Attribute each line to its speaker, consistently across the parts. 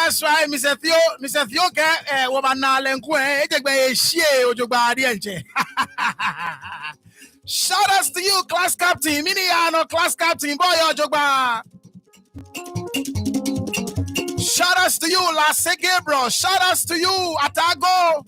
Speaker 1: That's right, Mr. Theo, shout outs to you, class captain, Miniano, class captain, boy, Ojogba. Shout outs to you, Latse Gabriel. Shout outs to you, Atago.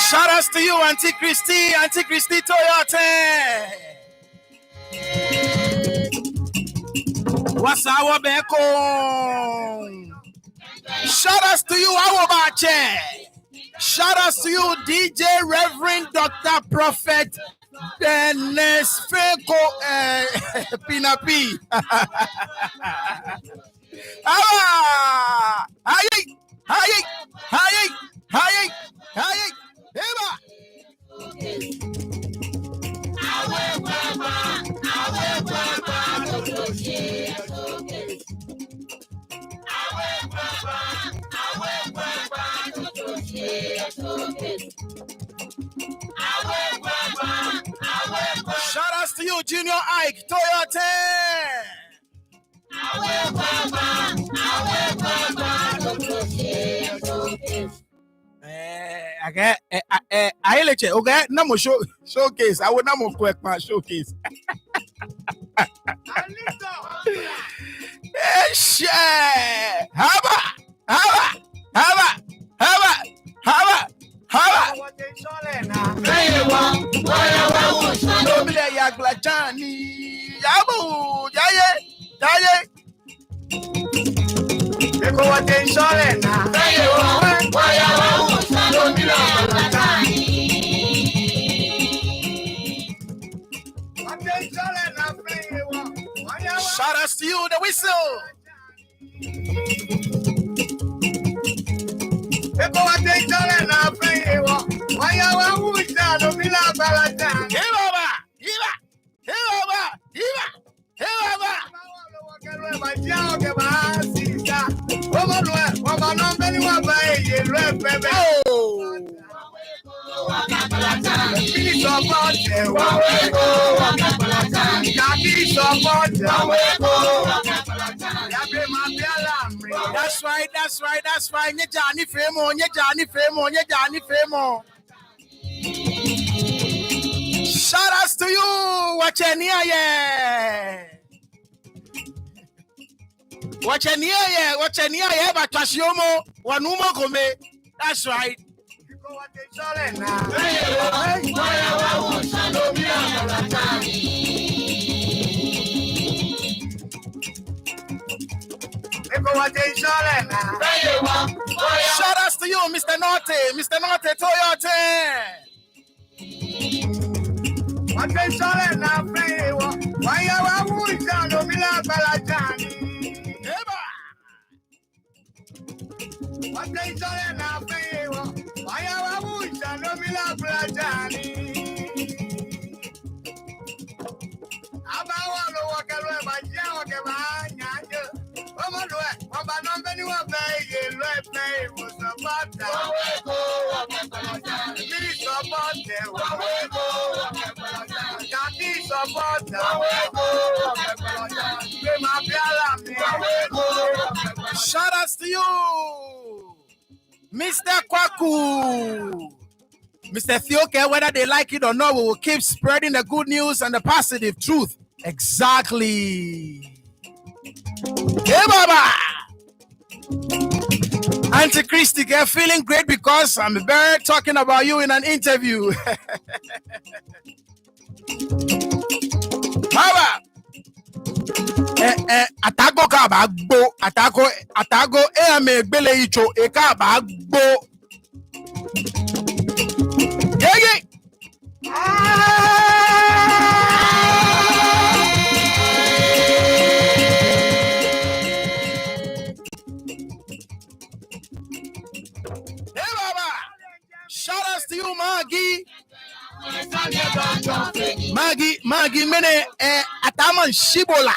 Speaker 1: Shout outs to you, Auntie Christy Toyota. What's our beko? Shout outs to you, our bache. Shout outs to you, DJ Reverend Dr. Prophet Dennis Feko Pinapi. Shout outs to you, Junior Ike Toyota. I let you okay. No more showcase. I would not more quick my showcase. Shout outs to you, the whistle. That's right. Nye Johnny Femo. Shout outs to you, Wachenia. But Tashomo, Wanumo Gome. That's right. Shout outs to you, Mr. Norte Toyota. Shout outs to you, Mr. Kwaku. Mr. Thioke, whether they like it or not, we will keep spreading the good news and the positive truth. Exactly. Hey, Baba. Auntie Christy, feeling great because I'm very talking about you in an interview. Baba. Atago ka bagbo. Atago me gbele icho e ka bagbo. Hey. Shout outs to you, Maggie, mene ataman shibola.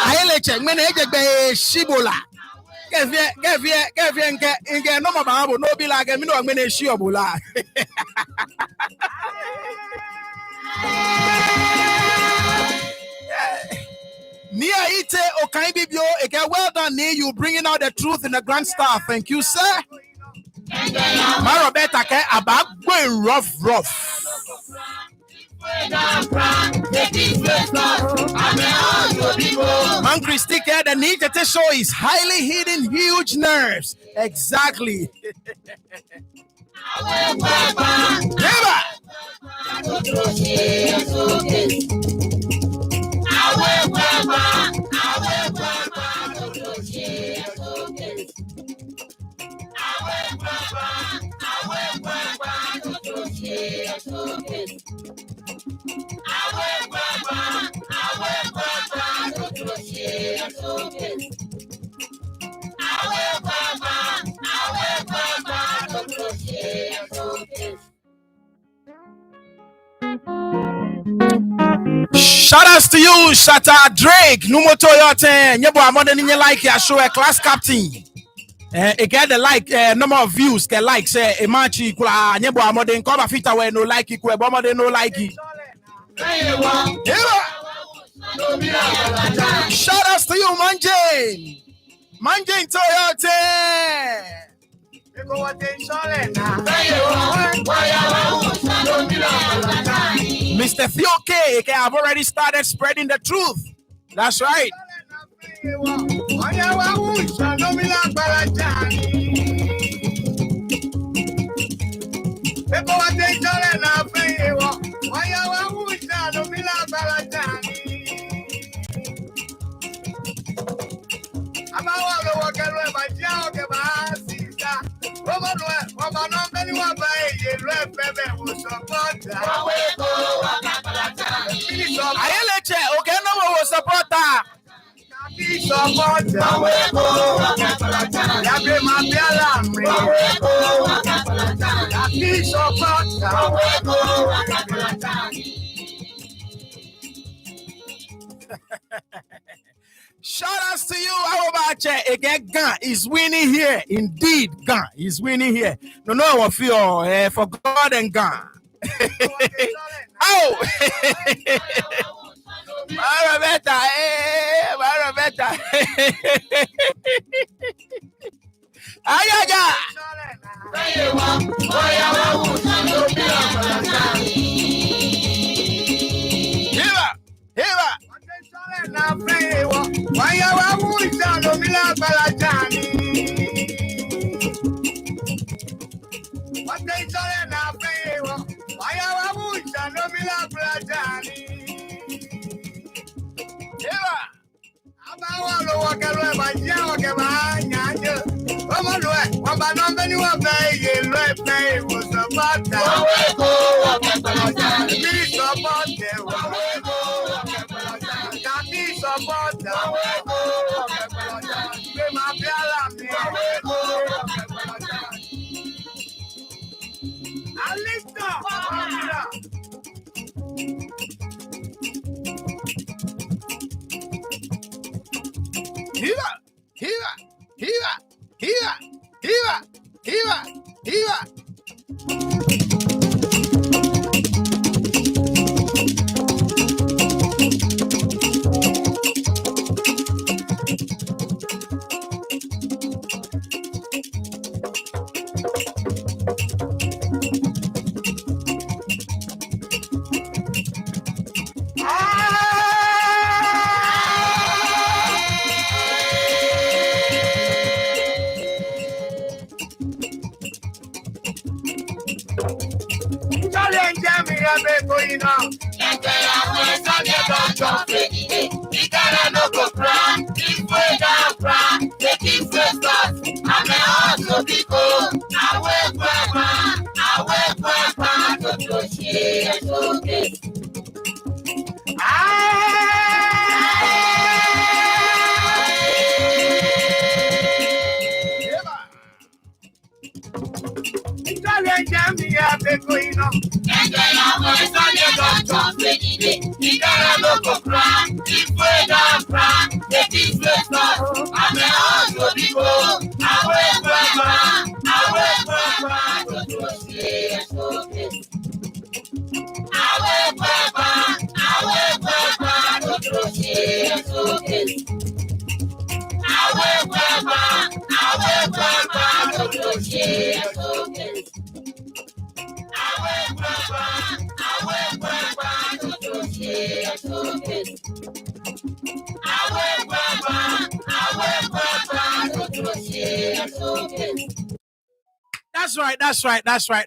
Speaker 1: Ayele check mene ejegbe shibola. Kevie nke no mababo no be like me no mene shiobola. Nia ite okai bibio eke well done Nii, you bringing out the truth in the grand star. Thank you, sir. My Roberta ke about going rough. Man Christique, the Nii to show is highly hidden huge nerves. Exactly. Shout outs to you, Shatta Drake, Numo Toyota, Nyebo Amode Ninye like ya show a class captain. It get the like number of views, get like say a match equal Nyebo Amode cover fit away no like equal, Bomode no like it. Shout outs to you, Mantse. Mantse Toyota. Mr. Thioke, I've already started spreading the truth. That's right. Ayeleche, okay, no one will support that. Shout outs to you. How about you? Again, Gun is winning here. Indeed, Gun is winning here. No, I feel for God and Gun. Oh! Maraveta, Maraveta. Ayaga. Here. Here.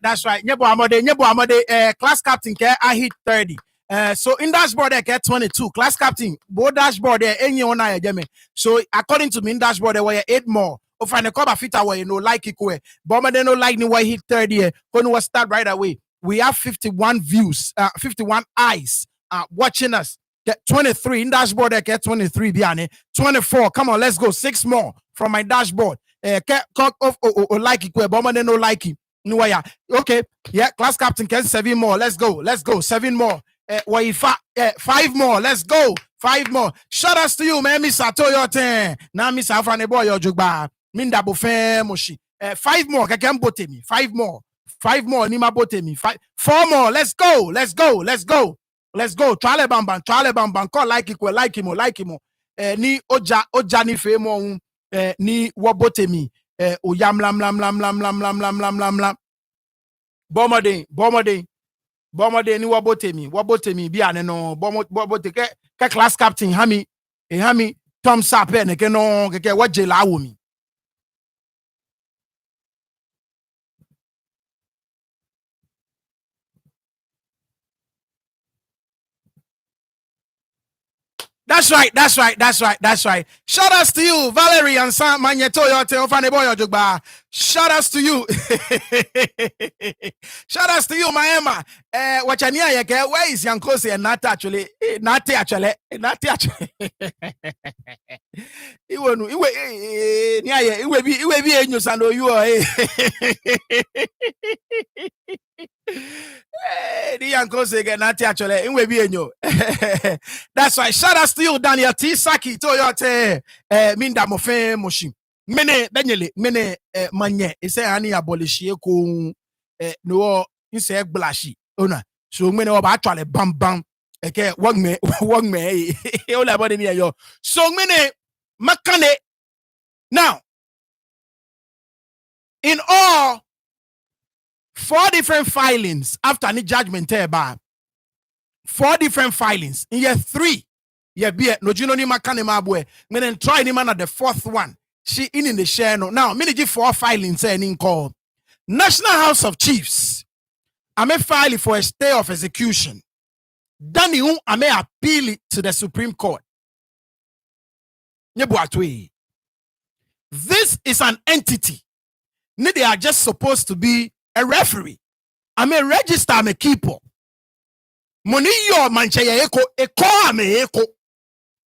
Speaker 1: That's right. Nyebo Amode, class captain, I hit 30. So in dashboard, I get 22. Class captain, both dashboard there, any one I So according to me, in dashboard, there were 8 more. If I cover fit away, like it, but no like ni hit 30. When was start right away. we have 51 views, 51 eyes watching us. Get 23 in dashboard. Get 23. 24. Come on, let's go. 6 more from my dashboard. Like it, no like it. Okay, yeah, class captain can 7 more. Let's go. 7 more. 5 more. Let's go. 5 more. Shout outs to you, man. Miss Atoyote. Now Miss Afrane boy your jugba. Minda bufe moshi. 5 more. Can bote me. 5 more. 5 more. Nima bote me. 4 more. Let's go. Trale bamban. Call like him. Ni oja ni fe mo. Ni wabote mi. Oyam lam. Bomode ni wabote mi bi ane no bomote ke class captain hami Tom Sape ne ke no ke waje la wo mi. That's right. Shout outs to you, Valerie and Sam Magneto, your Teofane Boy Jugba. Shout outs to you. Shout outs to you, my Emma. Wachania yake, where is Yankosi and not actually. It will be in your son, you are. That's right. Shout outs to you, Daniel T. Saki, Toyote, Minda Mofe Moshim. Mene manye. Ise ani abolishi ko no inse blashi. Ona. So mene oba actually bam. Eke wag me. Ola body ni yo. So mene makane. Now, in all 4 different filings after any judgment by 4 different filings in year 3 be no jino ni makane mabwe men try ni man at the 4th one she in the share no now miniji 4 filings in call National House of Chiefs I may file for a stay of execution Dani I may appeal it to the Supreme Court. This is an entity they are just supposed to be a referee. I'm a register, I'm a keeper. Money yo manche eko ame eko.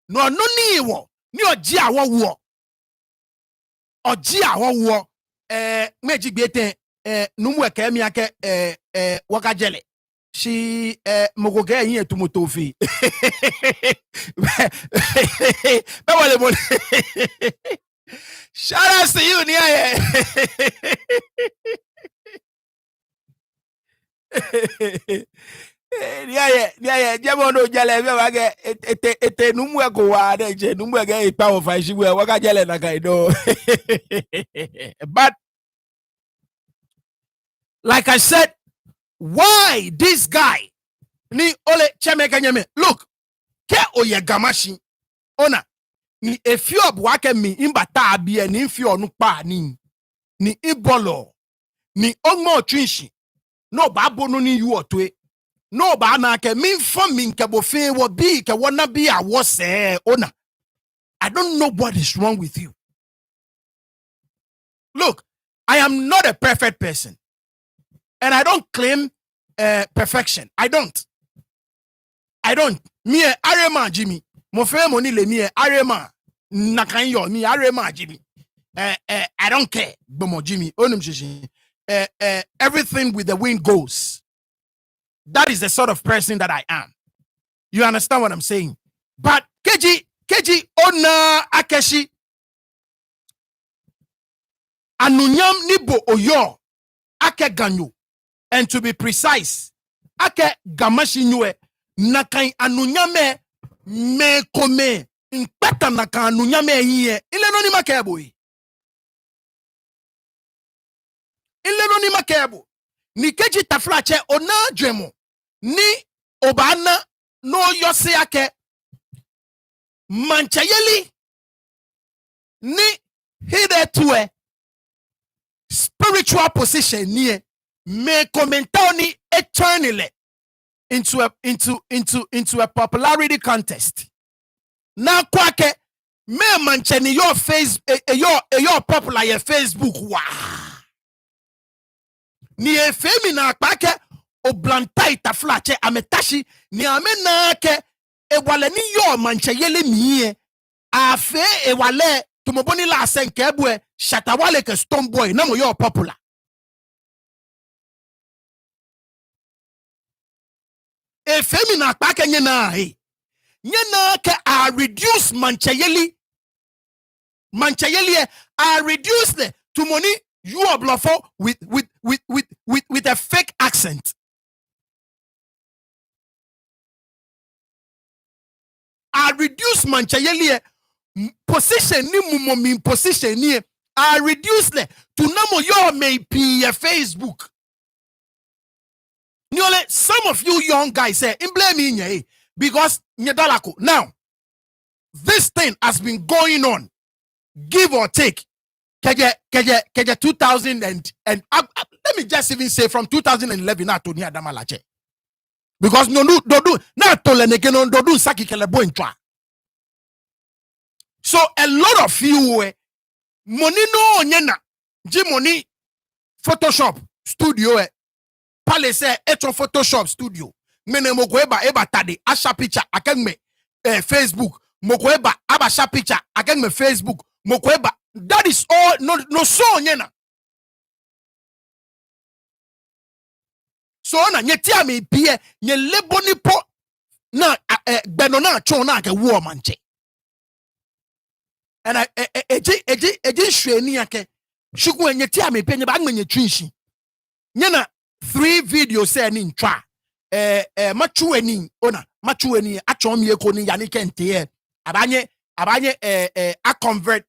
Speaker 1: No ni wo. Ni oji awon wo. Oji awon wo. Meji gbete numu eke mi ake wakajele. She mogoge yin etumotofi. Bewale mo. Shout out to you, Nii. Yeah, Jamono Jale, ete numweko wa de numweke e power fight she will waka jale na kaido. But like I said, why this guy ni ole chemeka nyeme? Look, ke oye gamashi ona ni efio abwake mi imbata abie ni fio nu pa ni ibolo ni onmo twinshi no ba bonu ni yu otwe no ba na ke min fam min ke bofe wo bi ke wona bi a wo se ona. I don't know what is wrong with you. Look, I am not a perfect person and I don't claim perfection. I don't me arema Jimmy mo fe mo ni le mi arema na kan yo mi arema Jimmy I don't care bomo Jimmy onum shishi. Everything with the wind goes. That is the sort of person that I am. You understand what I'm saying? But keji ona akeshi anunyam nibo oyo ake ganyo, and to be precise ake gamashi nyue nakan anunyame me kome nkpata nakan anunyame hiye ile no ni makebo ni keji taflache ona dwemo ni obana no yose ake manchayeli ni hidetue spiritual position nie me commentoni eternally into a popularity contest. Na kwake me mancheni your face your popular your Facebook wa. Ni efemi na kwake oblantai taflache ametashi ni amena ke ewale ni yo manche yele miye afe ewale tumoboni la senke ebwe shatawale ke stone boy na mo yo popular e femina pake nyena he nyena ke a reduce manche yeli I reduce the to money you are bluffo with a fake accent. I reduce manchayelie position ni mumomi position ni I reduce the to namo your may be a Facebook. Nyole, some of you young guys say in blame me because nyedalako. Now this thing has been going on. Give or take, keje 2000 and let me just even say from 2011 na to Nii Adama Latse, because no do na to le neke no do saki kele bo ntwa. So a lot of you money no nyena ji money Photoshop studio pale se eto Photoshop studio mene mo ko eba tade asha picture akan me Facebook mo ko eba abasha picture akan me Facebook. Mokweba, that is all no so nyena. So na nyetia me pie nye leboni po na benona chon na ke wo manche. And eji shweni yake shuku nyetia me pie nye ba nye twinshi. Nyena 3 videos say ni ntwa. Machueni ona machueni achon mi eko ni yani kente abanye a convert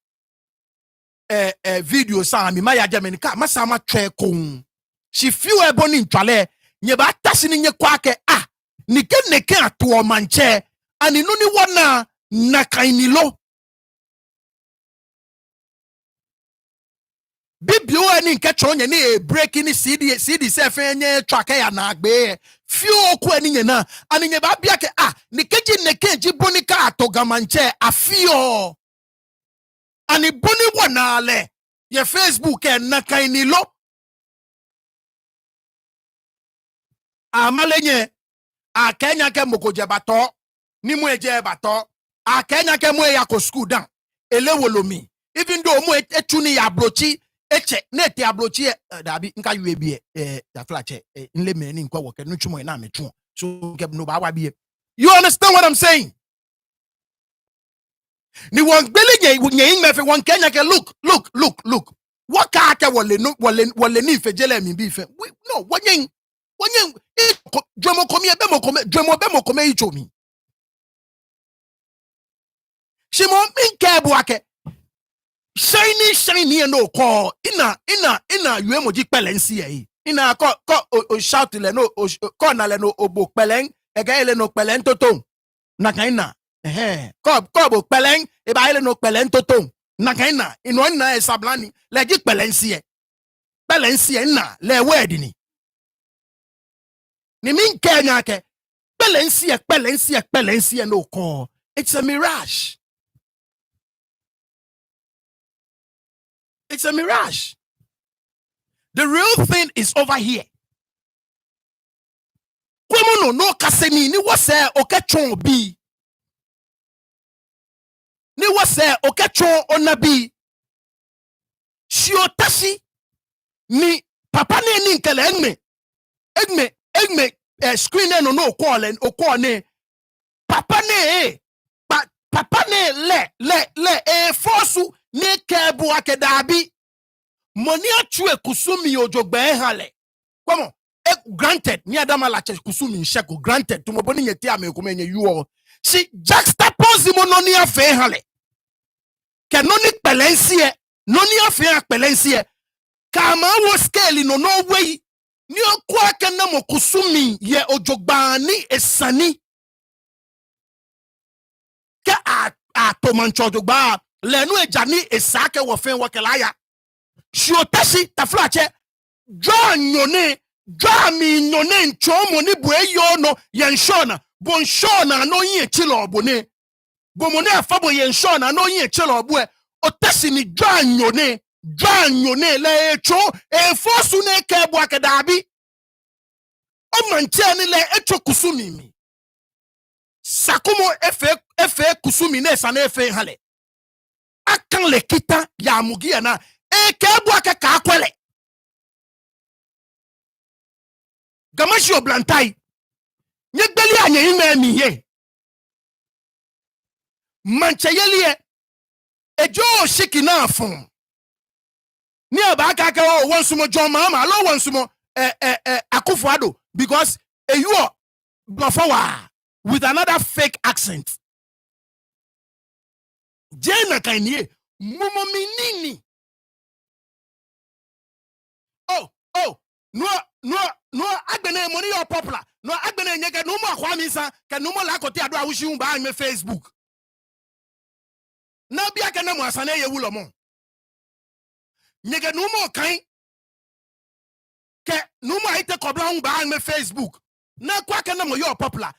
Speaker 1: video sa mi ma ya jameni ka masama twe kon she feel eboni ntwale nye ba tasi ni nye kwake nike ato manche ani no ni wana na kainilo bibio ani nke chonye ni break ni cd self enye twaka ya na agbe feel ko ani nye na ani nye ba bia ke nike ji boni ka ato gamanche afio ani boni wanale ye Facebook na kainilo amalenye akenya ke mokoje bato ni mu eje bato akenya ke mu ya ko school down elewolomi even though mu etuni ya brochi eche na ete abrochi dabi nka UAB ya flache nle me ni nkwa woke no twumo na metwo so ke no ba wa bie. You understand what I'm saying? Ni won gbele nye mefe won kenya ke look what ka ke wole ni fejele mi bi fe no wonyen dwemo komi ebe mo komi ichomi shimo minke bu ake shiny no call ina you emoji pelensi e ina ko o shout le no ko na le no obo pelen ega le no pelen toto na kaina ko bo pelen e ba ile no pelen toto na kaina ino na esablani le ji pelensi na le word ni min kenya ke pelensi no call. It's a mirage. It's a mirage. The real thing is over here. No kaseni ni wase okechon bi. Ni wase okechon onabi. Shiotashi ni papa ne nkele egme screen no call ne papa ne le force ne kebu akedabi moni atue kusumi ojogbe hale come on granted Nii Adama Latse kusumi nsheko granted tumoboni nyeti amekomenye you all si juxtapose mononi afe hale ke noni pelensie noni afe pelensie kama wo scale no way ni okwa kana mo kusumi ye ojogbani esani ke a to mancho ojogba lenu ejani esake wo fen wo kelaya shiotashi taflache dwa mi nyone nchomo ni bueyo no yenshona bonshona no yin chilo obone bomone afabo yenshona no yin chilo obue otashi ni dwa nyone le echo e fosu ne kebu akedabi O Mantse ni le echo kusumi mi. Sakumo efe kusumi ne sana efe hale. Akan le kita ya mugi na kebu aka ka akwele. Gamashi oblantai. Nyegbeli anye ime mi ye. Mantse yelie ejo shiki na afun. Ni abaka ka o wonsumo John Mahama lo wonsumo Akufo-Addo because you are Blafawa with another fake accent. Jena kainiye mumo minini. No agbene money or popular. No agbene nyege no mo akwamisa ke no mo la kote ado awushi umba me Facebook. Na bia ke na mo asane ye wulo mo. Nyege no mo kan ke no mo ite kobla umba me Facebook. Na kwa ke na mo yo popular.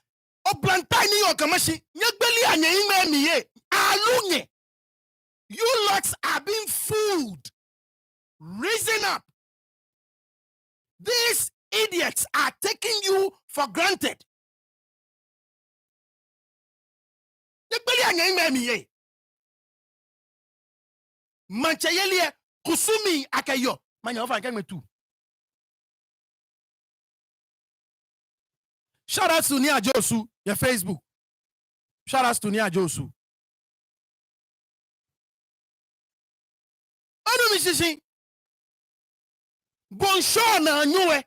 Speaker 1: Oblantai ni yo kamashi nyegbeli anye ime miye alunye. You lots are being fooled. Reason up. These idiots are taking you for granted. Mantse yelie kusumi akayo. Manya ofa nkeme tu. Shout out to Nii Adama your Facebook. Shout out to Nii Adama. Anu misisi. Bonjour na nyue.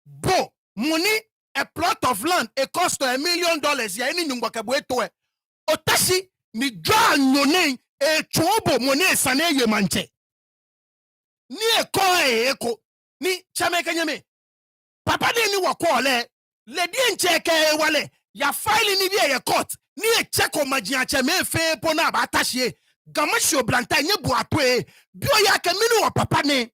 Speaker 1: Bo money a plot of land it cost $1 million ya any nyungwakabwe toe. Otashi ni dra nyone e chobo money sane ye Mantse. Ni eko ni chameka nyame. Papa de ni wako le di ncheke wale ya file ni bia ye court ni e cheko magiache me fe pona ba tashie gamashi oblanta nye buatwe bio ya ke mini wa papa ne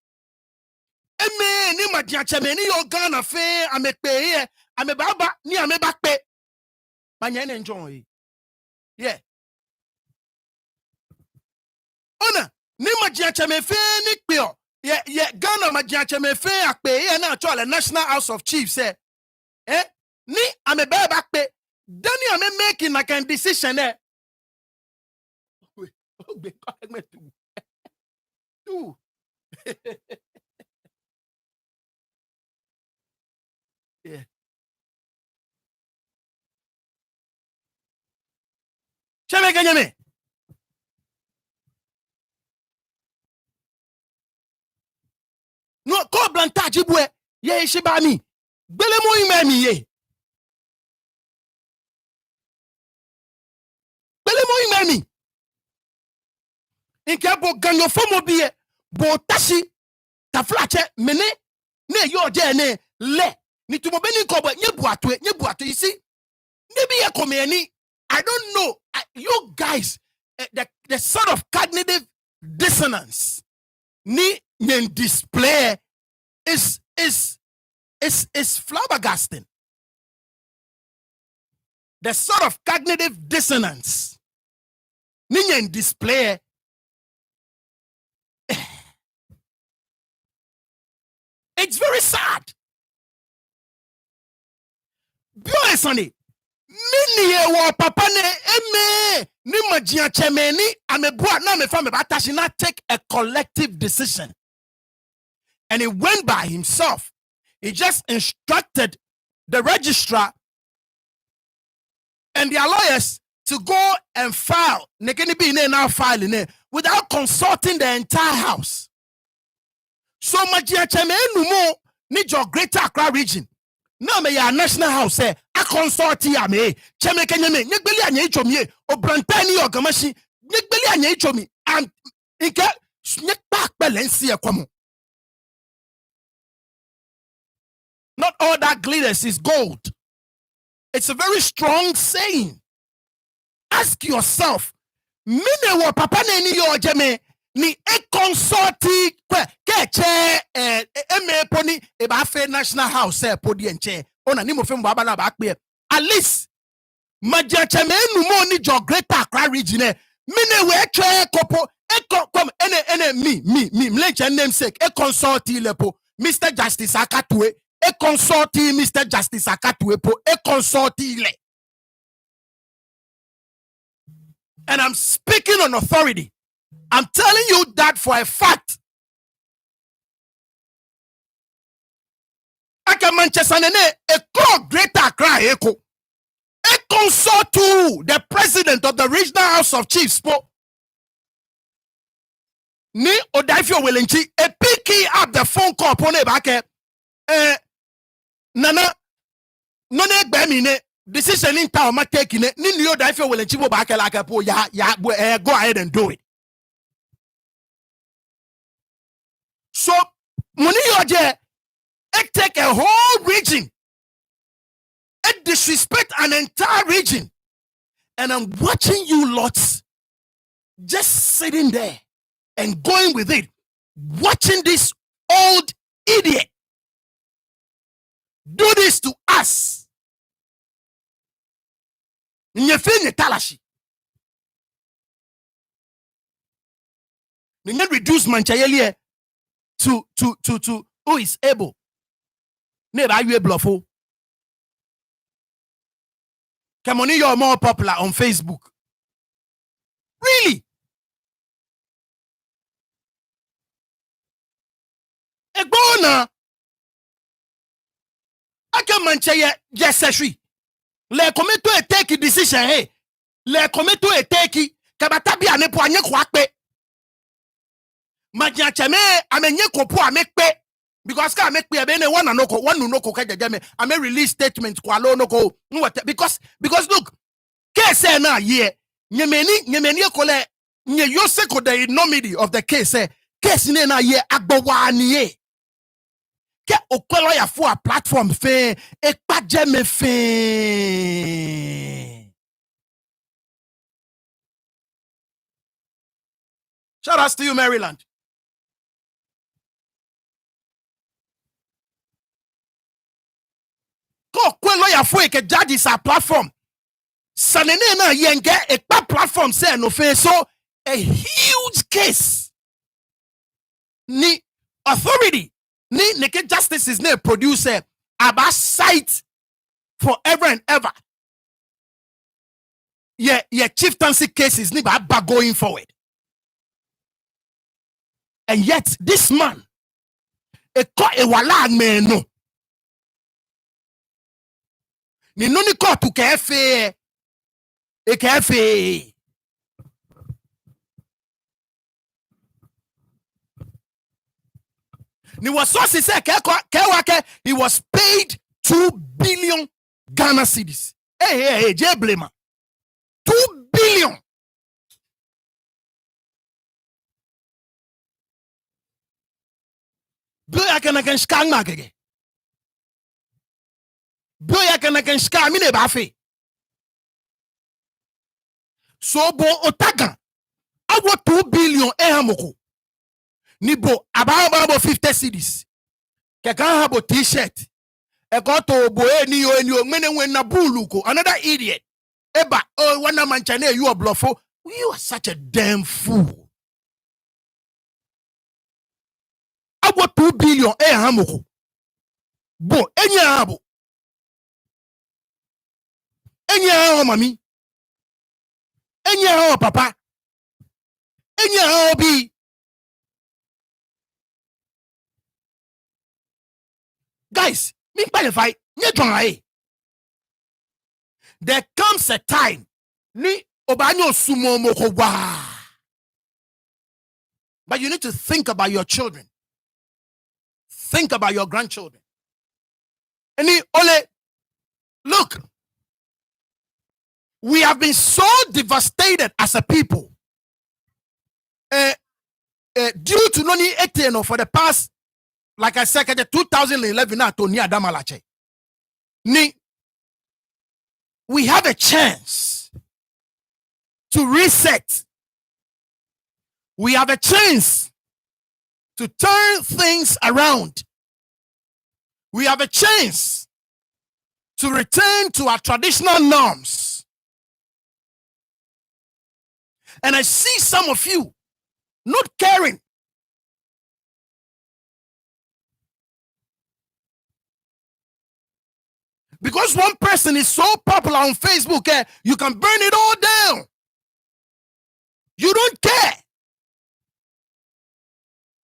Speaker 1: eme ni magiache me ni yo Ghana fe amepe ye amebaba ni amebakpe manya ne enjoy yeah ona ni magiache me fe ni pio ye Ghana magiache me fe akpe ye na actually National House of Chiefs ni amebaba bakpe Dani ame making like a decision there. Yeah. Chame kanyame. No ko blanta jibwe ye shibami. Bele mo imemi ye. Imemi. Inke bo ganyo fomo biye bo tashi taflache mene ne yo je ne le ni tumobeni ko nye buatwe you see maybe ye komeni I don't know you guys the sort of cognitive dissonance ni nyen display is flabbergasting. The sort of cognitive dissonance Ninyan display it's very sad. Bio Sunday. Mini wa papa ne eme ni magia chemeni amebua na me fam batashi na take a collective decision. And he went by himself. He just instructed the registrar and their lawyers to go and file now filing without consulting the entire house. So magia cheme numo ni your greater Accra region. Now me ya national house a consult ya me cheme kenyeme nyegbeli anya ichomi obranta ni ogamashi nyegbeli anya ichomi and inke nyekpa belensi ekwomo. Not all that glitters is gold. It's a very strong saying. Ask yourself, mine wo papa na ni yo jeme ni e consulti keche eme poni e ba fe national house e podi enche ona ni mo fe mbo na ba kpe at least magia cheme nu mo ni jo greater Accra region mine we twe kopo e kom ene me mlenche namesake e consulti lepo Mr. Justice Akatue e consorti Mr. Justice Akatuepo, e consorti le. And I'm speaking on authority. I'm telling you that for a fact. Aka Manchester a call greater cry echo. A consort to the president of the regional house of chiefs. Nii Adama Latse a picking up the phone call pone back. Nana no ne gbemine decision in town ma taking it. Nii Adama Latse bo back like a po ya go ahead and do it. So money yoje it take a whole region. It disrespect an entire region. And I'm watching you lots just sitting there and going with it. Watching this old idiot do this to us. Nyefine talashi. Ninge reduce Manchayeli to who is able. Never you a bluffo. Kamoni, you're more popular on Facebook. Really? Egona. Aka Mancheye yeseshi. Le kometo e take decision hey. Le kometo e take kabatabi ane po anye kwakpe. Magya cheme amenye kopo amekpe. Because I make me one no I may release statements because look, case na ye nyemeni kole nye yoseko the enormity of the case na ye agbowani ke okwelo ya for a platform fe ekpaje me fe. Shout out to you, Maryland. When lawyer for a judge is a platform. Sanene na yenge a platform say no face so a huge case. Ni authority, ni neke justice is ne producer about sight forever and ever. Yeah, chieftaincy cases ni ba going forward. And yet this man a wala man no. Ni noni ko to kefe e kefe ni was so say he was paid 2 billion Ghana cedis. Hey, J blema 2 billion. Boya can scan magage. Boya can scan me ba fe. So bo otaga awo 2 billion hamoko. Nibo about 50 cedis. Kekan habo t-shirt. E got to boy ni mene when na buluko. Another idiot. Eba wana manchane you are bluffo. You are such a damn fool. Awo 2 billion hamoko. Bo enya habo. Enya mami. Enya papa. Enya bi. Guys, there comes a time ni obanyo sumo moko wa. But you need to think about your children. Think about your grandchildren. And look, we have been so devastated as a people due to noni eteno for the past, like I said, 2011 to Nii Adama Latse. We have a chance to reset. We have a chance to turn things around. We have a chance to return to our traditional norms. And I see some of you not caring. Because one person is so popular on Facebook, you can burn it all down. You don't care.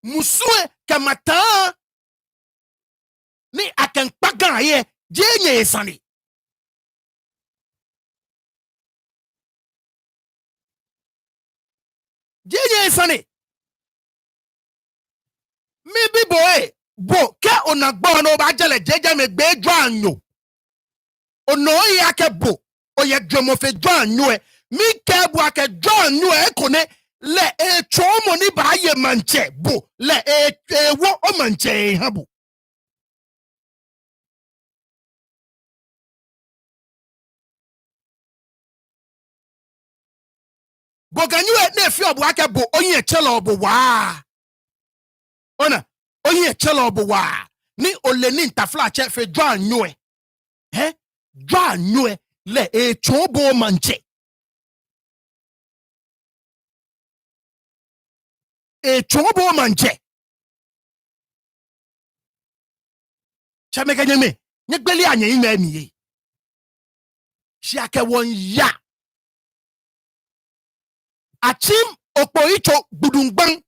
Speaker 1: Musue kamata ni akan pagaye jenye sani. Jenye sani. Maybe boy, bo ke onagbo no ba jele jeje me gbe dwanyo. Ono ya ke bo oye dwomo fe dwanyo e mi ke bo ake dwanyo e kone le e chomo ni ba ye manche bo le e wo o manche habu. Boganyo e na fi obo ake bo onye chelo obo wa. Ona onye chelo obo wa ni oleni ntafla che fe dwanyo e. Dwanyo e le e chobo manche. E chobo manche. Chameka nyeme nyegbeli anye ime miye. Shiake won ya. Achim okpo icho budungban.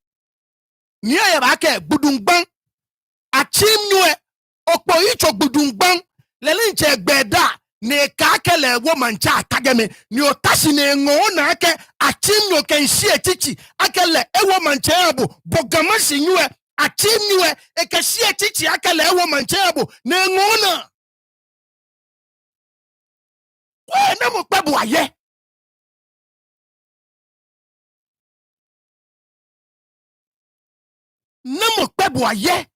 Speaker 1: Niye bake budungban. Achim nyue okpo icho budungban. Lelinche gbeda ne kakele wo mancha kageme ni otashi ne ngo na ake achim nyo kenshi echichi akele ewo mancha abo bogamashi nyue achim nyue ekeshi echichi akele ewo mancha abo ne ngo na we na mo pebu aye na mo pebu aye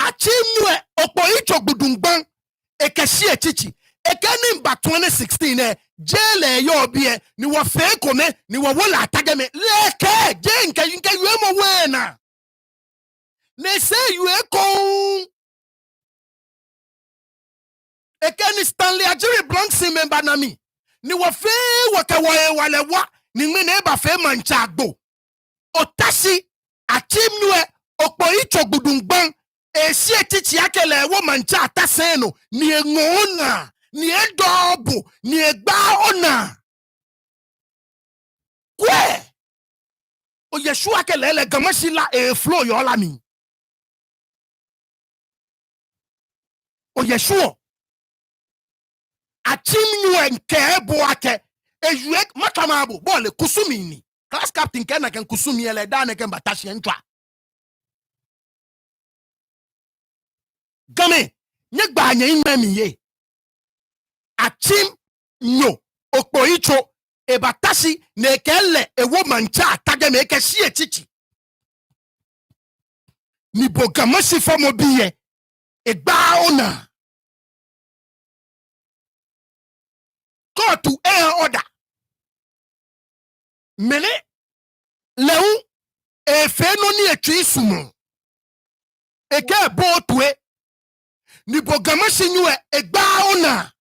Speaker 1: achim nyue okpo icho gbudungban ekeshi echichi ekeni mba 2016 jele yo bie ni wo fe kome ni wo wola atageme leke je nke yuemo wena ne se yueko ekeni Stanley Ajiri Bronx member nami ni wo fe waka wale wa ni mene eba fe manchagbo otashi achim nyue okpo icho gbudungban esi etichi akele wo mancha ataseno ni engona ni edobo ni egba ona kwe o Yeshua akele le gamashila e flow yola mi o Yeshua achimnyu nke ebo ake eyue makamabo bole kusumi ni class captain kena ken kusumi ele dane ken batashi entwa game nyegba anya imemiye achim nyo okpo icho ebatashi na ekele ewo mancha atageme ekeshi echichi ni bogamashi fomo biye egba ona go to air order mele lewu efeno ni etu isumo eke botwe ni bogamashi nyue egba ona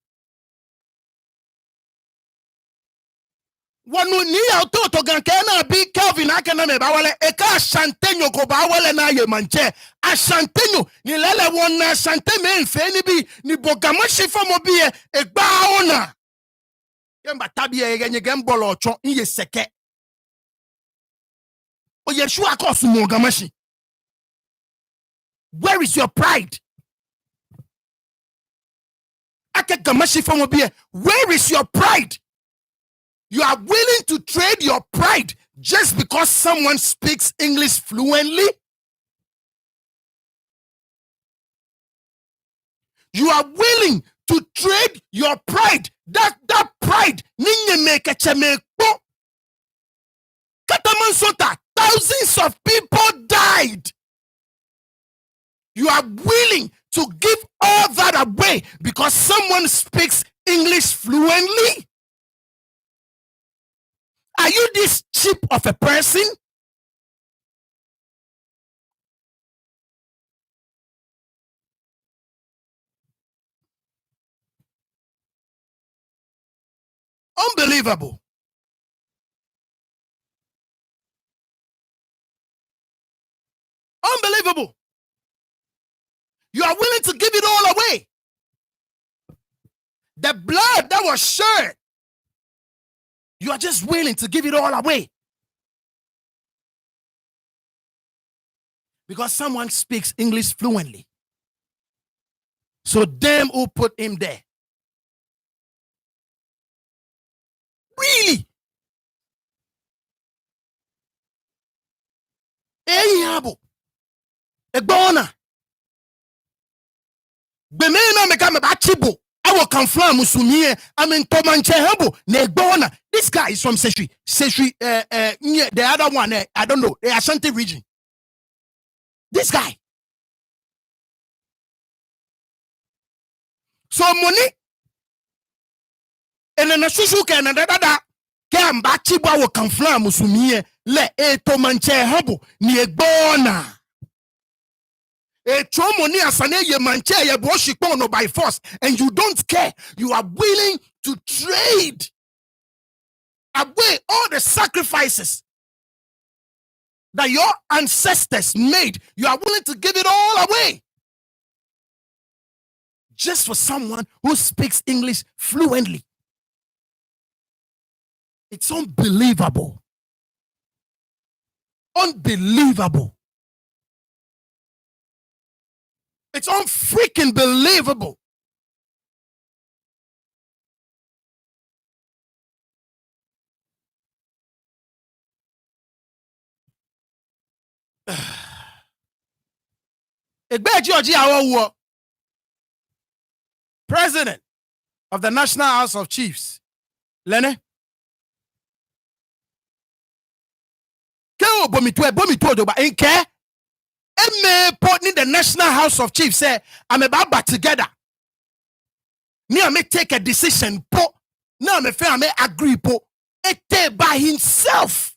Speaker 1: wanu ni autoto gankena bi Kelvin akena me bawale eka ashantenyo ko bawale na ye manche ashantenyo ni lele wona ashante me mfe ni bi ni bogamashi fomo bi egba ona yemba tabi yenye gembolo ocho iye seke o Yeshua kosu bogamashi. Where is your pride? Ake gamashi fomo bi where is your pride? You are willing to trade your pride just because someone speaks English fluently? You are willing to trade your pride. That pride. Katamansota, thousands of people died. You are willing to give all that away because someone speaks English fluently? Are you this cheap of a person? Unbelievable. Unbelievable. You are willing to give it all away. The blood that was shed, you are just willing to give it all away. Because someone speaks English fluently. So them who put him there. Really? Enyabo. Egbona. Bemena meka me ba chibo. I will confirm Musumie. I mean Tomanche Hebo. Negbona. This guy is from Seshri. Seshri, the other one, I don't know, the Ashanti region. This guy. So money. And then a susu can and da can bachiba will confirm Musumie. Le Tomanche Hebo. Negbona. A tromoni asane ye manche ye boshikono by force, and you don't care. You are willing to trade away all the sacrifices that your ancestors made. You are willing to give it all away just for someone who speaks English fluently. It's unbelievable. Unbelievable. It's unfreaking believable. President of the National House of Chiefs, Lene. In the National House of Chiefs say, I'm about back together. Me I may take a decision. Po. Now I may agree. Po. Ete by himself.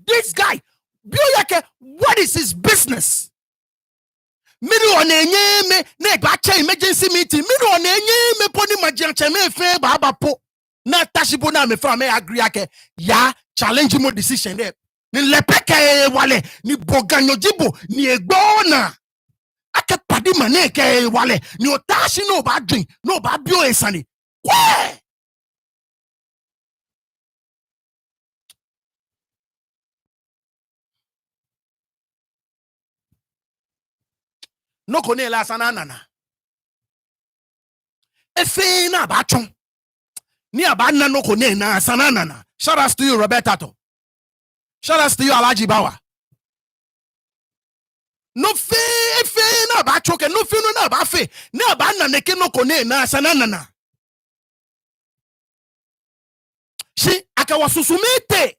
Speaker 1: This guy, what is his business? Middle on me emergency meeting. Middle on me poni majanche me fe baba po. Na tashibo na me fa me agree ake. Ya challenge mo decision there. Ni lepeke wale ni boganyo jibo ni egbona ake padi maneke wale ni otashi no ba drink no ba bio esani kwe no kone la sana nana efe na ba chon ni abana no kone na sana nana. Shout out to you, Robertato. Shout out to you, Alaji Bawa. No fe na ba choke no fe no na ba fe na ba na neke no kone na sanana. She akawasusumete.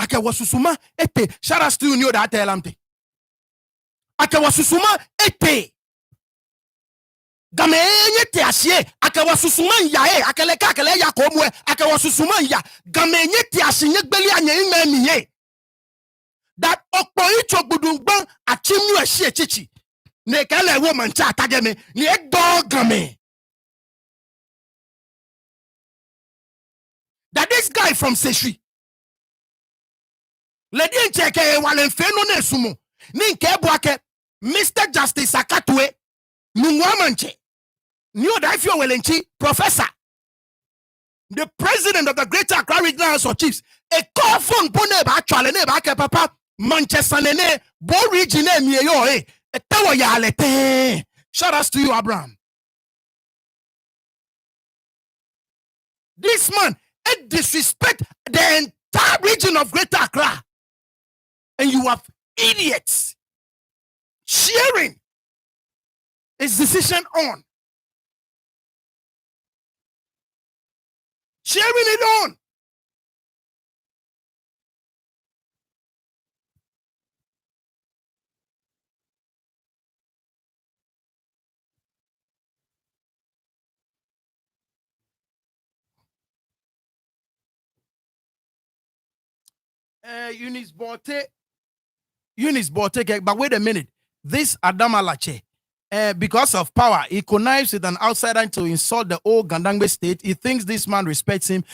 Speaker 1: Akawasusuma ete. Shout out to you, Nii Adama Latse. Akawasusuma ete. Game nyete asye akawasusuma ya akeleka akele ya komwe akawasusuma ya game nyete asye gbeli anye imemiye that okpo icho gbudungban achimnu ehie chichi ne kele wo Mantse atageme ni egbo game that this guy from Seshri lady ncheke wale mfeno na esumo ni nke ebuake Mr. Justice Akatwe Nungwa Mantse Nii Adama Latse, Professor, the president of the Greater Accra Regional House of Chiefs, a call phone pone ba actually ne ba ke papa Manchester ne bo region e mi yo e tawo ya lete. Shout out to you, Abraham. This man it disrespect the entire region of Greater Accra, and you have idiots cheering his decision on. Cheering it on. Eunice Bote, but wait a minute. This Adama Latse, because of power, he connives with an outsider to insult the old Gandangbe state. He thinks this man respects him.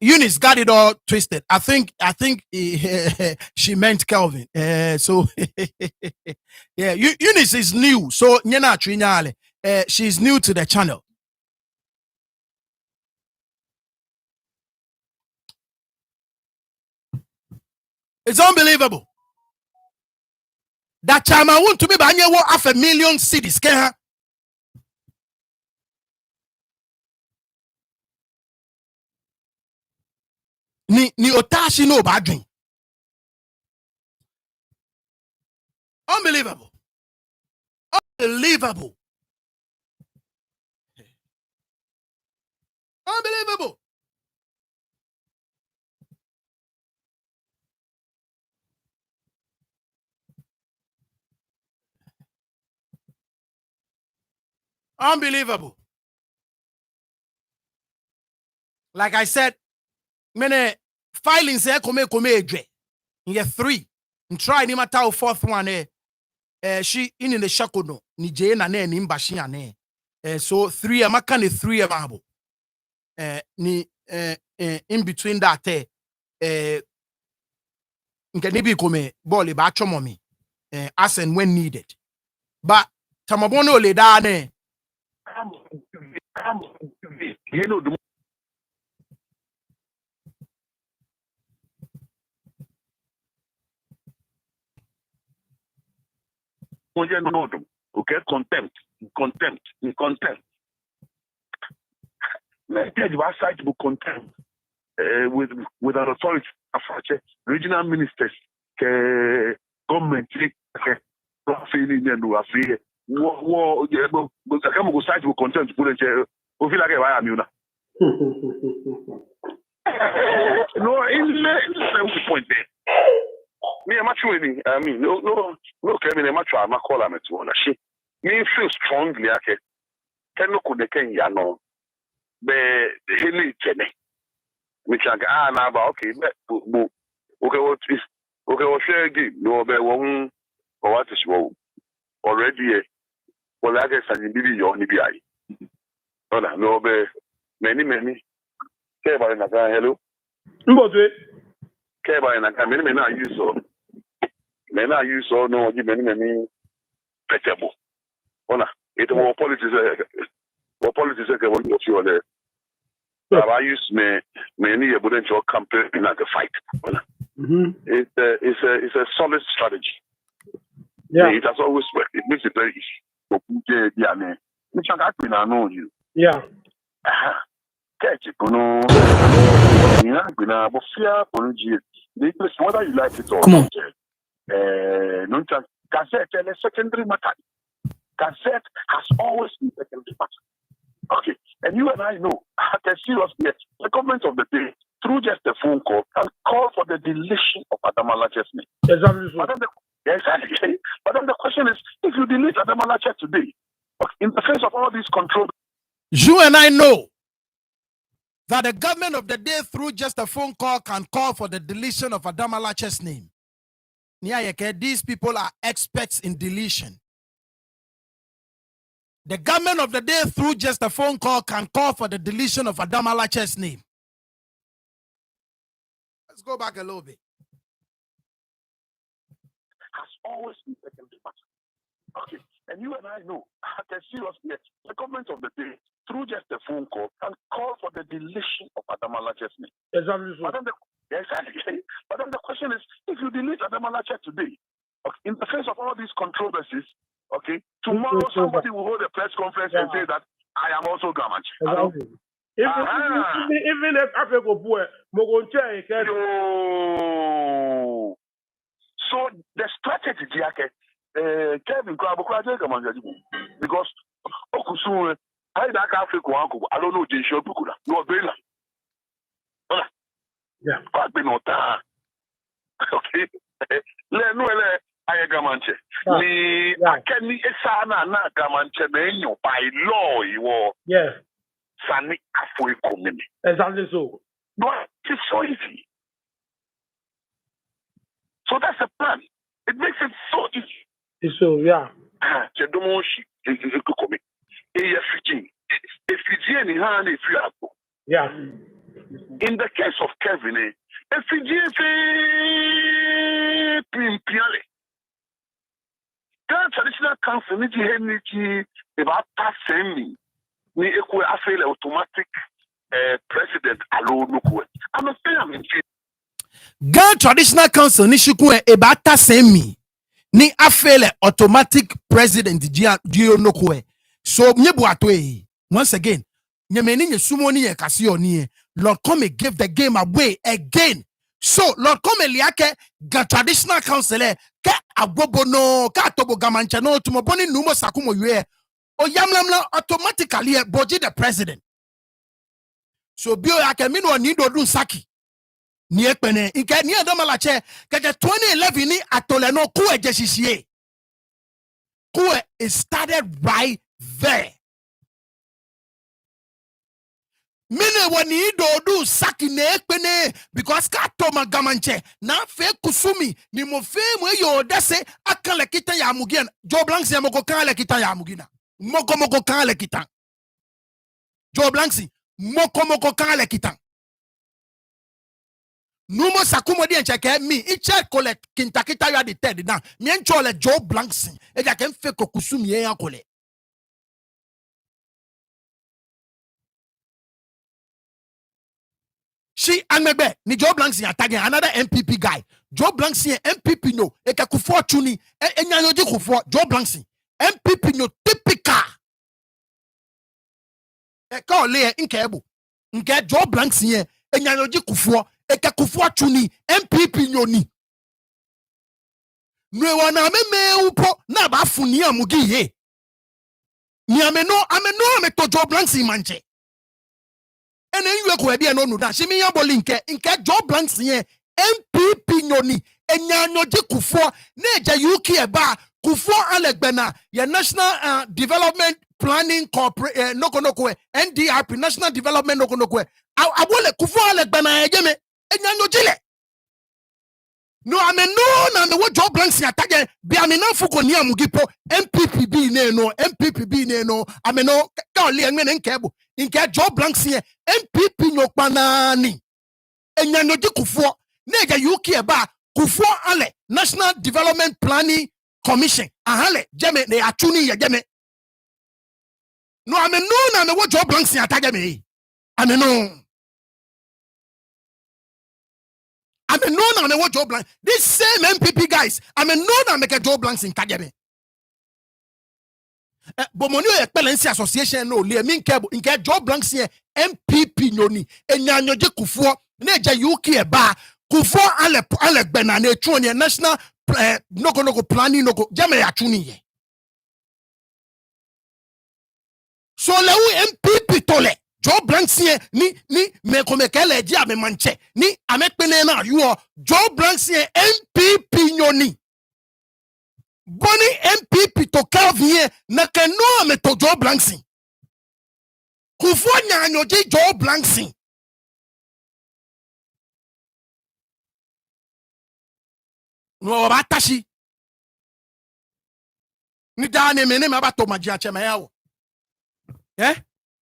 Speaker 1: Eunice got it all twisted. I think she meant Kelvin. So yeah, Eunice is new. So she's new to the channel. It's unbelievable. That time I want to be by half a million cities. Ni otashi no badring. Unbelievable. Unbelievable. Unbelievable. Unbelievable. Like I said, many filings come in year 3. And try ni mata fourth one she in the shakono ni je na ni mbashi ane. So 3 amaka ni 3 amabo. Ni in between that nkenibi come ball ba chomomi as and when needed. But tamabono le da ne.
Speaker 2: You know the okay, contempt. Let's get the side to contempt with an authority, regional ministers, government, feeling and do affair. Go side to contempt. Put it. Feel like I am you now. No, it's the point there. Me, I'm actually, I mean, no, Kevin, I'm actually, I'm a call him to one. She, me feel strongly, okay. Can look at the Kenya, no, be hilly, Jenny. Me can now, but okay, okay, what is, okay, what share game, no, be one, or what is already, well, I guess I need to be your NBI. No, be many, Kevin, hello. Kevin, many, I use so. Men are used so no many petable. It more politics what you are there. I use many potential campaign in the fight. It's a solid strategy. Yeah. It has always worked. It makes it very easy. Which I know you. Yeah. Catch it, whether you like it or not. No, Gazette and a secondary matter. Gazette has always been secondary matter. Okay, and you and I know, the seriousness, the government of the day, through just a phone call, can call for the deletion of Adama Latse's name. Exactly. But then the question is, if you delete Adama Latse today, in the face of all these control,
Speaker 1: you and I know that the government of the day, through just a phone call, can call for the deletion of Adama Latse's name. These people are experts in deletion. The government of the day, through just a phone call, can call for the deletion of Adama Latse's name. Let's go back a little bit.
Speaker 2: Has always been secondary matter. Okay, and you and I know, the seriousness, the government of the day, through just a phone call, can call for the deletion of Adama Latse's name. Exactly. But then the question is, if you delete Adama Latse today, okay, in the face of all these controversies, okay, tomorrow somebody will hold a press conference and say that I am also Gamanche. Even if Africa boy, so the strategy, Kevin because Okusu, I Africa, I don't know Jisho Bukula, no Bela. Yeah, but okay. I Gamanche. Ni akeni esana na Gamanche menyo by law you. Yes. Sani afoi komini. Exactly so. No, it's so easy. So that's the plan. It makes it so easy. It's so yeah. Chedomoshi is a comic. Fiji hand if you have.
Speaker 3: Yeah.
Speaker 2: In the case of Kevin, Fiji Pimpiale. That traditional council needs energy about passing me equal affair automatic president alone. I'm not saying
Speaker 1: Ghana Traditional Council ni shikwe ebata semi ni afele automatic president dio nokwe. So myebu atwe once again nyemeni nye sumo ni ye kasi oni Lord Come gave the game away again. So Lord Come liake Ghana Traditional Council ke abobono ka tobo gamancha no tumoboni numo sakumo yue o yamlamla automatically boji the president. So bio yake minu ni do saki. Nii pene inke Nii Adama Latse keke 2011 ni atole no kuwe jesisiye. Kuwe it started right there. Mine wani do saki ne pene because ka toma gamanche na fe kusumi ni mo fe mo yo dase akale kita ya mugien Joe Blanksy moko kale kita ya mugina moko kale kita Joe Blanksy moko kale kita Numo sakumo di encheke mi iche kole kintakita ya di third na mi enchole Joe Blanksy e ja ken fe kokusumi ye yakole. She anmebe ni Joe Blanksy attacking another MPP guy. Joe Blanksy MPP no e ka kufo tuni enyanyoji kufo Joe Blanksy MPP no typical e ka ole nke ebu nke Joe Blanksy enyanyoji kufo eke kufua chuni MPP nyoni nwe wana meme upo na bafuni amugi ye ni ameno to Joe Blanksy manche ene yue ko edi eno nuda shimi ya boli nke Joe Blanksy ye MPP nyoni enyanyoji kufua neja yuki eba kufua alegbena ya National Development Planning Corporate NDRP National Development abole kufua alegbena ejeme enyanojile no ameno na me wo Joe Blanksy atage bi amena fuko ni amugipo MPPB ne no ameno ka ole enwe nkebo nke Joe Blanksy MPP nyokpanani enyanoji kufuo nega yuki eba kufuo ale National Development Planning Commission ahale jeme ne atuni ye jeme no ameno na me wo Joe Blanksy atage me ameno I mean, no, na what Joe Blanksy. This same MPP guys, I mean, no, na make a Joe Blanksy in Kagame. Bomonio Excellency Association no le min kebo in ke Joe Blanksy MPP nyoni enyanyoje kufuo neja yuki eba kufuo ale gbena na etwoni national noko planning noko jame ya tuni ye. So lewu MPP tole Joe Blanksy ni me komekele ji ame manche ni amekpene na you Joe Blanksy MPP nyoni boni MPP to Calvin na keno ame to Joe Blanksy kufo nyanyoji Joe Blanksy no batashi ni dane mene mabato magia chema yawo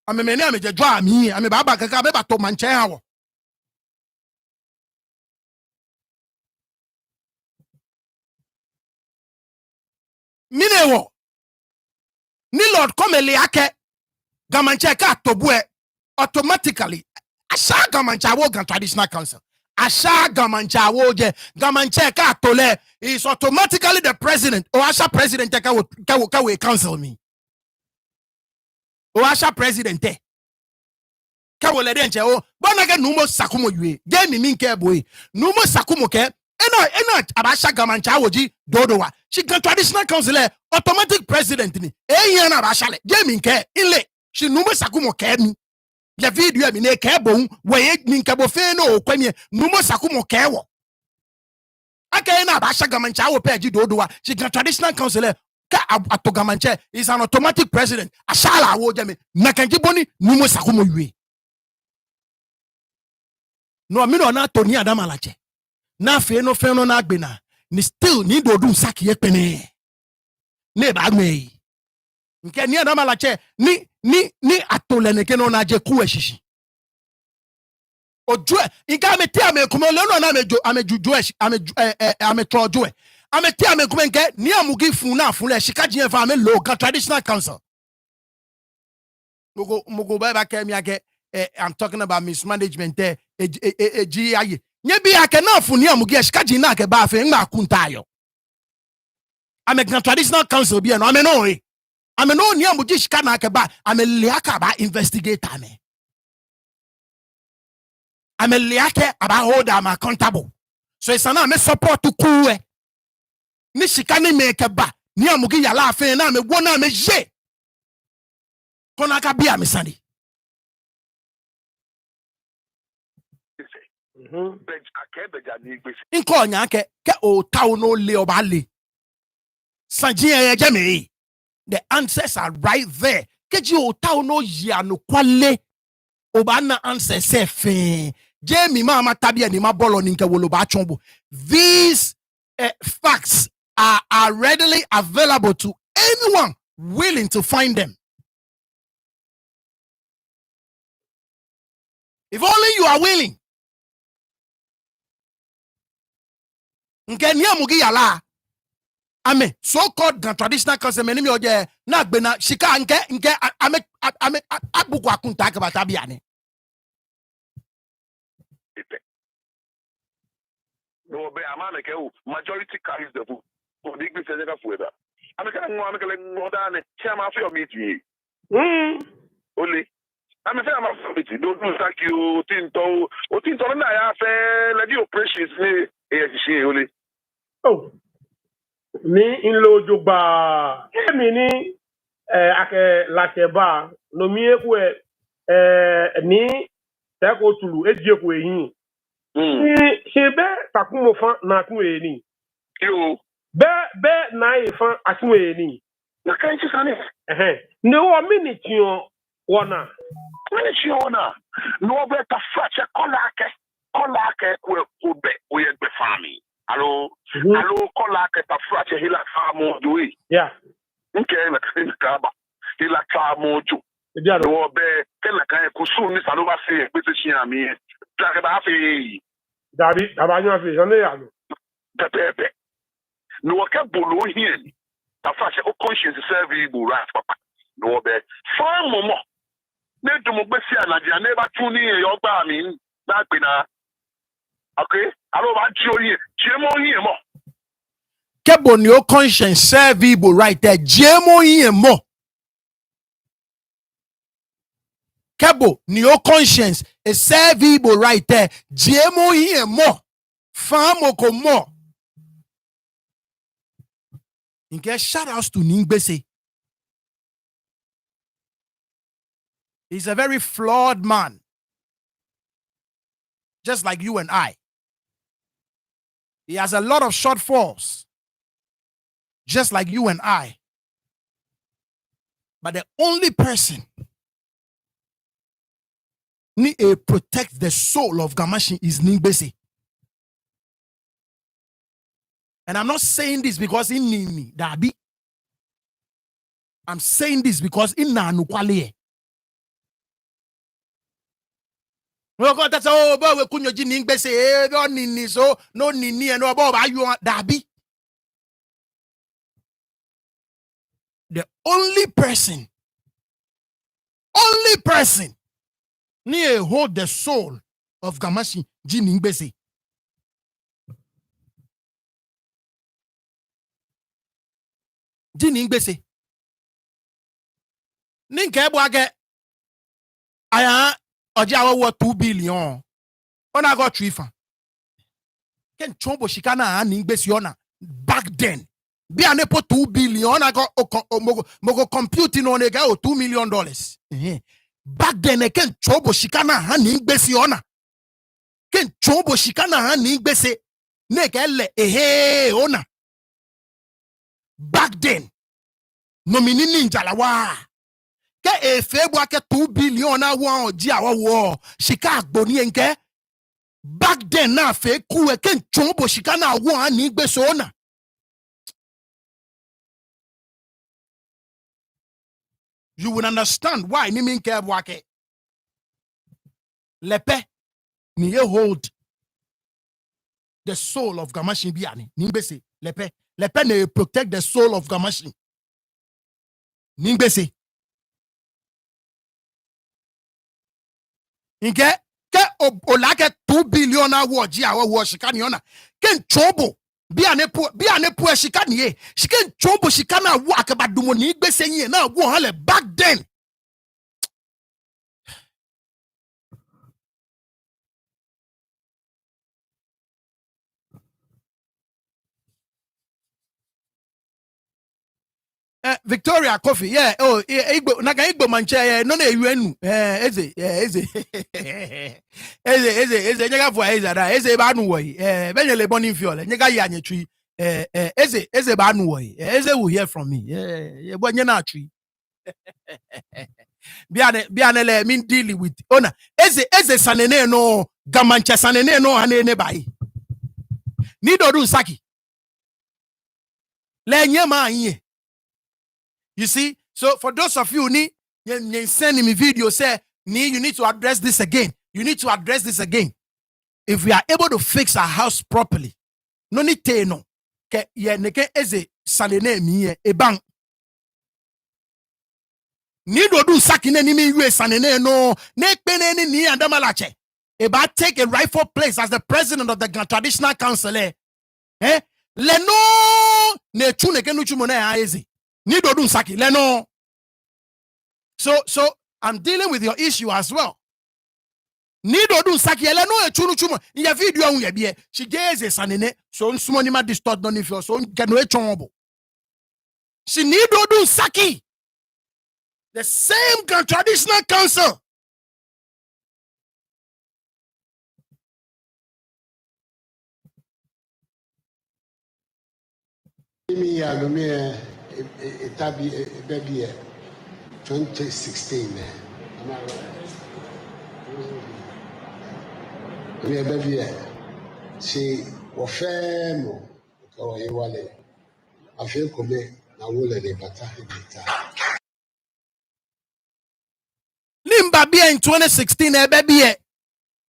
Speaker 1: amemene ameje dwa ami ame baba kaka be bato manche hawo minewo ni Lord Come liake gamanche ka tobue automatically asha gamanche awo Ghana Traditional Council asha gamanche awo je gamanche ka tole is automatically the president or asha president ka we council me o asha president ka wole de nche o bona ga numo sakumo yue ge mi nke boy numo sakumo ke ena abasha gamancha woji dodowa she Ghana Traditional Council automatic president ni eyan na abasha le ge mi nke ile she numo sakumo ke mi le video mi ne ke bo we mi nke bo fe no kwamie numo sakumo ke wo aka na abasha gamancha wo pe ji dodowa she Ghana Traditional Council Atogamanche is an automatic president. Ashala awojame nakanji boni numo sakumo yue. No amino na Nii Adama Latse. Na fe no na agbena. Ni still ni do dun saki yepene. ne ba me nke Nii Adama Latse ni atole ne ke no na je ku eshishi ojo nke ameti amekume le no na amejuju ame trojo ameti amekume nke ni amugi fun na fun le shikaji en fa ame local traditional council mugo ba ke mi ake I'm talking about mismanagement ji aye nye bi ake na fun ni amugi shikaji na ke ba fe ngba kunta ayo ame traditional council bi no ame no ame no ni amugi shika na ke ba ame liaka ba investigator me ame liake aba hold am accountable so it's na me support to kuwe ni shika ni me ke ba ni amugi yala afen na me wona me je kona ka bia me sandi inko nya ke o tawo no le oba le sanji je me the answers are right there keji o tawo no ya no kwale oba na answer se fe Jamie mama tabia ni mabolo ni nke wolo ba chombo. These facts are readily available to anyone willing to find them. If only you are willing. Nke ni amugi yala. Ame so-called traditional custom enemy oje na gbena shika nke ame abuku akunta ke batabia ni.
Speaker 2: No, but majority carries the vote. So the English is for that. I'm going more than chairman for your meeting. Only. I'm a chairman for meeting. Don't thank you, Tinto. Tinto, I have let you precious me. Only.
Speaker 3: Oh, me in Lojoba. Emini, ake Latse no mi ekwe, ni, tako tulu, ejekwe hin. Shebe takumo fan na kunwe ni.
Speaker 2: Yo.
Speaker 3: Be na fan akunwe ni.
Speaker 2: Na kanchi sane.
Speaker 3: Ne wo minute yo wona.
Speaker 2: Minute yo wona. No be ta fache kolake ube oyegbe fami. Allo kolake ta fache hila famo duwi.
Speaker 3: Yeah.
Speaker 2: Nke na kaba. Hila famo ju. No be kela kan kusu ni salova se pese chia mi.
Speaker 3: Dabi abanyo afi jone ya no.
Speaker 2: Pepe. No waka bolo here. Afache o conscience serve you right papa. No be. Fa momo. Ne do mo gbesi anadia na ba tun ni yo gba mi na pe na. Okay? Alo ba ji oyin. Jemo yin mo.
Speaker 1: Kebo ni o conscience serve you right there. Jemo yin mo. Kebo ni your conscience is servible right there. Jemo here more. Famo ko more. Inke shout outs to Ningbese. He's a very flawed man. Just like you and I. He has a lot of shortfalls. Just like you and I. But the only person protect the soul of Gamashi is Ningbese. And I'm not saying this because in Nini Dabi. I'm saying this because in Nanukwale. Well, God, that's all about we kunyo ji Ningbese. No Nini so no Nini and no about you Dabi. The only person near hold the soul of Gamashi Ningbese. Ningbese. Ninke bwage aya oja wa 2 billion. Ona got 3 fan. Ken chombo shikana Ningbese ona back then. Be an 2 billion. I got mogo computing on a guy $2 million. Back then, I can't chobo shikana hani besi ona. Can't chobo shikana hani besi. Nekele ona. Back then, nomini ninja la wa. Ke efebwa ke 2 billion na wa oji awa wo. Shika agboni enke. Back then na fe kuwe can't chobo shikana wa hani besi ona. you will understand why ni min ke wake. Lepe ni hold the soul of Gamashin biani. Nimbese lepe ne protect the soul of Gamashin. Nimbese. Inke ke olake 2 billion award ji awo shikani ona. Ken chobo biane pu shikani ye. Shiken chobo shikana wa akabadumo ni gbese yin na wo hale back then. Victoria Coffee, yeah. Oh, Igbo, naga Igbo manche, no ne yuenu. Eze. Nyega fwa eze da, eze ba anu woi. Benye le boni fiole, nyega yanye chui. Eze ba anu woi. Eze will hear from me. Ye bo nye na chui. Biane le min deal with. Ona, eze sanene no, gamanche sanene no hanene bai. Ni dodu saki. Le nye ma anye. You see, so for those of you who send me video, say, you need to address this again. You need to address this again. If we are able to fix our house properly, no need to know. Ke ye neke eze salene miye e bang. Ni do sakine ni mi yue sanene no ne pene ni Nii Adama Latse. Eba take a rightful place as the president of the traditional council. Le no ne chu neke nu chu mo na eze. Nido saki leno. So I'm dealing with your issue as well. Nido saki leno e chunu chumo. In your video on ye bie. She geze sanene. So sumo ni ma distort don if you so kenu e chombo. She nido saki. The same traditional council.
Speaker 4: Me alumni itabi baby 2016 am I right? Me baby she ofemo ko ye wale afi ko me na wole le bata hebita
Speaker 1: Limba bia in 2016 baby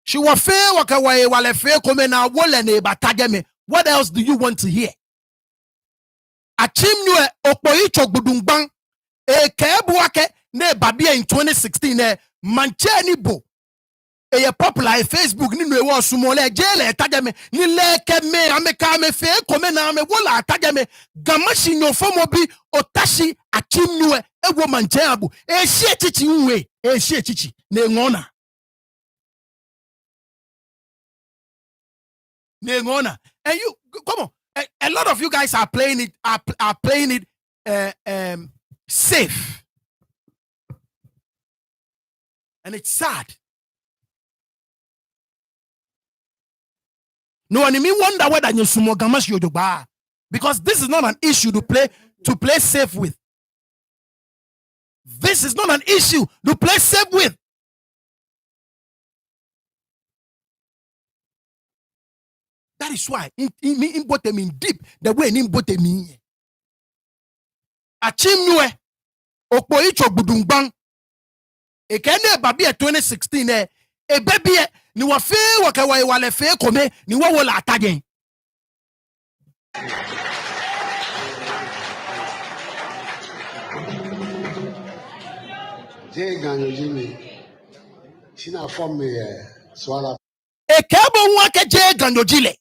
Speaker 1: she was fair waka wale fair ko me na wole ne bata me. What else do you want to hear? Achimnue okpoyi chogbudungban kebuake ne babia in 2016 Mantse ni bo ye popular Facebook ni no e wo sumo le jele tajame ni leke me ameka me fe kome na me wola tajame Gamashin no fomo bi otashi achimnue ewo Mantse abu ehie chichi nwe ehie chichi ne ngona and you come on. A lot of you guys are playing it safe, and it's sad. No, and me wonder whether you sumo Gamashin yojoba, because this is not an issue to play safe with. This is not an issue to play safe with. That is why in deep the way in bote me. Achimnue okpoyi chogbudungban ekene babia 2016 e baby ni wa fe waka wale fe kome ni wa wola atagen.
Speaker 4: je ganyo jimi sina form me swala
Speaker 1: E kebo wake je ganyo jile.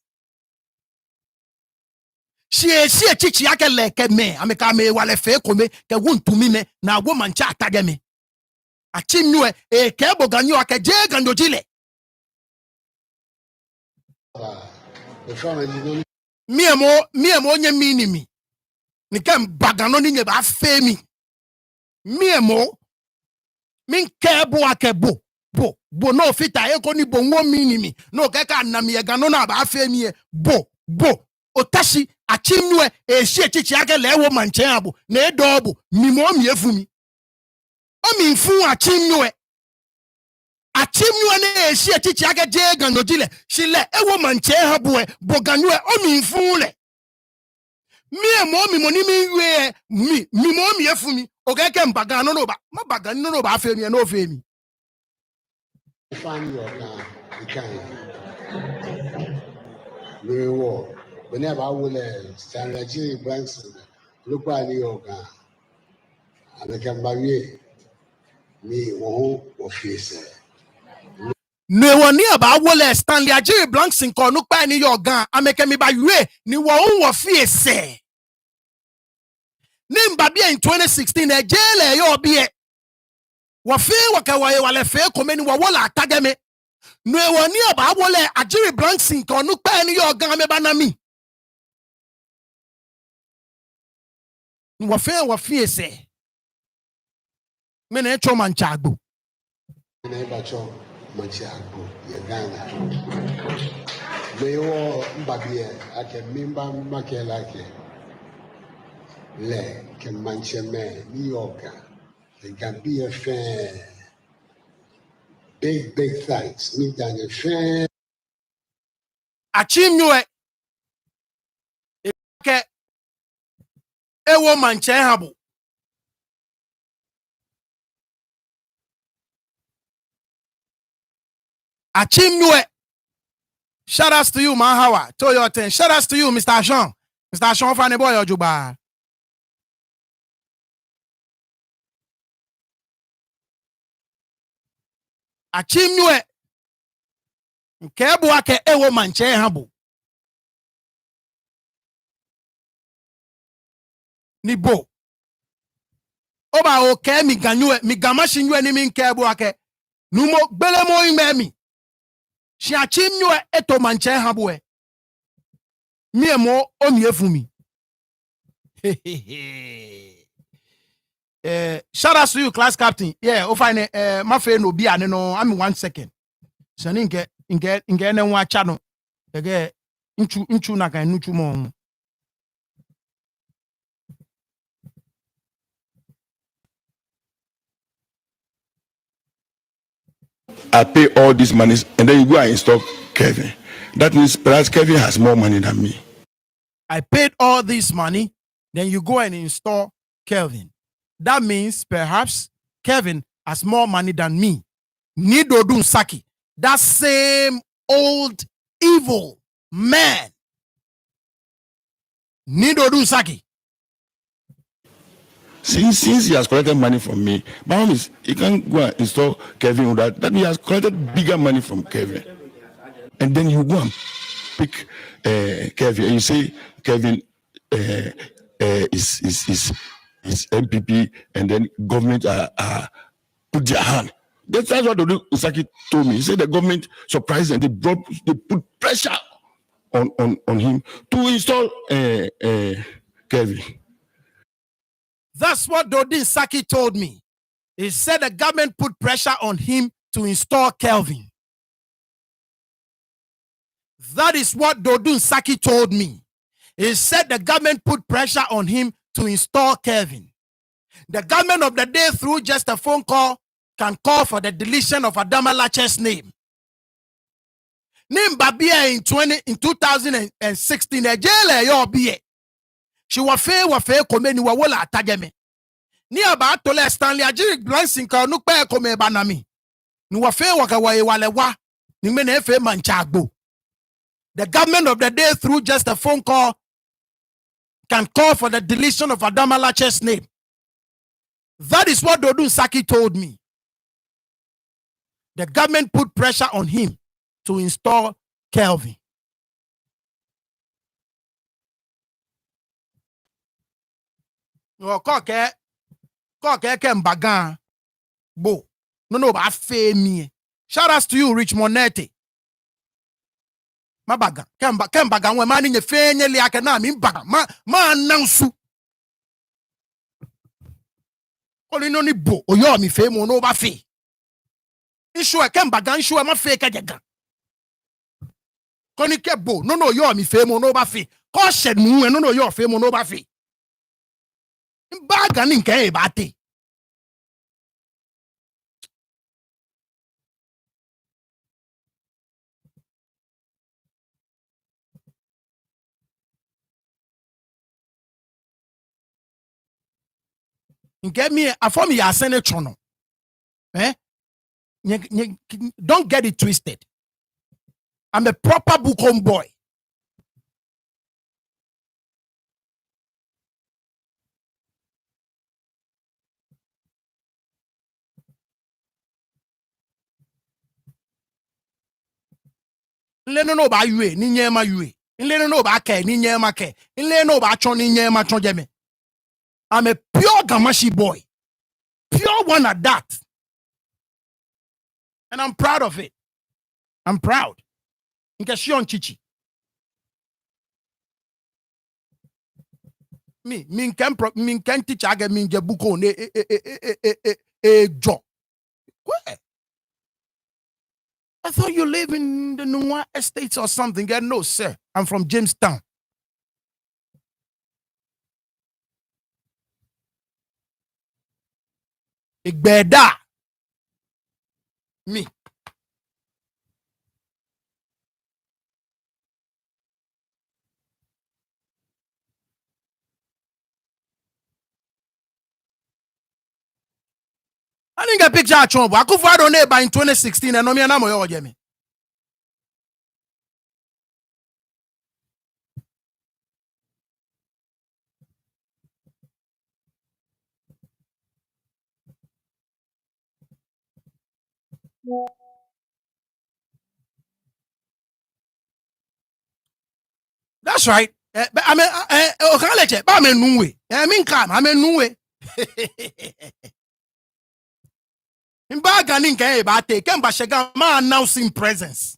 Speaker 1: Si chichi yake leke me ameka me wale fe kome ke wuntumi me na wo Mantse atage me. Achimnue kebo ganyo ake je ganyo jile. Miemo nye minimi. Nikem bagano ni nye ba femi. Miemo min kebo ake bo no fita eko ni bo ngo minimi. No keka na mi gano na ba femi bo otashi achimnue ehie chichi ake lewo Mantse abu na edobu mimo miefumi. Omi mfu achimnue ne ehie chichi ake je ganyo jile shile ewo Mantse habue boganue omi mfu le. Me mommy money me mommy efumi. Okay, kem baga no ba. Ma baga no ba fe me no fe me.
Speaker 4: Find your car, you can. Very well. Whenever I will stand Nigeria banks, look by New York, and I can buy me or face.
Speaker 1: Ne woni aba wole Stanley Ajiri Blanks in konu pa ni yo gan ameke mi ba yue ni wo wo fie se. Nim babia in 2016 e jele yo bie. Wo fe wo ka wo wale fe komeni wo wala atageme. Ne woni aba wole Ajiri Blanks in konu pa ni yo gan me ba na mi. Wo fie se. Me na echo man chagbo.
Speaker 4: Never cho Mantse agbo ye Ghana. Me wo mbabie ake mimba make like le ke Mantse me New York. It can be a fair big sites. Me than a fair
Speaker 1: Achimnwe ke ewo manche habo. Achimnwe. Shout outs to you, Mahawa. To your 10. Shout outs to you, Mr. Sean. Mr. Sean Fanny Boy Ojuba. Achimnwe. Nkebu ake ewo manche habo. Nibo. Oba oke mi ganywe mi gamashinwe ni mi nkebu ake. Numo belemo imemi. Shi achimnwe eto manche habo e. Miemo omiefumi. Shout out to you, class captain. Yeah, fine. My friend no be no. I'm 1 second. So inge ne wa chano. Ege inchu na kan nuchu mo.
Speaker 5: I pay all these monies and then you go and install Kevin. That means perhaps Kevin has more money than me.
Speaker 1: I paid all this money, then you go and install Kelvin. That means perhaps Kevin has more money than me. Nido Dun Saki, that same old evil man. Nido Dun Saki.
Speaker 5: Since he has collected money from me, my own is he can't go and install Kevin with that. That means he has collected bigger money from Kevin. And then you go and pick Kevin and you say Kevin is MPP and then government put their hand. That's what Usaki told me. He said the government surprised and they put pressure on him to install Kevin.
Speaker 1: That's what Dodin Saki told me. He said the government put pressure on him to install Kelvin. That is what Dodun Saki told me. He said the government put pressure on him to install Kelvin. The government of the day, through just a phone call, can call for the deletion of Adama Latse's name. Name Babia in 2016, a jail yo be. She was fair komeni wa wala atageme. Ni aba tole Stanley Ajiri Blanks ka no pe kome banami. Ni wa fair waka wa walewa. Ni me na efe manchagbo. The government of the day, through just a phone call, can call for the deletion of Adama Latse's name. That is what Dodun Saki told me. The government put pressure on him to install Kelvin. Koke Kembagan. Bo. No, but I fail me. Shout outs to you, Rich Monete. Mabaga. Kembagan, when man in your fair, nearly I can name baga. Ma announce. Only no ni bo. O yo mi fe mo no ba fe. Insure Kembagan, insure ma fe kajaga. Koni ke bo. No, yo mi fe mo no ba fe. Ko shed mu no yo fe mo no ba fe. Baga ni nke e ba te. Get me a form ya senator no. Don't get it twisted. I'm a proper book home boy. Nle no ba yue ni nyema yue. Nle no ba ke ni nyema ke. Nle no ba chon ni nyema chon jeme. I'm a pure Gamashi boy. Pure one at that. And I'm proud of it. I'm proud. Nke shion chichi. Min can teach aga min je buko ne jo. Where? I thought you live in the Noir Estates or something. No, sir. I'm from Jamestown. Igbeda. Me. I didn't get a picture of Trump. I could find on in 2016 and no me anamo yo jeme. That's right. But I mean, I'm a new way. I mean, I'm a new way. In bargaining, but take him, but ma announcing presence.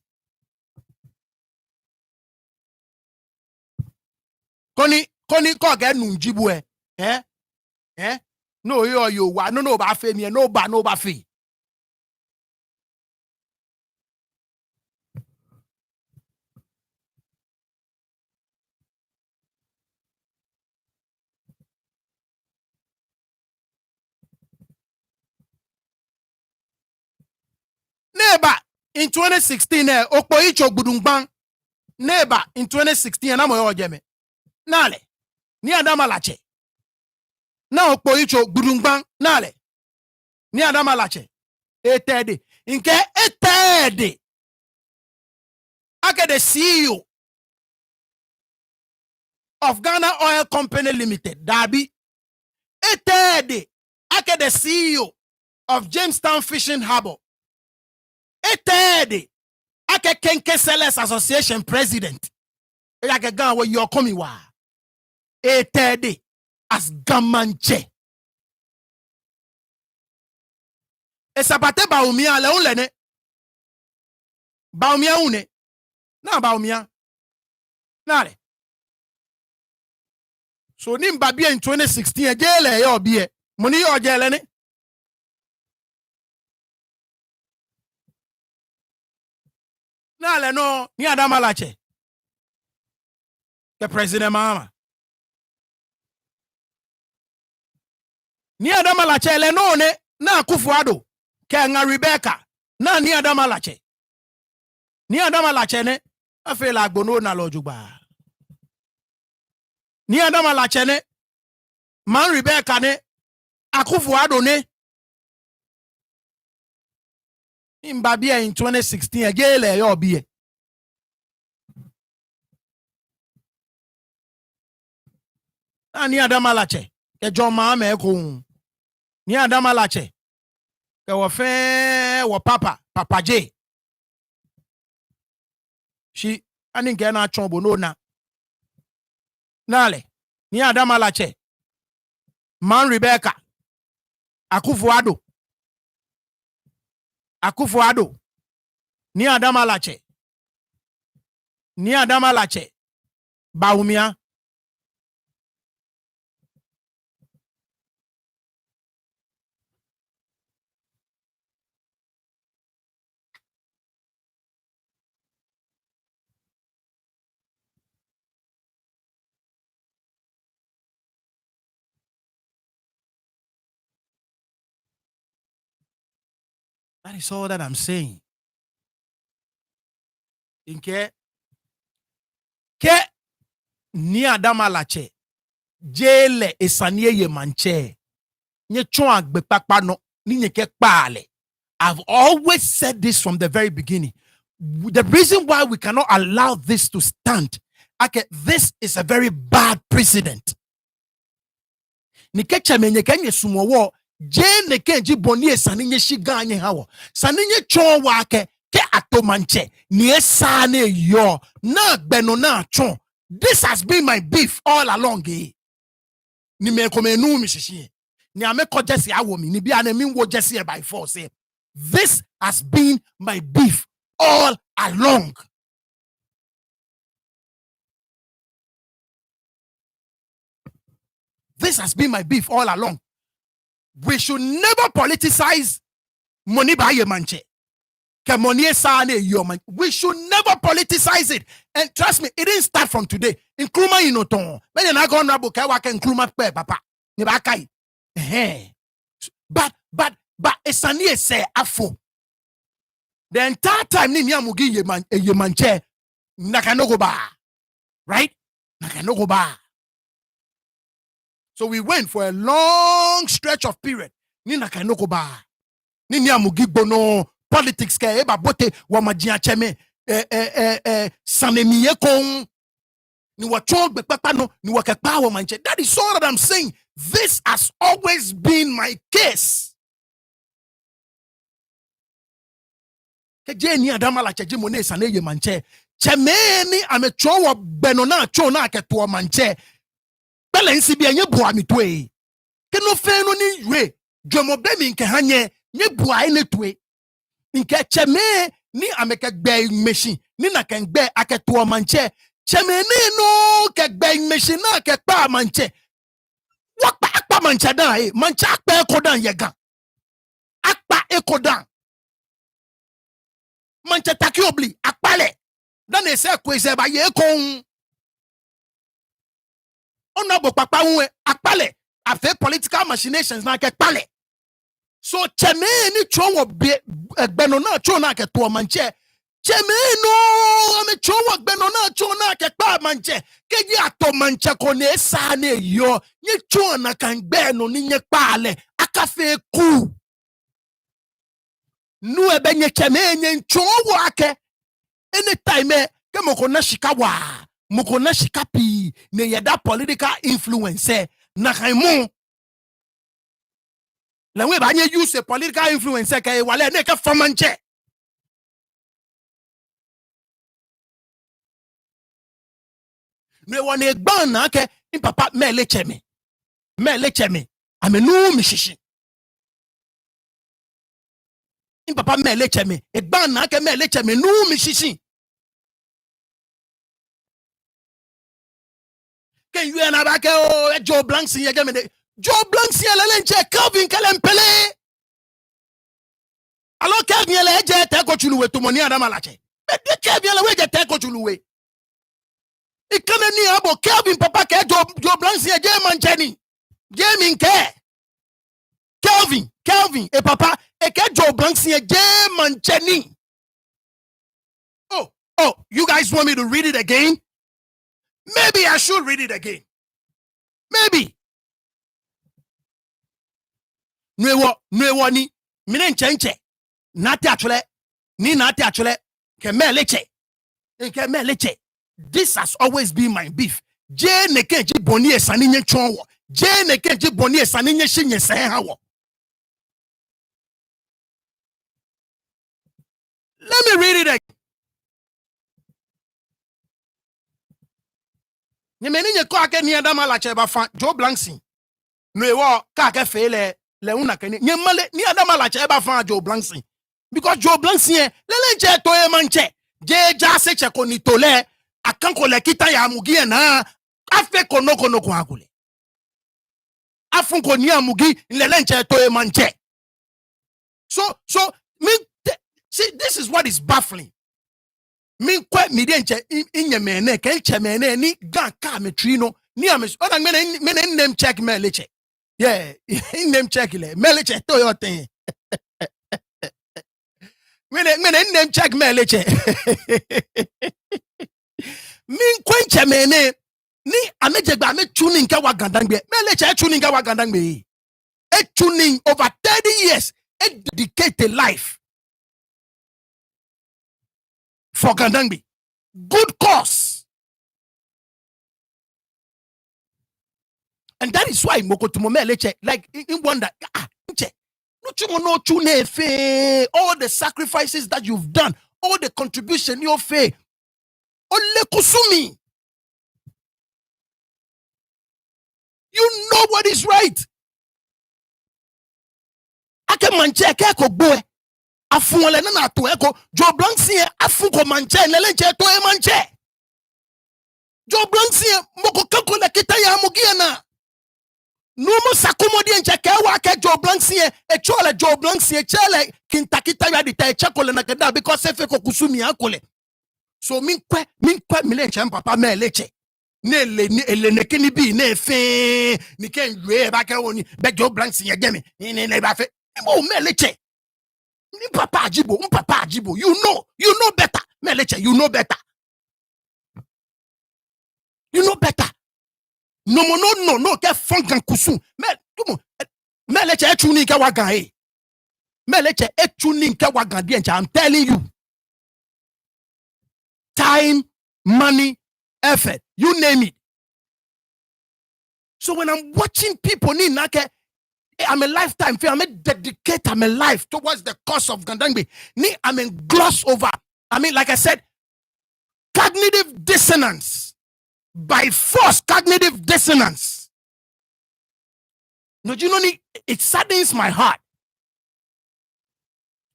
Speaker 1: Koni, ko get nunjibwe. No, you, no, ba fe me, no, ba fe. Neighbor in 2016 okpo icho gbudungban neighbor in 2016 na mo yo jeme nale Nii Adama Latse na okpo icho gbudungban nale Nii Adama Latse etede nke etede ake the CEO of Ghana Oil Company Limited Dabi etede ake the CEO of Jamestown Fishing Harbor etede ake Kenke Sellers Association President ake gan wo yo komi wa etede as Gamanche esabate baumia le unlene baumia une na baumia nare so ni mbabie in 2016 jele yo bie muni yo jele ne nale no Nii Adama Latse the president mama Nii Adama Latse le no ne na Akufo-Addo ke nga Rebecca na Nii Adama Latse Nii Adama Latse ne afela agbono na lojugba Nii Adama Latse ne man Rebecca ne Akufo-Addo ne Mbabia in 2016 agele yo bie na Nii Adama Latse ke John Mahama eko Nii Adama Latse ke wo fe wo papa J shi ani nke na chombo no na nale Nii Adama Latse man Rebecca Akufo-Addo Nii Adama Latse Nii Adama Latse baumia that is all that I'm saying. Inke ke Nii Adama Latse jele esanie ye manche nye chon agbe papa no ni nye ke kpale. I've always said this from the very beginning. The reason why we cannot allow this to stand, okay, this is a very bad precedent. Nike chame nye kenye sumowo je ne kenji boni esaninye shiganye hawo saninye chon wake ke atomanche ni esane yo na gbeno na chon. This has been my beef all along. Ni me komenu mi shishi ni ame ko jesi awo mi ni bi ane mi wo jesi by force. This has been my beef all along. This has been my beef all along. We should never politicize money by your manche. We should never politicize it. And trust me, it didn't start from today. Incluma inoton. But you're not going to book incluma papa. But it's a say afo. The entire time ni mugi ye manche nakanogo ba. Right? Nakanogo ba. So we went for a long stretch of period. Ni nakanogo ba. Ni mugi bono politics ke eba bote wa majia cheme sanemiye kong ni wachog bekpapa no ni wakekpa wa manche. That is all that I'm saying. This has always been my case. Ke je Nii Adama Latse je mone sane ye manche cheme ni amecho wa beno na cho na keto manche bele nsi bia nye bua mitwe ke no fe no ni yue dwomo be mi nke hanye nye bua ene twe nke cheme ni ameke gbe machine ni na ken gbe aketo manche cheme ni no ke gbe machine na ke pa manche wakpa akpa manche dan manche akpa ekodan yega akpa ekodan manche takiobli akpale dan ese kwese ba ye kon onabo papa nwe akpale afe political machinations na ke kpale. So cheme ni chowo gbeno na cho na ke to manche cheme no me chowo gbeno na cho na ke pa manche ke ji ato manche ko ne sa na yo ni cho na kan gbeno ni nye pale akafe ku nu ebe nye cheme nye chowo ake anytime ke moko na shikawa moko na shikapi ne yeda political influence na kaimu. La we ba nye use political influence ke wale ne ke famanche. Ne wone gban na ke papa mele cheme amenu mishishi papa mele cheme gban na ke mele cheme nu mishishi ken you na ba ke o Joe Blanks ye game de Joe Blanks ye le nche Calvin Kalempele alo Calvin ye le je te ko chuluwe to Nii Adama Latse be de Calvin ye le we je te ko chuluwe ikane ni abo Calvin papa ke Joe Blanks ye je mancheni je minke Calvin e papa e ke Joe Blanks ye je mancheni. Oh, you guys want me to read it again? Maybe I should read it again. Maybe. Nwewo ni mine nchenche nati atule ni nati atule ke meleche. This has always been my beef. Je neke ji boni esani nye chonwo. Je neke ji boni esani nye shinye sehawo. Let me read it again. Nye meni nye kwa ke Nii Adama Latse ba fan Joe Blanksi. Nwewo ka ke fele le una keni nye male Nii Adama Latse ba fan Joe Blanksi. Because Joe Blanksi le nche to e manche. Je jase che ko ni tole akanko le kita ya mugi na afe kono ko akule. Afun ko ni amugi le nche to e manche. So see, this is what is baffling. Min kwa midenche inye mene ke chemene ni ganka metrino ni ames oda mene name check meleche. Yeah, name check le meleche to your thing. Mene name check meleche. Min kwa chemene ni amejegba me tuning ka wagandangbe meleche tuning ka wagandangbe. a tuning over 30 years, a dedicated life for Gandangbi. Good cause. And that is why Mokotumome Leche, like in wonder, all the sacrifices that you've done, all the contribution you've faith, ole kusumi. You know what is right. Ake manche ke ko boy. Afunwale na to eko Jo Blanksie afu ko manche nelenche to e manche. Jo Blanksie moko kako na kita ya mugiana. Numu sakumodi enche ke wa ke Jo Blanksie e chole Jo Blanksie chele kintakita ya di te chekole na keda because efe ko kusumi akole. So minkwe milenche papa me leche. Ne le ne kini bi ne fe ni ken yue ba ke woni be Jo Blanksie gemi ne ba fe mo me leche. Papa Ajibo, you know better. Meleche, you know better. You know better. No, ke fongan kusu. Meleche etuni ke wagan eh. Meleche etuni ke wagan diencha. I'm telling you. Time, money, effort, you name it. So when I'm watching people ni nake, I'm a lifetime fair. I'm a dedicate. I'm a life towards the cause of Gandangbi. I'm a gloss over. Like I said, cognitive dissonance. By force, cognitive dissonance. No, you know, it saddens my heart.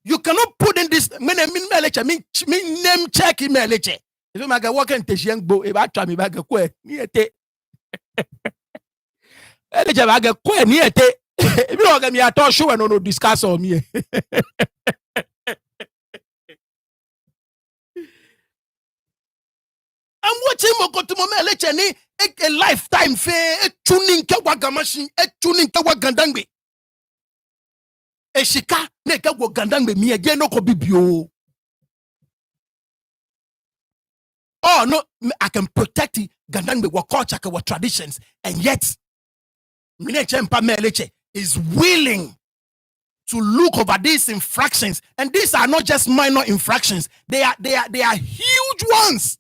Speaker 1: You cannot put in this. Me name check in meleche. If you make a walk in Teshiang Bo, if I try me back a quay, near te. Eleche back a quay, near te. If you don't get me a talk show and no discuss on me. I'm watching Mokotumome Leche a lifetime fair, a tuning kawaga machine, a tuning kawagandangbe. A shika neka wagandangbe me again no kobibio. Oh no, I can protect Gandangbe wa culture wa traditions, and yet Minechempa Meleche is willing to look over these infractions, and these are not just minor infractions; they are huge ones.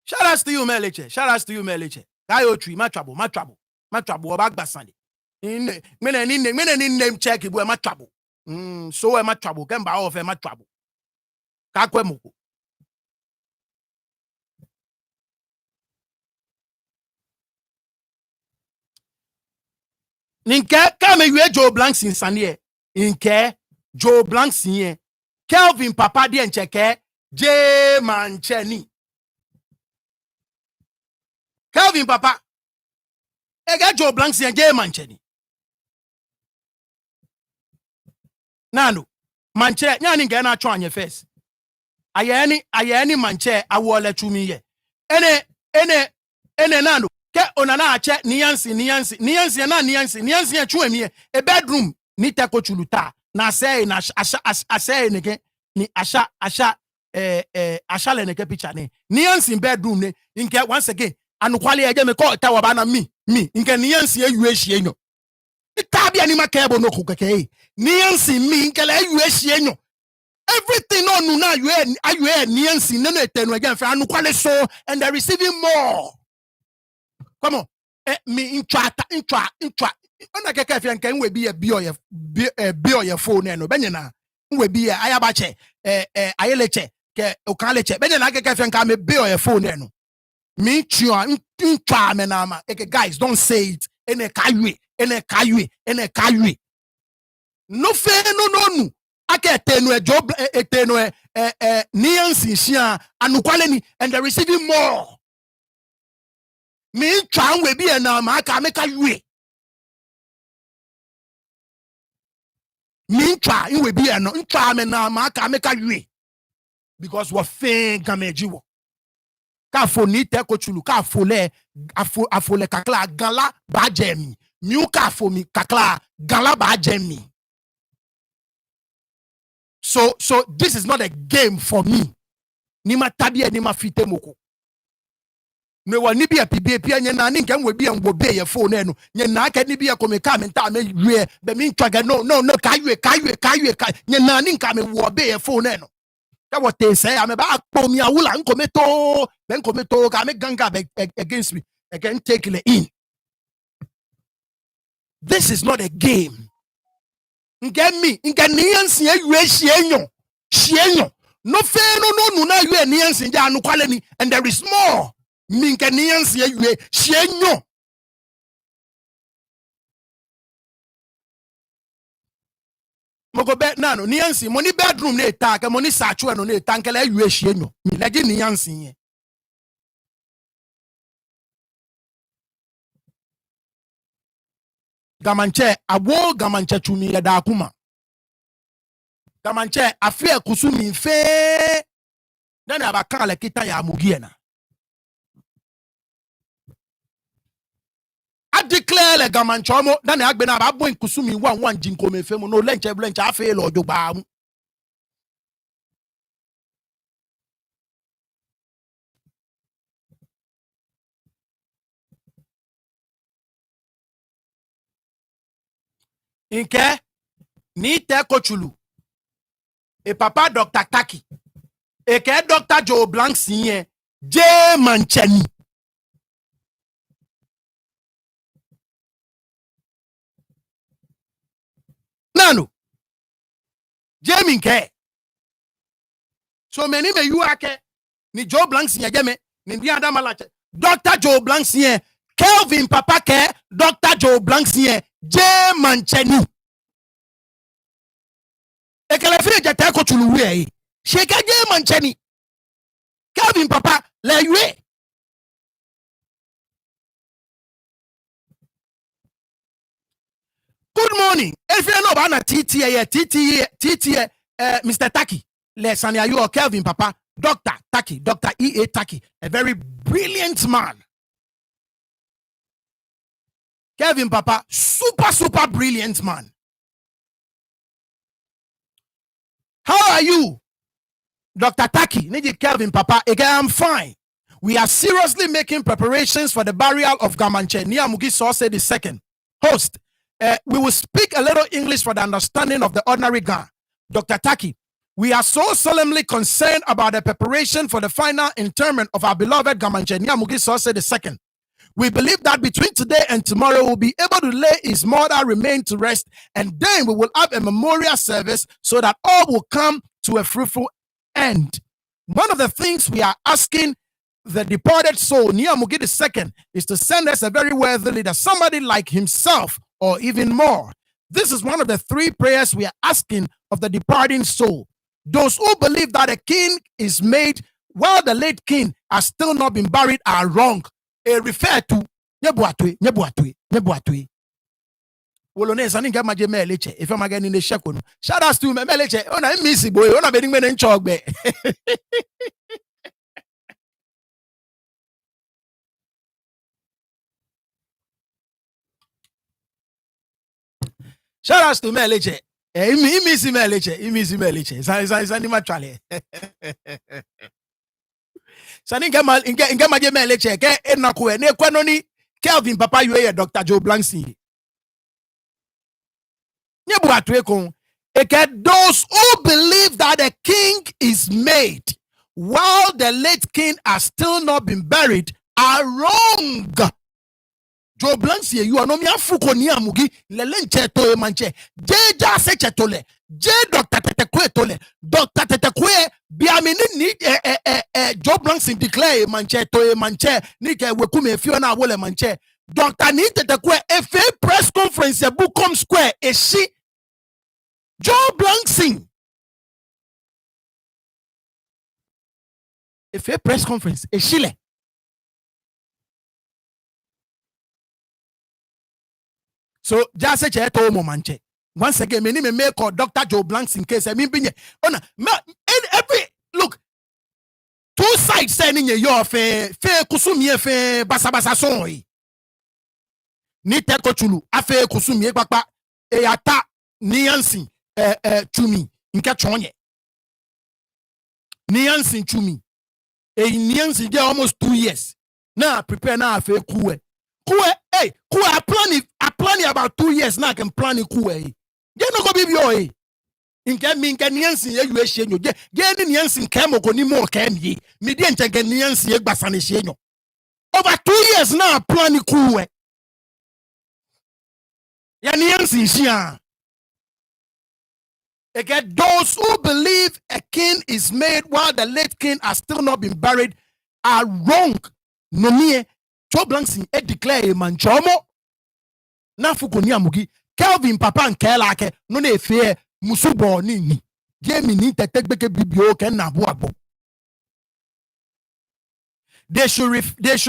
Speaker 1: Shout out to you, Meleche. Shout out to you, Meleche. Kayo tree, my trouble. Obak basandi. Name check it, my trouble. So my trouble. Can buy off my trouble. Kakwe moko. Ninke kame yue Joe Blanks in Sanye. Inke Joe Blanks in Kelvin Papa di encheke J Mancheni. Kelvin Papa. Ega Joe Blanks in J Mancheni. Nano. Manche nyani ngena chwanye face. Ayeni manche awole chumi ye. Ene nano. Ke onana ache niyansi ya chwemi a bedroom ni teko chuluta na say na asha neke ni asha le neke picture ne niyansi bedroom ne nke once again anukwali eje me call ta waba na mi nke niyansi ehie enyo itabi ani makebo no kukeke niyansi mi nke le ehie enyo everything no nu na you niyansi no etenu again for anukwali so and they're receiving more. Come on, me intwa. Ona keke fi nkan we bi e bi o ye phone no benyana we bi ayabache ayeleche ke okaleche benyana keke fi nkan me bi o ye phone no me intwa me na ma guys don't say it ene kaywe no fe no ake etenu niansi shia anukwale ni and they're receiving more. Me try we be na ma ka make you. Me try we be no try me na ma ka make you. Because we fe gamejiwo. Ka fo ni te ko chulu ka fo le afole kakla gala ba jemi. Mi ka fo mi kakla gala ba jemi. So this is not a game for me. Nima tabia nima fite moko. Me wa nibi apibie pia nye na ninka nwe bia ngbo be ye phone eno. Nye na ka nibi akome ka me ta me wie be me ntwaga no ka nye na ninka me wo be ye phone eno. That what they say. I'm about me awula nkometo ben kometo ka me ganga against me. Again take it in. This is not a game. Get me. Get nians ye shienyo. No fair no na you nians in ja no kwaleni and there is more. Minke nians ye shienyo. Moko be nano niansi money bedroom ne ta ka money sachu no ne tankele you shienyo. Mi legi niansi ye. Gamanche awo gamanche chumi ya da kuma. Gamanche afia kusumi fe nani abaka le kita ya mugiena. I declare le gamanche omo nani agbena ababo kusumi wan jinko me fe mo no lenche afi lo jogba mu. Inke ni te kochulu e papa Dr. Taki e ke Dr. Joe Blanc sinye J Mancheni nano J Minke so many me you ake ni Joe Blanc sinye jeme ni Nii Adama Latse Dr. Joe Blanc sinye Kelvin papa ke Dr. Joe Blanc sinye J Mancheni e kele fire jete ko chulu we sheke J Mancheni Kelvin papa le yue good morning if you know about TTA Mr. Taki le sani ayu or Kelvin papa Dr. Taki Dr. E.A. Taki a very brilliant man. Kelvin papa super brilliant man. How are you, Dr. Taki? Niji Kelvin papa, again, I'm fine. We are seriously making preparations for the burial of Gamanche. Nii Adama the second. Host, we will speak a little English for the understanding of the ordinary Ga. Dr. Taki, we are so solemnly concerned about the preparation for the final interment of our beloved Gamanche. Nii Adama the second. We believe that between today and tomorrow, we'll be able to lay his mortal remain to rest, and then we will have a memorial service so that all will come to a fruitful end. One of the things we are asking the departed soul, Nii Adama II, is to send us a very worthy leader, somebody like himself or even more. This is one of the three prayers we are asking of the departing soul. Those who believe that a king is made while the late king has still not been buried are wrong. Refer to nyebuatwe. Wolone sani nga maje meleche if I'm again in the shekonu. Shout out to meleche. Ona missy boy. Ona bedding men in chogbe. Shout out to meleche. He missy meleche. Sani machale. Sani nga maje meleche ke enakwe ne kwenoni Kelvin papa yue Dr. Joe Blanc si. Those who believe that a king is made while the late king has still not been buried are wrong. Joe Blanc si you are no mi afuko ni amugi lelenche to manche jeja se chetole je Dr. Tetekwe tole Dr. Tetekwe biamini ni Joe Blanc si declare manche to manche ni ke wekume fiona wole manche Dr. Nii Tetekwe efe press conference e Bukom Square eshi Joe Blanc sing efe press conference eshile. So just say to manche. Once again, me make call Dr. Joe Blanc in case I mean binye. Ona every look two sides sending your fe kusumi fe basa son. Ni te kochulu afe kusumi papa e ata niansi chumi nke chonye Niansi chumi. Niansi je almost 2 years. Now prepare now for kuwe. Hey, kuwe I plan it about 2 years now I can plan it kuwe. You no go be yo Inke niansi ye you she nyo. Ge ni niansi kemo ko ni mo kem yi. Me di enche ge niansi ye gbasane she nyo. Over 2 years now I plan it kuwe. Ya niansi shia. Again, those who believe a king is made while the late king has still not been buried are wrong. No me, Choblansi e declare man chomo. Na fukoni amugi. Kelvin papa and kelake no ne fear musubo nini. Jemi ni tetekbeke bibio ken nabu abo. They should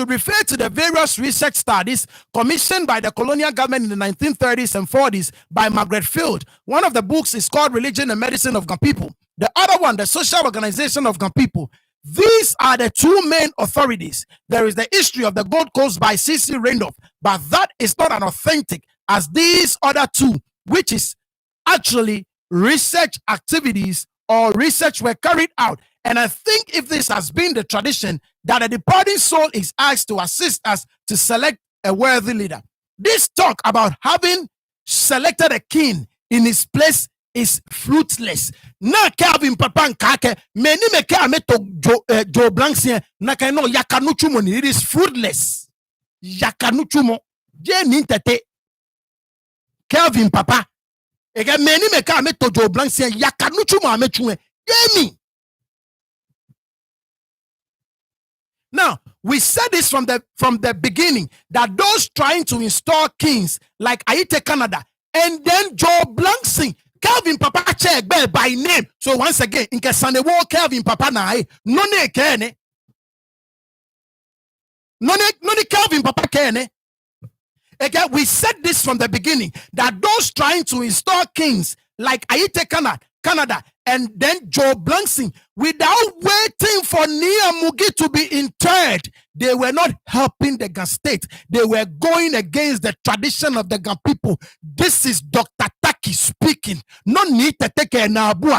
Speaker 1: refer to the various research studies commissioned by the colonial government in the 1930s and 40s by Margaret Field. One of the books is called Religion and Medicine of Gun People. The other one, The Social Organization of Gun People. These are the two main authorities. There is the History of the Gold Coast by C.C. Randolph, but that is not an authentic as these other two, which is actually research activities or research were carried out. And I think if this has been the tradition, that a departing soul is asked to assist us to select a worthy leader. This talk about having selected a king in his place is fruitless. Na Calvin Papan Kake, many me to Joe Blanksia, Nakano Yakanuchumo, it is fruitless. Yakanuchumo, Jen Tete, Calvin Papa, again, many me to Joe Blanksia, Yakanuchumo, Amechue, Yemi. Now, we said this from the beginning that those trying to install kings like Aite Canada and then Joe Blanksing, Calvin Papa check by name. So once again, in Kesane War, Calvin Papa na no ne kene. No ne Calvin Papa kene. Again, we said this from the beginning that those trying to install kings like Aite Canada and then Joe Blanksing, without waiting for Nii Mugi to be interred, they were not helping the Gun state. They were going against the tradition of the Gun people. This is Dr. Taki speaking. No need to take a nabu.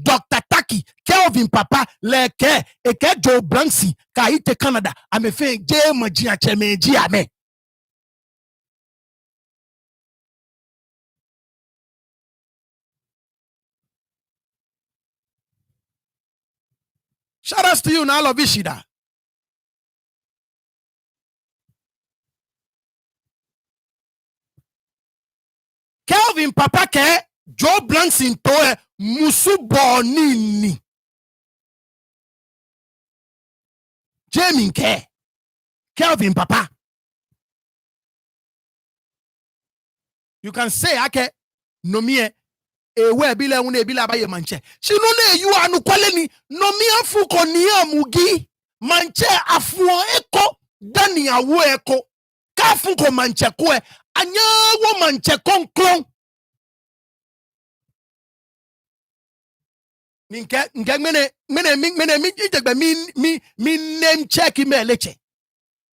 Speaker 1: Dr. Taki, Kelvin Papa, leke, eke Joe Blanksing, Kaite Canada. I'm a fan, J. Majia Chemeji Ame. Shout outs to you, Nalo Vishida. Kelvin Papa ke Joe Blanksing toe Musubonini. Jamie ke Kelvin Papa. You can say ake no me ewe bile une bile abaye manche. She no ne you anu kwaleni no mi afu ko Nii Mugi manche afuo eko dani awo eko kafu ko manche ko anya wo manche konkron. Minke mene itegbe mi name check Meleche.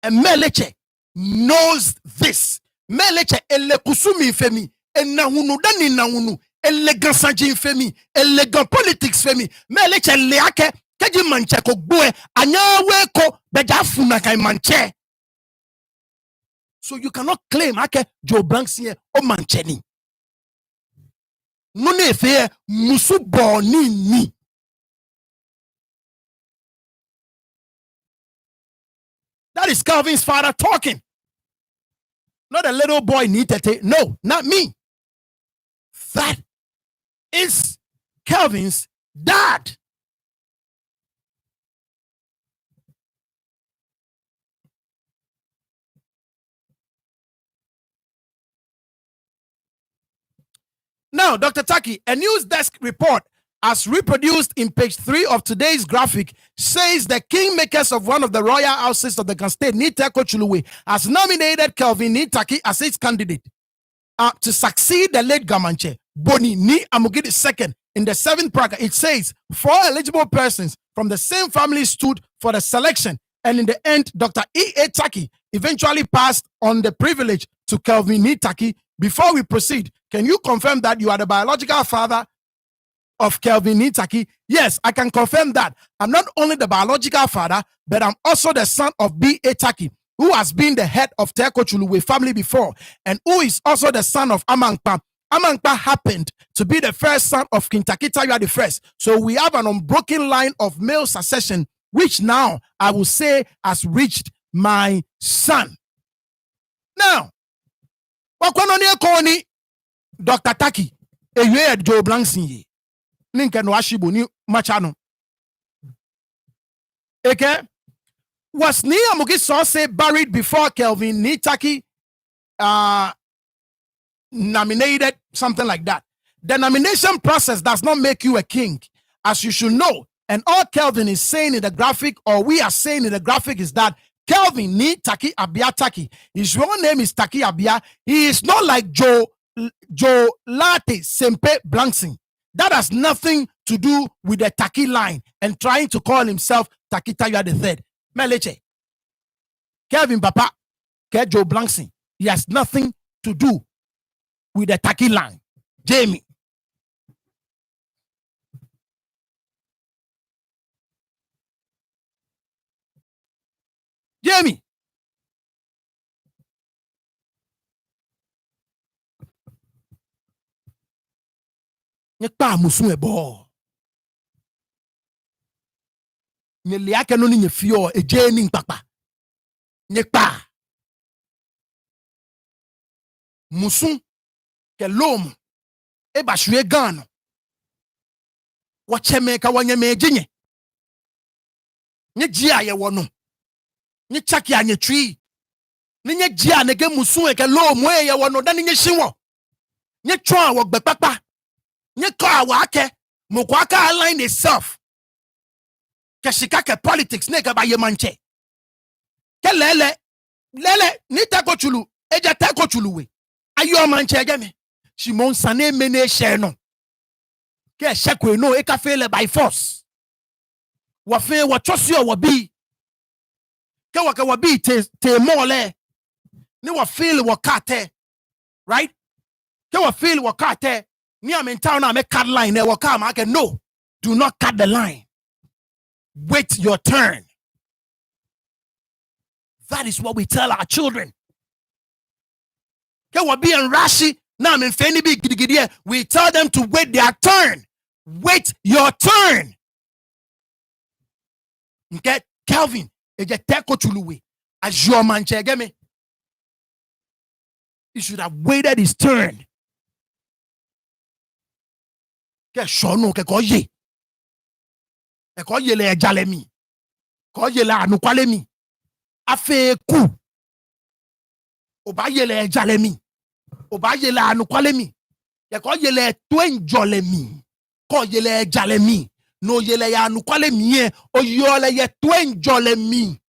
Speaker 1: And Meleche knows this. Meleche ele kusumi femi enahunu dani nahunu elegant sanjin femi elegant politics femi Meleche leake keji manche ko gboe anyawe ko beja funa kai manche. So you cannot claim ake Joe Blanksing o manche ni. No ne fe musu boni ni. That is Calvin's father talking. Not a little boy Nii Tete. No, not me. That is Calvin's dad. Now, Dr. Taki, a news desk report as reproduced in page 3 of today's graphic says the kingmakers of one of the royal houses of the Gun state, Niteko Chuluwe, has nominated Kelvin Nii Taki as its candidate to succeed the late Gamanche, Boni Nii Amugidi II. In the 7th paragraph, it says 4 eligible persons from the same family stood for the selection, and in the end, Dr. E.A. Taki eventually passed on the privilege to Kelvin Nii Taki. Before we proceed, can you confirm that you are the biological father of Kelvin Nii Taki. Yes, I can confirm that I'm not only the biological father, but I'm also the son of B.A. Taki, who has been the head of Teko Chuluwe family before, and who is also the son of Amankpa. Amankpa happened to be the first son of King Taki Tawiah the first. So we have an unbroken line of male succession, which now I will say has reached my son. Now, Dr. Taki, a Joe Blanksin, Lincoln Washibu, Machano. Okay? Was Nii Adama buried before Kelvin Nii Taki nominated, something like that? The nomination process does not make you a king, as you should know. And all Kelvin is saying in the graphic, or we are saying in the graphic, is that Kelvin Nii Taki Abia Taki, his real name is Taki Abia. He is not like Joe Latte Sempe Blanksin. That has nothing to do with the Taki line and trying to call himself Taki Tawiah the third. Meleche. Kelvin Papa, Joe Blanksin. He has nothing to do with the Taki line. Jamie. Jamie. Nyekpa musu ebo. Nyeliake no ni fio eje ni papa. Nyekpa. Musu ke lom e ba hwe gan. Wo cheme ka wanyeme jinye. Nye gia ye wono. Nye chaki anye twi. Nye gia nege musu e ke lom ye wono dan nye hyewo. Nye twa wo gbepapa. Nye ka wake mokwaka align itself. Keshika ke politics ne ka ba ye manche. Ke lele ni Teko Chulu eja Teko Chuluwe. Ayo manche agame. Shimon sane mene she no. Ke shekwe no e ka fele by force. Wa fe wa chosi o wa bi. Ke wa ka wa bi te mole. Ni wa feel wa kate. Right? Ke wa feel wa kate. Me am in town, I'm a cut line. There will come. I can no. Do not cut the line. Wait your turn. That is what we tell our children. Now I'm in Fanny Big. We tell them to wait their turn. Wait your turn. Okay, Kelvin, Teko Chuluwe, as your man, he should have waited his turn. Ke shono ke koye. E koye le ejale mi. Koye le anukwale mi. Afe ku. Oba ye le ejale mi. Oba ye le anukwale mi. Ke koye le twenjole mi. Koye le ejale mi. No ye le anukwale mi e. O yo le ye twenjole mi.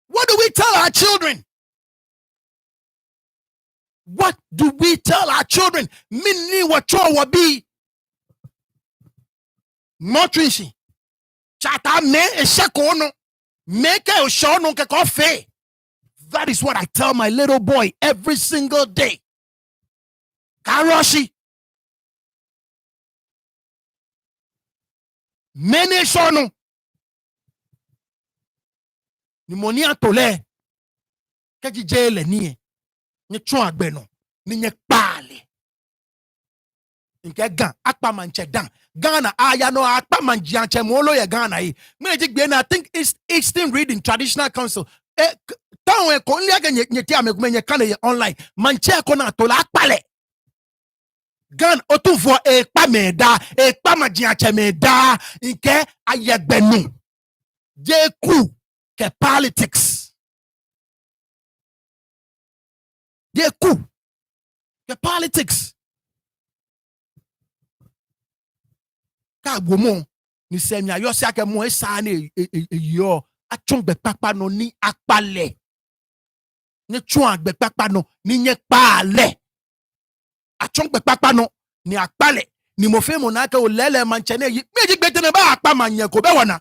Speaker 1: What do we tell our children? What do we tell our children? Mini wacho wabi. Motrinshi. Chata me eshekono. Make a shono ke kofe. That is what I tell my little boy every single day. Karoshi. Mene shono. Pneumonia tole. Keji jele niye. Nye chwa gbeno ni nye pale nke gan akpa manche dan Ghana aya no akpa manjianche molo ye Ghana yi meji gbe na I think Eastern Reading Traditional Council tawo e ko nli aga nye ti amekume nye kan ye online manche ko na to la akpale Gan otufo ekpa meda ekpa manjianche meda nke ayegbenu je ku ke politics the politics. Ka gomo ni semya yo se ake mo esa ne yo atun gbe papa no ni apale. Ni tun agbe papa no ni nye pale. Atun gbe papa no ni apale. Ni mo fe mo na ke o lele manche ne yi meji gbe tene ba apa manye ko be wona.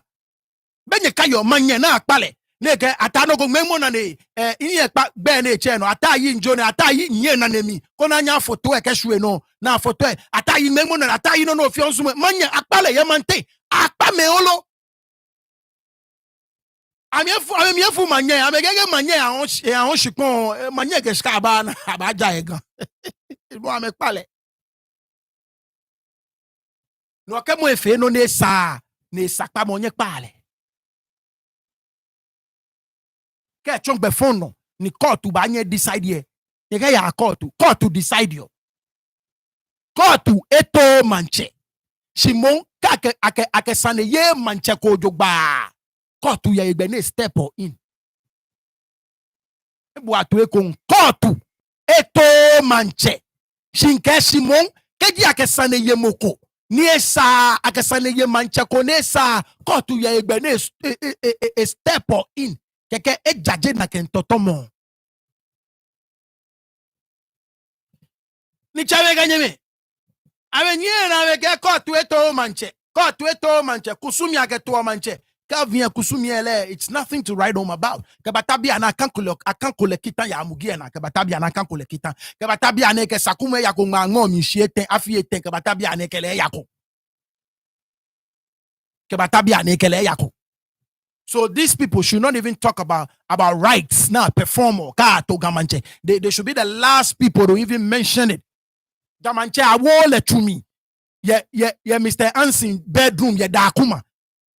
Speaker 1: Be nye ka yo manye na apale. neke atano go memo na ne inye pa be na eche no atayi njo na atayi nye na nemi kona nya foto e kehwe no na foto e atayi memo na atayi no no ofio nso manya akpale ye mante akpa me olo amiefu manye amegege manye ahon shikon manye ke ska ba na abaja e gan bo amekpale no ke mo efe no ne sa pa mo nye kpale ke chong be phone no ni court ba nye decide ye ye ke ya court decide yo court eto manche shimon ka ake sane ye manche ko jogba court ya igbe ne step in ebu atu ekon court eto manche shinke shimon keji ake sane ye moko ni esa ake sane ye manche ko ne sa court ya igbe ne step in keke ejaje na kentotomo ni chawe ganyeme awe nye na we ke court eto manche kusumi ake to manche Kavia kusumi ele it's nothing to write home about kabatabia na akankole kita ya amugie na kabatabia na akankole kita kabatabia na ke sakume ya ko ngango mi shiete afiete kabatabia na kele yako kabatabia na kele yako. So these people should not even talk about rights now perform or ka to gamanche. They should be the last people to even mention it. Gamanche awole to me. Yeah, Mr. Ansin bedroom, yeah, dakuma.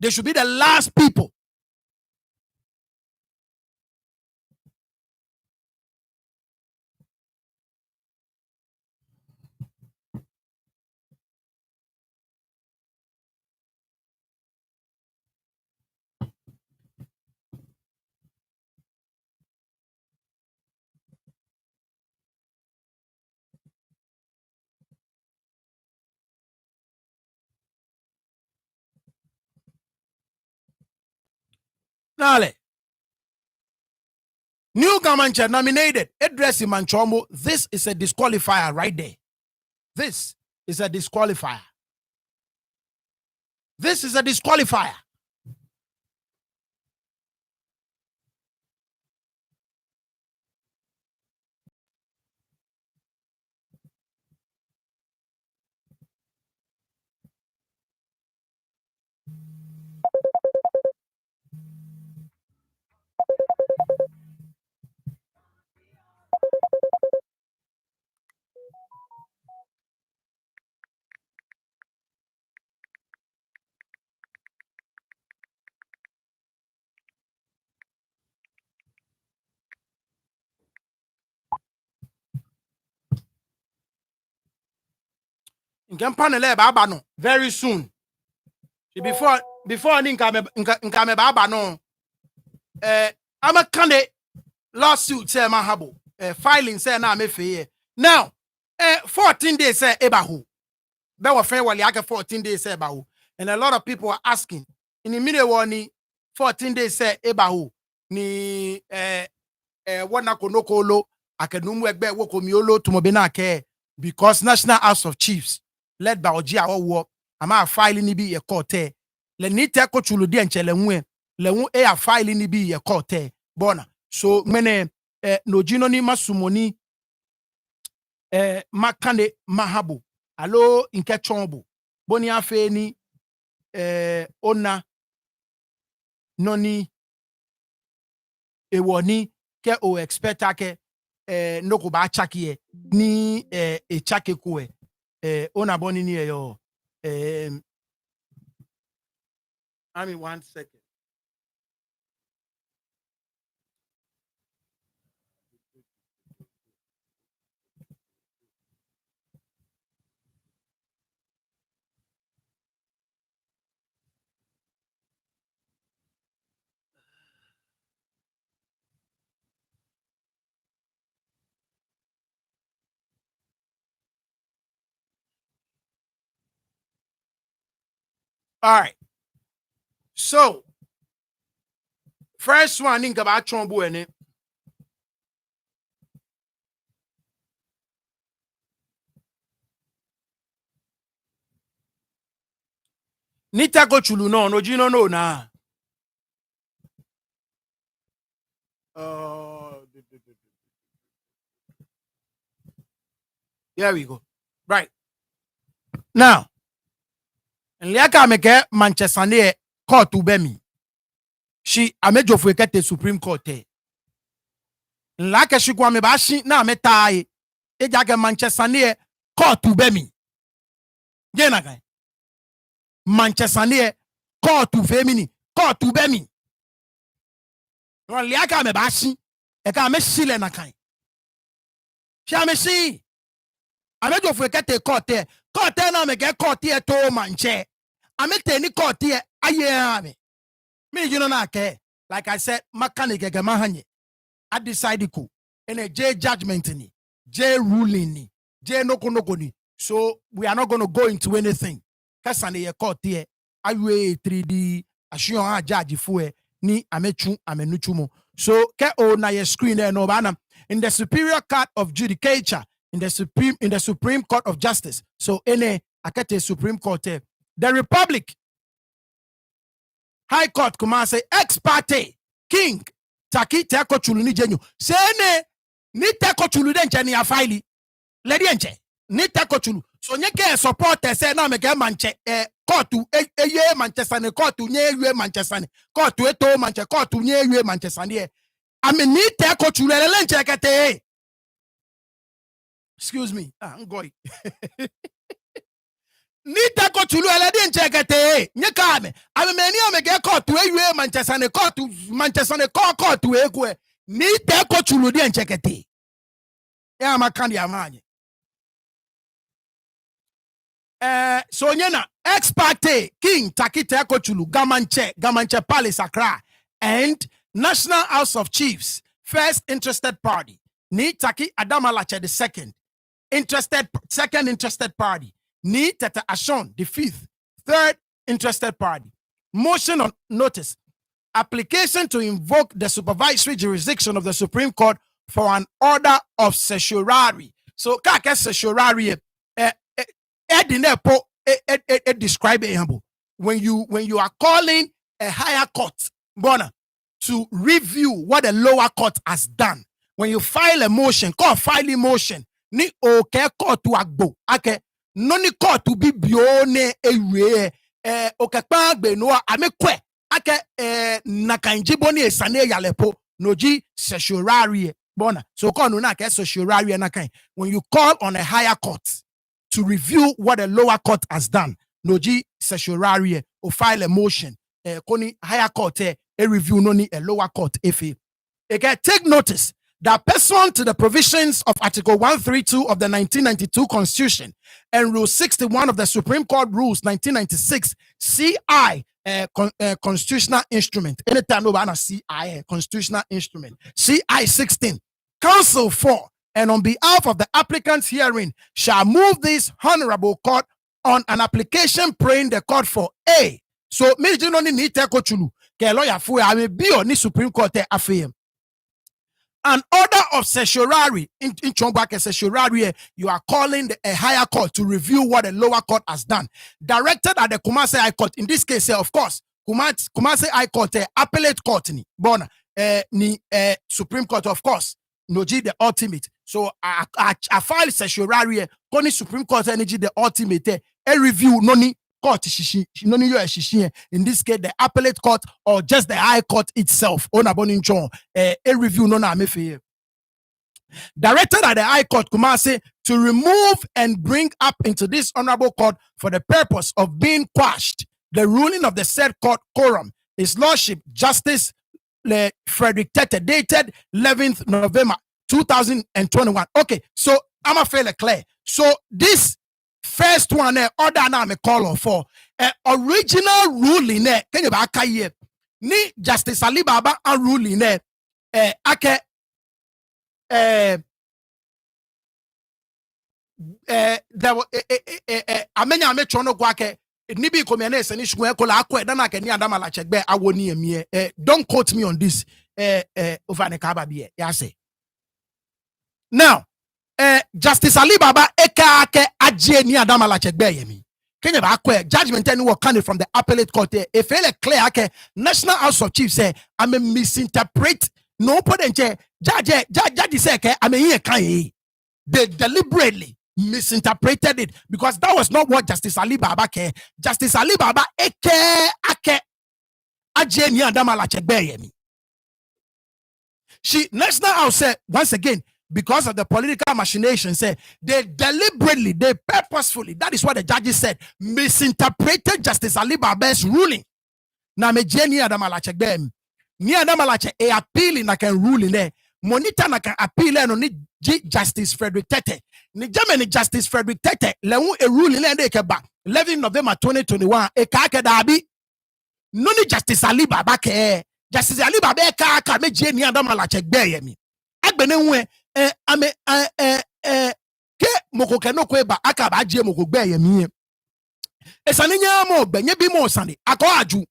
Speaker 1: They should be the last people. Nale. New Gamanche nominated Edresi Manchomo. This is a disqualifier right there. This is a disqualifier. This is a disqualifier. Ngempanele baba no very soon. Before nkame baba no I'm a candidate lawsuit say mahabo filing say na me fe now 14 days say ebahu be wa fe wali ake 14 days say ebahu and a lot of people are asking in the middle warning 14 days say ebahu ni wana konokolo akenumu egbe wokomiolo tumobena ke because National House of Chiefs led by Oji Awowo ama file ni bi ye court le ni te ko chulu di enche le nwu a file ni bi ye court bona so mene no jino ni masumoni makande mahabo alo nke chombo boni afe ni ona noni ewoni ke o expect ake no ko ba chakie ni e chake ko ona boni ni yo I mean 1 second. All right. So, first one think about chombo ene. Nita go chulu no jino no na. Here we go. Right. Now, Liaka meke Manchester ne court ubemi. She amejo fueke te Supreme Court te. Laka shi kwa mebashi na metai. Ejage Manchester ne court ubemi. Jena kai. Manchester ne court ufemini. Court ubemi. Liaka mebashi. Eka me shile na kai. Sha me shi. Amejo fueke te court te. Court na meke court te to manche. Amete ni court te aye me you know na ke. Like I said, mechanic ke mahanye. I decide ko. Ene J judgment ni, J ruling ni, J noko ni. So we are not going to go into anything. Kasane ye court here. Aye 3D ashion judge fue ni amechu amenuchumo. So ke o na ye screen there no bana in the Superior Court of Judicature in the Supreme Court of Justice. So ene akete Supreme Court the Republic High Court kumase ex parte King Taki teko chulu ni jenyu sene ni teko chulu denche ni afaili ledi enche ni teko chulu so nyeke support se na meke manche court eye Manchester ne court nye yue Manchester ne court eto manche court nye yue Manchester ne ame ni teko chulu lenche kete excuse me ngoi ni teko chulu eledi nchekete nyekame amemeni amege court ewe Manchester ne court ekwe ni teko chulu di nchekete ya makandi amanye so nyena ex parte King Taki teko chulu gamanche Palace Accra and National House of Chiefs first interested party Nii Adama Latse the second interested party Nii Tete Ashon, the fifth, third interested party. Motion on notice. Application to invoke the supervisory jurisdiction of the Supreme Court for an order of certiorari. So, kake certiorari, describe it. When you are calling a higher court, Bona, to review what the lower court has done. When you file a motion, call filing motion. Ni oke court to agbo. Okay. Noni court to be bione ewe okekpagbe no amekwe ake nakanjiboni esane yalepo noji certiorari bona so call no na ke certiorari na kan when you call on a higher court to review what a lower court has done noji certiorari or file a motion koni higher court a review noni a lower court efe take notice that pursuant to the provisions of Article 132 of the 1992 Constitution and Rule 61 of the Supreme Court Rules 1996, CI, constitutional instrument. Anytime no banner CI, constitutional instrument. CI 16, Counsel for and on behalf of the applicants herein shall move this honorable court on an application praying the court for A. So, me do not need to go to ke lawyer for I will be on the Supreme Court affair. An order of certiorari in Chombake certiorari, you are calling a higher court to review what the lower court has done. Directed at the Kumasi High Court. In this case, of course, Kumasi High Court, appellate court ni bona ni Supreme Court, of course, noji the ultimate. So I file certiorari, koni Supreme Court energy the ultimate. A review noni court noni yo shishi. In this case, the appellate court or just the high court itself. On aboninchon a review nona amefe. Directed at the High Court Kumasi to remove and bring up into this honorable court for the purpose of being quashed the ruling of the said court quorum. His Lordship Justice Frederick Tete, dated 11th November 2021. Okay, so I'm a fairly clear. So this first one, order now me call for original ruling. Can you back here? Ni Justice Ali Baba a ruling ake there were amenya ametrono gwake nibi komene se ni shwe kola akwa da na ke Nii Adama Latse gbe awoni emi don't quote me on this over the kaba bi ya say now Justice Ali Baba eka ake aje Nii Adama Latse gbe yemi Kenya ba akwa judgment any work coming from the appellate court if ele clear ake National House of Chiefs say I may misinterpret no potential judge say I mean here can they deliberately misinterpreted it because that was not what Justice Ali Baba care. Justice Ali Baba ake aje Nii Adama Latse gbeyemi. She next now I'll say once again because of the political machinations, say they deliberately, they purposefully, that is what the judges said, misinterpreted Justice Ali Baba's ruling. Now me Nii Adama Latse gbeyemi. Nii Adama Latse a appealing na can ruling there. Monitor na can appeal no ni Justice Frederick Tete. Ni Germany Justice Frederick Tete lewu a ruling le ke ba 11 November 2021 e ka ke dabi. No ni Justice Ali Baba ke. Justice Ali Baba ka me Nii Adama Latse gbeyemi. Agbene hu ame ke moko ke no ko ba aka ba je moko gbeyemi. Esani nya mo gbe nye bi mo sande akọ aju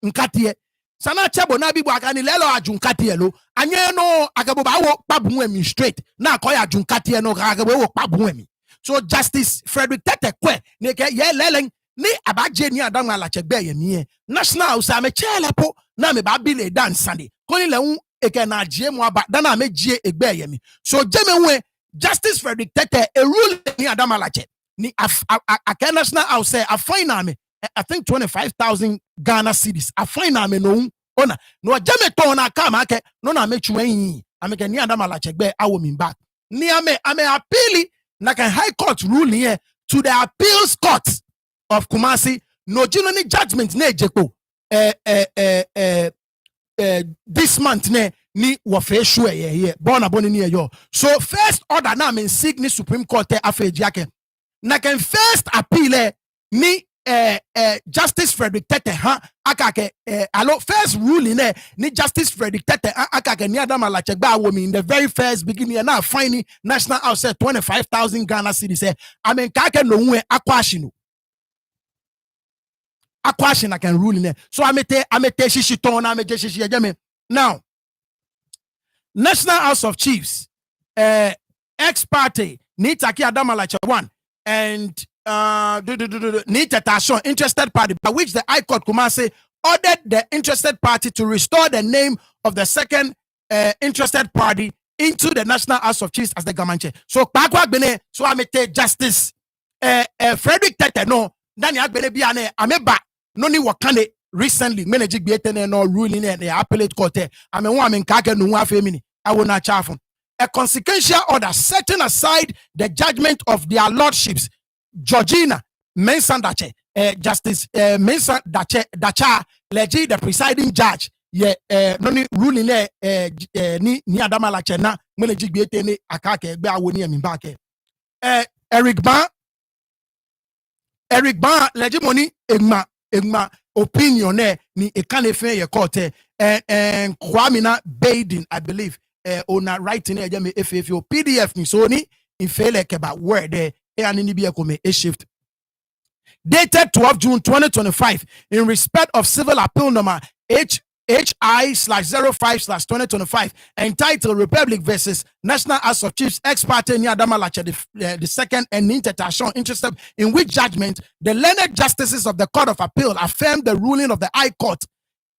Speaker 1: nkatie sana chebo na bibu aka ni lelo aju nkatie lo anye no akabo ba wo pabu emi straight na akọ aju nkatie no akabo wo pabu emi. So Justice Frederick Tete kwe ne ke ye lelen ni abaje Nii Adama Latse gbeyemi national usa me chelepo na me ba bile dan sande ko ni lewu eke na je mo aba dana me je egbeyemi. So jeme Justice Frederick Tete a rule Nii Adama Latse ni a national house say a fine me I think 25,000 Ghana cedis a fine me no ona no jeme to na kama ke no na me chwen ameke Nii Adama Latse gbe awo mi back ni ame appeal na kan high court ruling here to the appeals court of Kumasi no ni judgment na ejeko this month ni wafe sure ye born abon ni yo. So first order na me seek ni Supreme Court afeji ake na can first appeal ni Justice Frederick Tete akake allo first ruling ni Justice Frederick Tete akake Nii Adama Latse gba awomi in the very first beginning na fine national house 25,000 Ghana cedis I mean kake no hu akwashino I can rule in there. So I mete shishi ton I mete shishi ejeme. Now, National House of Chiefs, ex parte Nii Adama Latse 1 and Nii Tetasho interested party by which the High Court Kumasi ordered the interested party to restore the name of the second interested party into the National House of Chiefs as the Gamanche. So Pakwa Bene, so I mete Justice Frederick Tete no Dani Agbene biane ameba no ni wakane recently managing bietene no ruling in the appellate court. I mean one in kake no afemini I will not chaff. A consequential order setting aside the judgment of their lordships Georgina Mensandache Justice Mensandacha Leji the presiding judge no ni ruling Nii Adama Latse na managing bietene akake gbe awoni emi back Eric Ban legimoni egma opinion ni ekanefe ye court and Kwamina Baden I believe ona writing ejame FFO PDF ni so ni infele keba word there and ni bi ekome a shift dated 12 June 2025 in respect of civil appeal number HI/05/2025 entitled Republic versus National House of Chiefs ex parte Nii Adama Latse the second and Nii Tetasho interested in which judgment the learned justices of the Court of Appeal affirmed the ruling of the High Court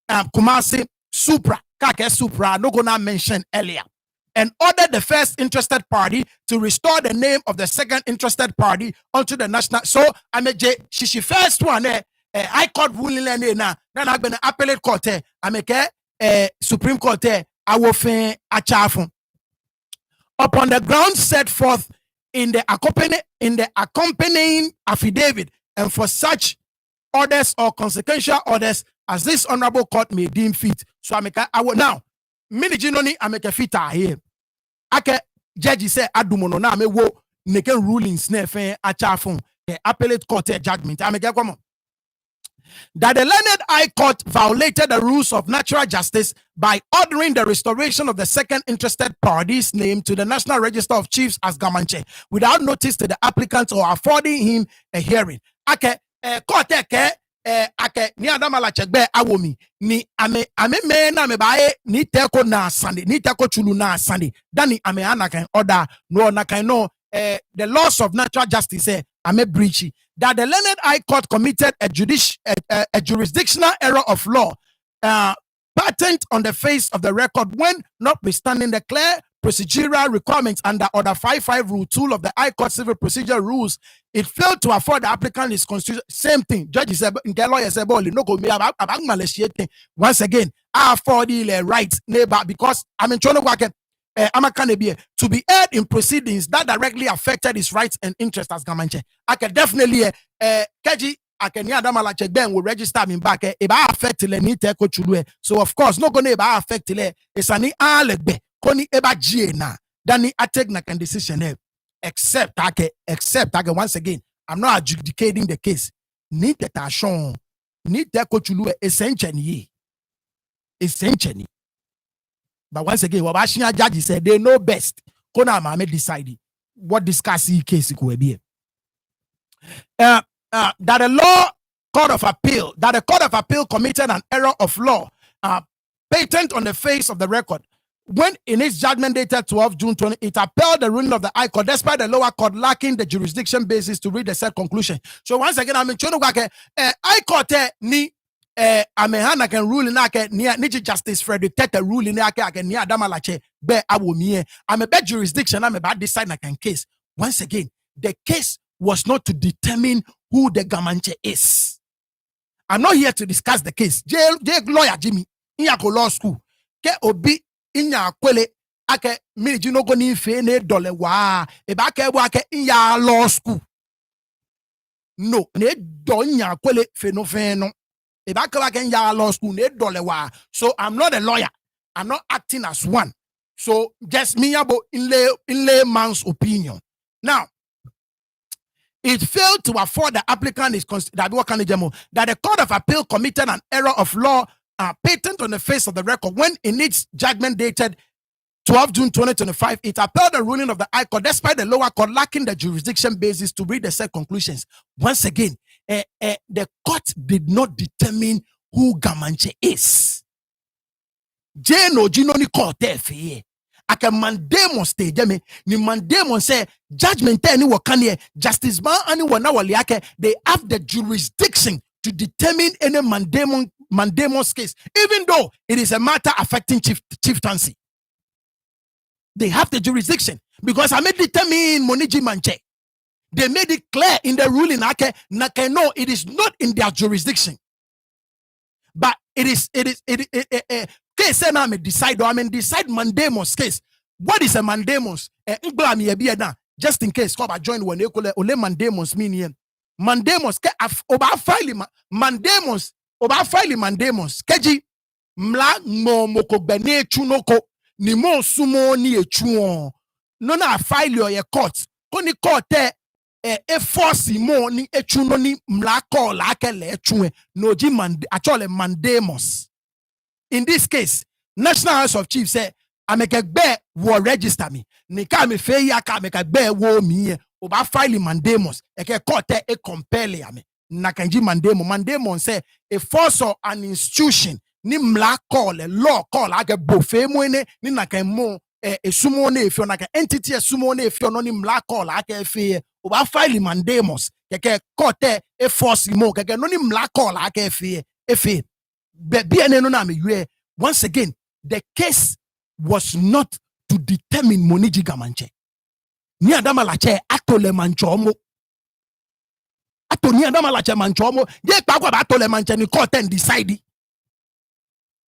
Speaker 1: Kumasi Supra no gonna mention earlier and ordered the first interested party to restore the name of the second interested party onto the national. So I mean she first one High Court ruling na then I've been appellate court I make Supreme Court awofen achafun upon the grounds set forth in the accompanying affidavit and for such orders or consequential orders as this honorable court may deem fit. So I make now mini jinoni I make a fit here ake judge say adumono na me wo neken rulings na fe achafun the appellate court judgment I make come on that the learned High Court violated the rules of natural justice by ordering the restoration of the second interested party's name to the National Register of Chiefs as Gamanche without notice to the applicant or affording him a hearing. Ake court ake Nii Adama Latse gbe awomi ni ame me na me bae ni teko na sande ni teko chulu na sande dani ame anakan order no nakan no the laws of natural justice ame breach that the learned High Court committed a jurisdictional error of law patent on the face of the record when, notwithstanding the clear procedural requirements under Order 55 Rule 2 of the High Court Civil Procedure Rules, it failed to afford the applicant his constitution. Same thing. Judge said, lawyer said, once again, I afford the rights, neighbor, because I'm in trying to be heard in proceedings that directly affected his rights and interests as Gamanche. I can definitely Keji I can Nii Adama Latse then will register me back. If I affect le ni te ko chulue. So of course no gonna eba affect le. It's ani alebe koni eba jina. Dani I take na can decision except once again I'm not adjudicating the case. Ni te tashon ni te ko chulue essentially. But once again, what Washington judge said they know best. Kona mame decide what discuss case could be. That the court of appeal committed an error of law, patent on the face of the record. When in its judgment dated 12 June 20, it upheld the ruling of the High Court, despite the lower court lacking the jurisdiction basis to reach the said conclusion. So once again, I'm in High Court ni amehana can rule in ake ni Justice Frederick Tete rule in ake Nii Adama Latse be awomie. I'm a bad jurisdiction. I'm about decide na can case. Once again, the case was not to determine who the Gamanche is. I'm not here to discuss the case. Jail lawyer Jimmy in law school. Ke obi inya kwele ake miliji no go ni fe ne dole wa e ba ke wa ke in law school. No, ne do nya kwele fe no fe no. E ba ke wa ke in law school ne dole wa. So I'm not a lawyer. I'm not acting as one. So just me about in layman's opinion. Now, it failed to afford the applicant that the Court of Appeal committed an error of law patent on the face of the record when in its judgment dated 12 June 2025, it upheld the ruling of the High Court despite the lower court lacking the jurisdiction basis to reach the said conclusions. Once again, the court did not determine who Gamanche is. Jeno Jino ni court fe. Aka mandemon stage ni mandemon say judgment any wakanye justice man any wana waliake they have the jurisdiction to determine any mandemon's case, even though it is a matter affecting chieftaincy. They have the jurisdiction because I made determine Moniji Manche. They made it clear in the ruling no, it is not in their jurisdiction, but it is case I may decide mandamus case. What is a mandamus? Just in case, come join when they call it ole mandamus meaning mandamus ke oba file mandamus keji mla mo moko bene chunoko ni mo sumo ni echuon no na file your court koni court e force mo ni echuno ni mla call akele echue no ji actually mandamus. In this case, National House of Chiefs say, I make a bear will register me. Nika me fe ya ka make a bear wo me oba file mandamus. Eke court e compel ya me. Nakanji mandemo say a force or an institution ni mla call a law call ake bofe mo ni nakan mo e sumo ne if you naka entity sumo ne if you no ni mla call ake fe oba file mandamus. Eke court e force mo keke no ni mla call ake fe efe. Once again, the case was not to determine Moniji Gamanche. Nii Adama Latse atole manchomo. Nii Adama Latse manchomo. Ye kwa atole manche ni court and decide.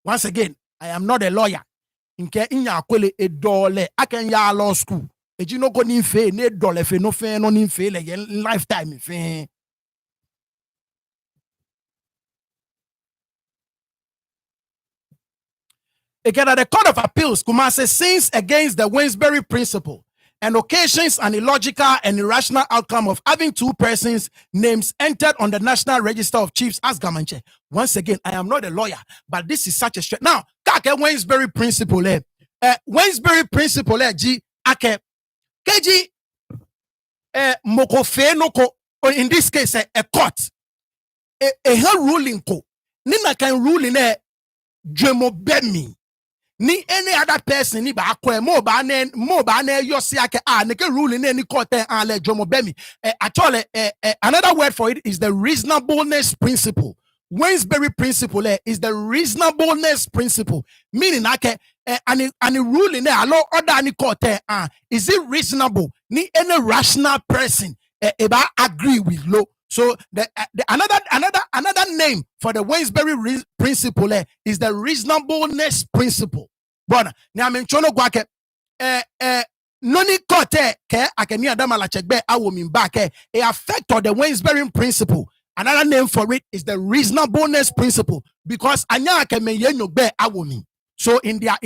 Speaker 1: Once again, I am not a lawyer. Inke inya akwele edole aken ya law school. Eji no go ni fe ne dole fe no fe no ni fe le lifetime fe. Again, the Court of Appeals, Kumase sins against the Wainsbury principle and occasions an illogical and irrational outcome of having two persons' names entered on the National Register of Chiefs as Gamanche. Once again, I am not a lawyer, but this is such a straight. Now, kake Wainsbury principle, Wainsbury principle, G, ake, keji, moko fe noko, or in this case, a court, a ruling ko, nina can rule in a Jemo Bemi. Ni any other person ni ba akwe mo ba na yosi ake neke rule in any court le jomo bemi. Actually another word for it is the reasonableness principle. Wainsbury principle is the reasonableness principle. Meaning, and ruling there, allow order any court is it reasonable? Ni any rational person about agree with law. So the another name for the Wainsbury principle is the reasonableness principle. But now I'm chono guake noni kote ke Nii Adama Latse be awo min back a effect of the Wainsbury principle. Another name for it is the reasonableness principle, because anya ke me yenyo be awo min. So in their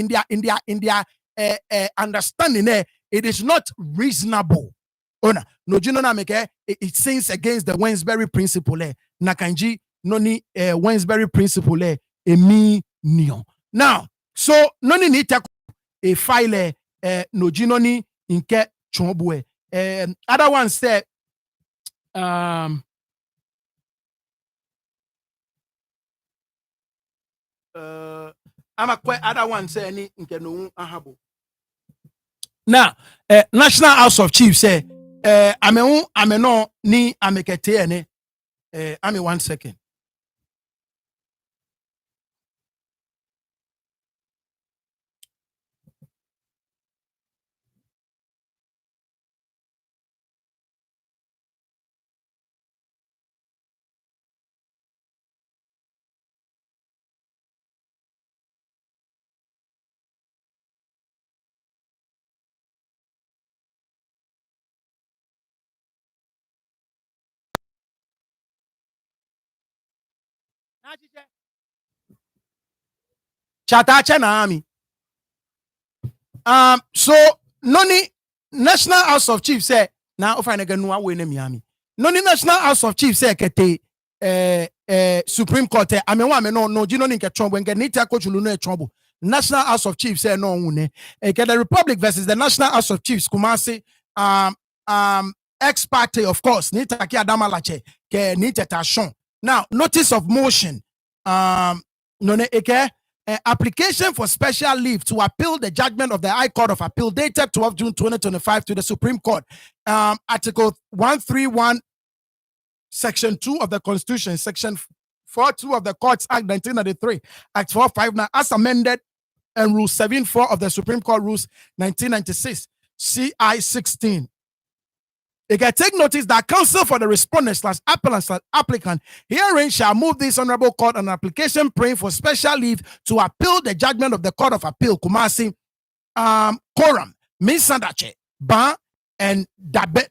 Speaker 1: understanding it is not reasonable. Ona no jino na meke it sins against the Wainsbury principle na kanji noni Wainsbury principle emi nion. Now so noni ni take a file no jino ni inke chobwe. Other one say I'm a other one say any inke no ahabo. Now National House of Chiefs say ameno ni amekete ene ame 1 second. Chatache na ami. So noni National House of Chiefs say na ofane ganu awe na miami. Noni National House of Chiefs say kete Supreme Court ame no jino ni nke trombo nke nita kochulu no trombo. National House of Chiefs say no une. The Republic versus the National House of Chiefs Kumasi ex parte of course Nii Adama Latse ke nita tashon. Now notice of motion none eke application for special leave to appeal the judgment of the High Court of Appeal dated 12 June 2025 to the Supreme Court. Article 131, Section 2 of the Constitution, Section 42 of the Courts Act 1993, Act 459, as amended, and Rule 74 of the Supreme Court Rules 1996, CI 16. They can take notice that counsel for the respondent/applicant herein shall move this honorable court on an application praying for special leave to appeal the judgment of the Court of Appeal, Kumasi, Quorum, Misandache, Ban, and Baden,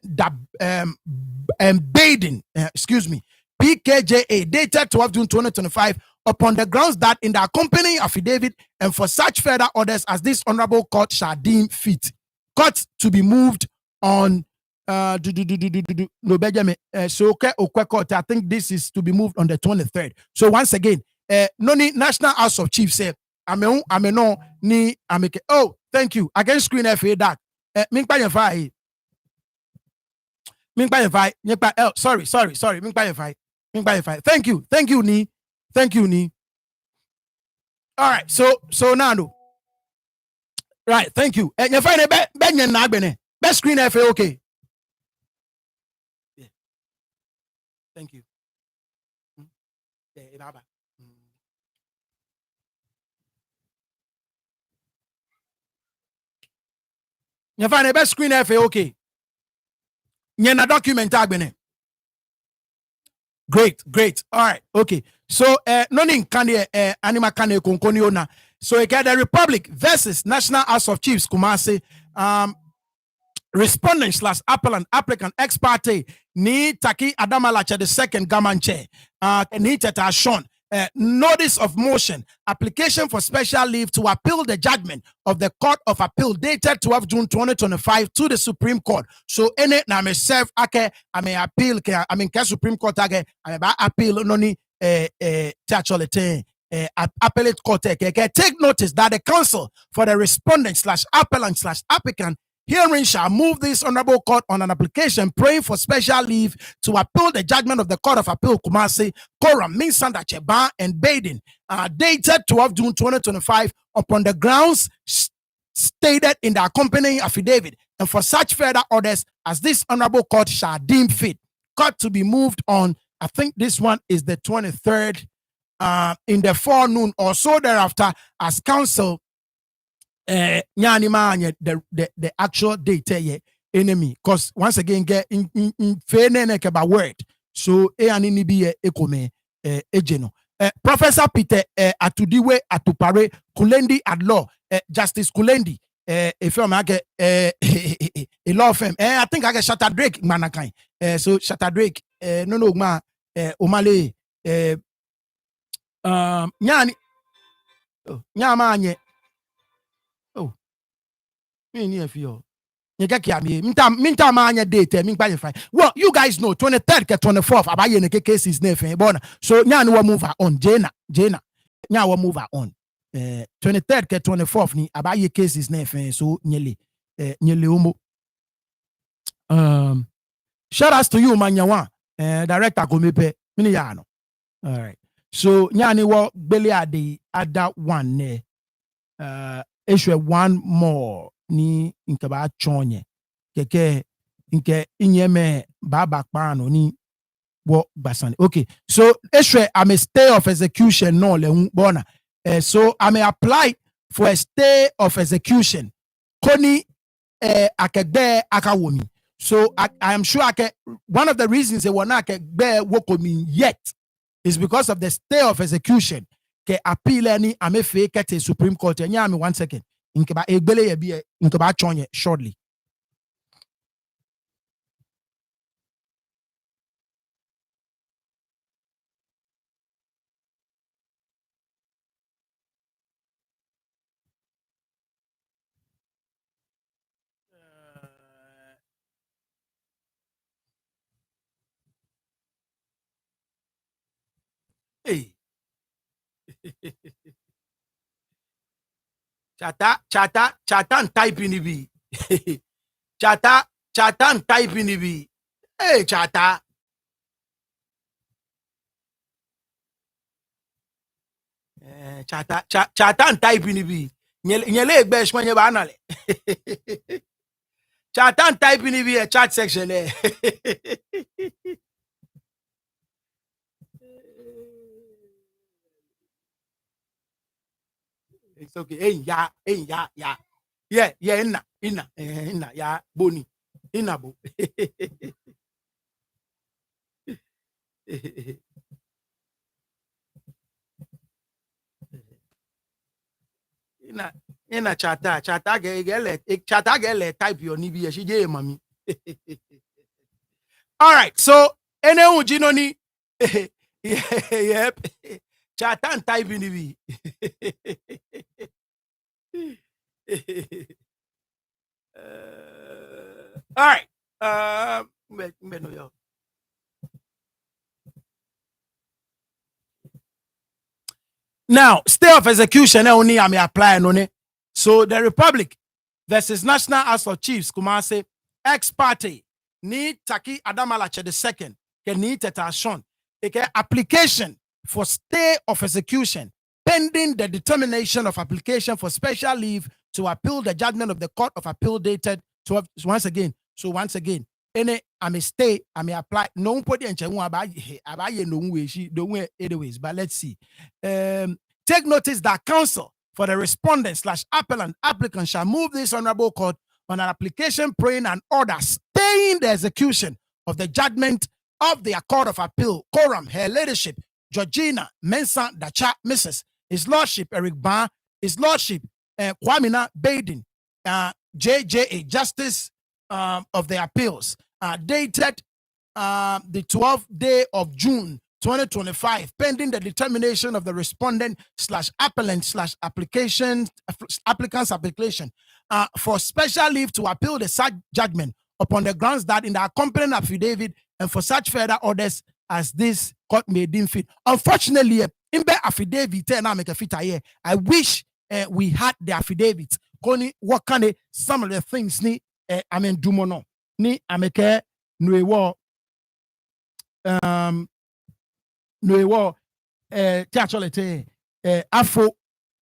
Speaker 1: PKJA, dated 12 June 2025, upon the grounds that in the accompanying affidavit and for such further orders as this honorable court shall deem fit. Court to be moved on I think this is to be moved on the 23rd. So once again, noni National House of Chiefs say ameno ni ameke. Oh, thank you. Again, screen FA that. Sorry. Thank you, Nii. Thank you, Nii. All right, so now, right, thank you. You find a best screen FA, okay. Thank you. You find the best screen FA, okay. Nyena document agbene. Great. All right, okay. So noning kane anima kane konkoniona. So again, the Republic versus National House of Chiefs Kumasi respondent/applicant ex parte Nii Adama Latse II government chair Nii Teta Shon notice of motion application for special leave to appeal the judgment of the Court of Appeal dated 12 June 2025 to the Supreme Court. So ene na me serve ake I may appeal ke I mean ke Supreme Court ake I may appeal noni actually appellate court take notice that the counsel for the respondent/appellant/applicant herein shall move this honorable court on an application praying for special leave to appeal the judgment of the Court of Appeal Kumasi, Quorum, Misandache, Ban, and Baden, dated 12 June 2025 upon the grounds stated in the accompanying affidavit and for such further orders as this honorable court shall deem fit. Court to be moved on, I think this one is the 23rd in the forenoon or so thereafter as council the actual date enemy because once again get in about word so ani be ekome ejeno Professor Peter Atudiwe Atupare Kulendi at law Justice Kulendi if you make a law firm I think I get Shatter Drake manakai so Shatter Drake no ma Omale nyani nyama anye oh me ni afio date well you guys know 23rd ke 24th abaye ne cases na efen bona so nya no move on jena nya we move on 23rd ke 24th ni abaye cases na efen so nyele omo shout out to you manyawa director Gomepe mini ya no all right so nya ni wo gbele ade other one ne issue one more ni nkaba chonye keke nke inyeme baba kpano ni wo basani okay so issue I'm a stay of execution no le bona so I may apply for a stay of execution koni akegbe akawomi so I am sure one of the reasons they were not akegbe wokomi yet is because of the stay of execution ke appeal any amefe kete Supreme Court nya me 1 second nkeba egbele ye bi nkeba chonye shortly hey chata and type in bi chata and type in bi hey chata and type in bi nyele egbe shmanye ba anale chata and type in bi chat section it's okay hey ya yeah inna ya boni inna bo ina chata gele type your nibi she je mami all right so ene ujino ni yep chata and type nibi all right now stay of execution only I may apply no so the Republic versus National House of Chiefs Kumase ex parte Nii Adama Latse II ke Nii Tetashon application for stay of execution pending the determination of application for special leave to appeal the judgment of the Court of Appeal dated 12 once again any I may stay I may apply no put in abaye no way she don't way anyways but let's see take notice that counsel for the respondent / applicant shall move this honorable court on an application praying an order staying the execution of the judgment of the Court of Appeal quorum her ladyship Georgina Mensah Dacha Mrs. His Lordship Eric Ban His Lordship Kwamina Baden JJA Justice of the Appeals dated the 12th day of June 2025 pending the determination of the respondent / appellant / applicant's application for special leave to appeal the such judgment upon the grounds that in the accompanying affidavit and for such further orders as this court may deem fit. Unfortunately, in the affidavit, I wish we had the affidavit. Koni what kind of some of the things ni I mean dumono ni ameke nuewo actually afro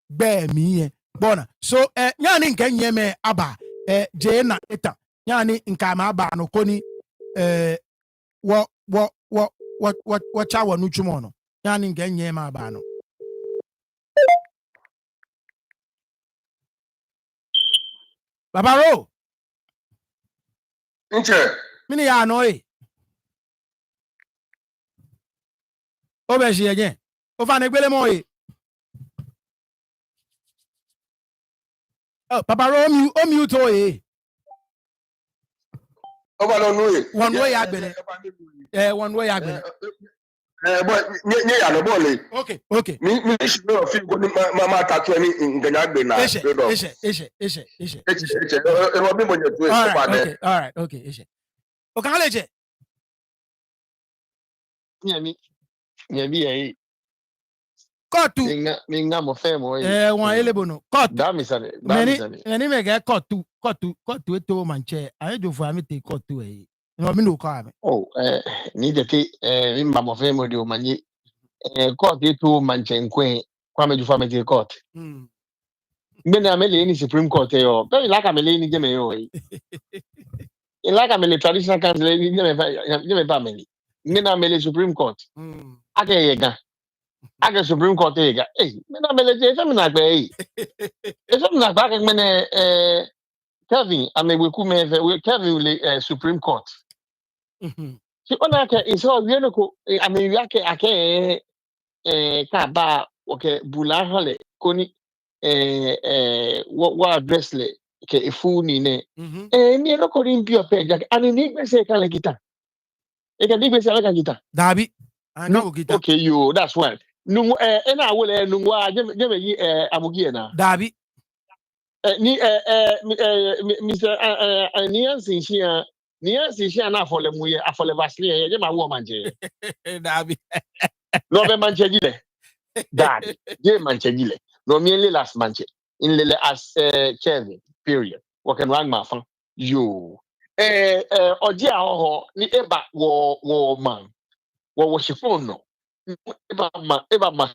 Speaker 1: bear me bona so nyani nkenye me aba jena eta nyani nkama aba no koni what chawa nuchumono yani ngenye ma ba no Papa Ro
Speaker 2: Nche.
Speaker 1: mini ya no o be je yen o fa ne gbele mo oh Papa Ro o mute
Speaker 2: Oba no no
Speaker 1: one way agbene one way agbene
Speaker 2: but nye ya no bole.
Speaker 1: Okay.
Speaker 2: Mi should know fi go ni ma tattoo ni nganya agbe na.
Speaker 1: Ishe.
Speaker 2: E mo bi mo nye tu e so pa de.
Speaker 1: All right. Okay. Ishe. O kan leje.
Speaker 6: Nyami ai.
Speaker 1: Kotu.
Speaker 6: Minga mo fe mo.
Speaker 1: Wan elebono. Kotu.
Speaker 6: Dami sane.
Speaker 1: Meni me get kotu eto manche. Aye jo fo ami te kotu No mi no ka me.
Speaker 6: Oh, ni de ti mimba mo fe mo di o manyi. Court eto manche nkwe kwa me ju fa me ti court. Mbene amele ni Supreme Court yo. Be like amele ni jeme yo. Like amele traditional council ni jeme ba amele. Mbene amele Supreme Court. Ake yega. Ake Supreme Court yega. Mbene amele je fe mi na gbe Eso mi na gba ke mbene Kevin ameweku me Kevin le Supreme Court. Si ona ke iso wieno ko amewi ake ka ba okay bula hole koni what address le ke ifu ni ne ni no ko rin bio pe jak ani ni gbese ka le kita e ka ni gbese ka kita
Speaker 1: Dabi no kita
Speaker 6: okay you that's why nu na wole nu wa je me yi amugie na
Speaker 1: Dabi
Speaker 6: ni Mr ni ansinshia na afole muye afole vasile je ma wo manje
Speaker 1: Dabi
Speaker 6: no be manje gile dad je manje gile no miele last manje in lele as Kevin period what can run my fan you oji ahoho ni eba wo man wo shifon no eba ma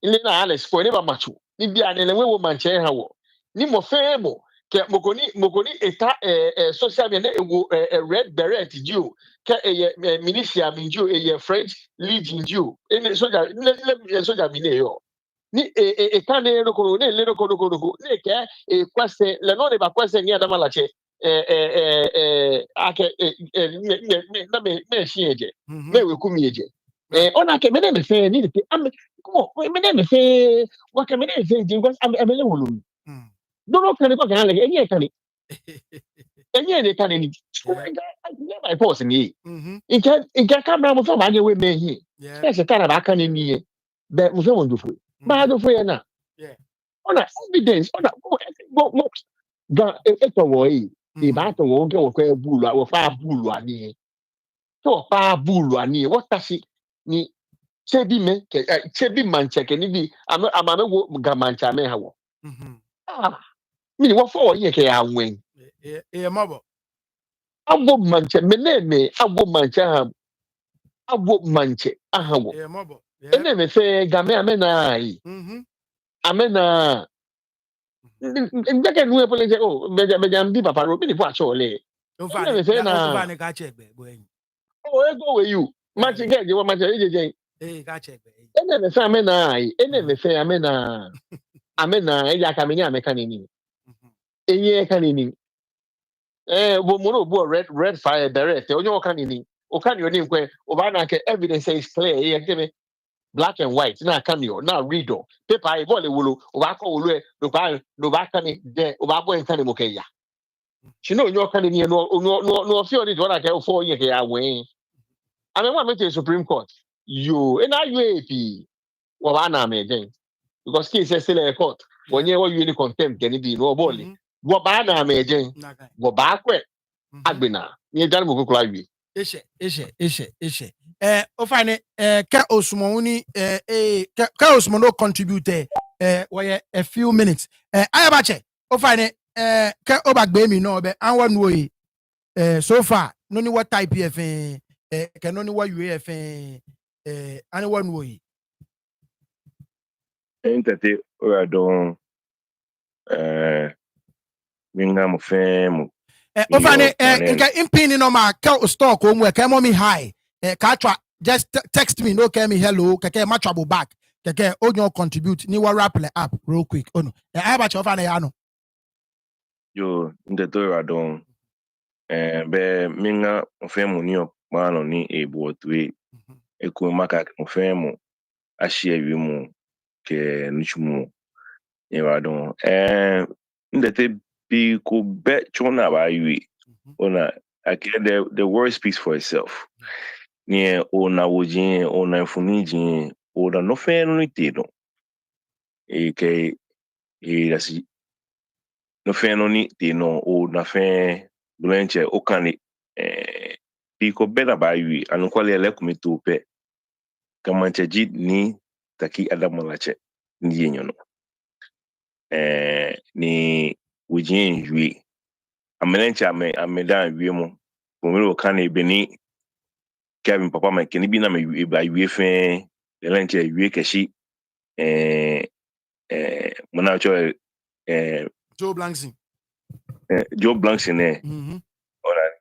Speaker 6: ile na Alex for eba machu ni bia ne le wo manje ha wo ni mo femo ke mokoni eta social media ewo red beret ju ke militia minju French legion ju ene soja mine yo ni kane rokoro ne le rokoro ne ke kwase le no ne ba kwase Nii Adama Latse ake na me shieje me we kumieje ona ke me fe ni te am ko me fe wa ke me fe ji because amele wolu no kan ko kan le enye kan ne kan ni my boss ni inka camera mo fa ba ge we me hi se kan ba kan ni be mo fe won do fu ba do fu ye na ona evidence ona go ga eto wo yi e ba to wo ke wo ko bulu wo fa bulu ani to fa bulu ani what tashi ni chebi me ke chebi manche ke ni bi ama me wo ga mancha me ha wo mi ni wo fo ye ke anwen
Speaker 1: mabo
Speaker 6: agbo manche meneme agbo manche ha agbo manche aha wo
Speaker 1: mabo
Speaker 6: ene me fe ga me amena ai amena ndeke nu e pole je beja mbi papa ro bi ni po acho le ene me fe na
Speaker 1: ne ka chegbe bo yin
Speaker 6: go we you manche ge je wo manche je
Speaker 1: ka chegbe
Speaker 6: ene me fe amena ai ene me fe amena e ya ka me ni ameka ni enye ka ni wo mo bo red fire beret onye oka ni oka ni oni nkwe oba na ke evidence is clear e give me black and white na aka ni na read o paper ai bole wolo oba ko wolo e no ba ka ni de oba bo nka ni mo ke ya chi no onye oka ni no fi ori do na ke fo yin ke ya wen amemwa me to Supreme Court yo e na UAP wo ba na me den because case is still a court onye wo you ni contempt ke ni bi no bole wo ba na me den wo ba kwe agbena ni dan mo kokura wi
Speaker 1: ishe o fine ka osmo ni ka osmo no contribute we a few minutes ayabache o fine ka obagbe mi no be anwa nu yi so far no ni what type of ka no ni what UAF ani one nu yi
Speaker 7: entete ora don minga mo femo
Speaker 1: o fine nka impini no ma ka stock o mu ka mo mi high ka twa just text me, no care me hello, keke ma trouble back. Keke onyo contribute ni wa rap le app real quick. Oh no. I about your fan ano.
Speaker 7: Yo, ndetoyo adon. Be minga mfemo niyo mano ni ebuotwe. Eku maka mfemo ashie wimu ke nichumu. Yo adon. Ndete bi ko bet chona ba yui. Ona akede the word speaks for itself. Nye ona wojin, ona infunijin, ona no fe no itedo. Ke dasi no fe no ni tino o na fe blanche o kani piko bena ba yui anu kwale ele kumito pe kamanche jit ni Nii Adama Latse ni yenyo no ni wujin yui amenenche amedan yui mo pomero o kani beni Kevin papa me keni bi na me yui ba yui fe lenche yui keshi mona cho
Speaker 1: Joe Blankson.
Speaker 7: Joe Blankson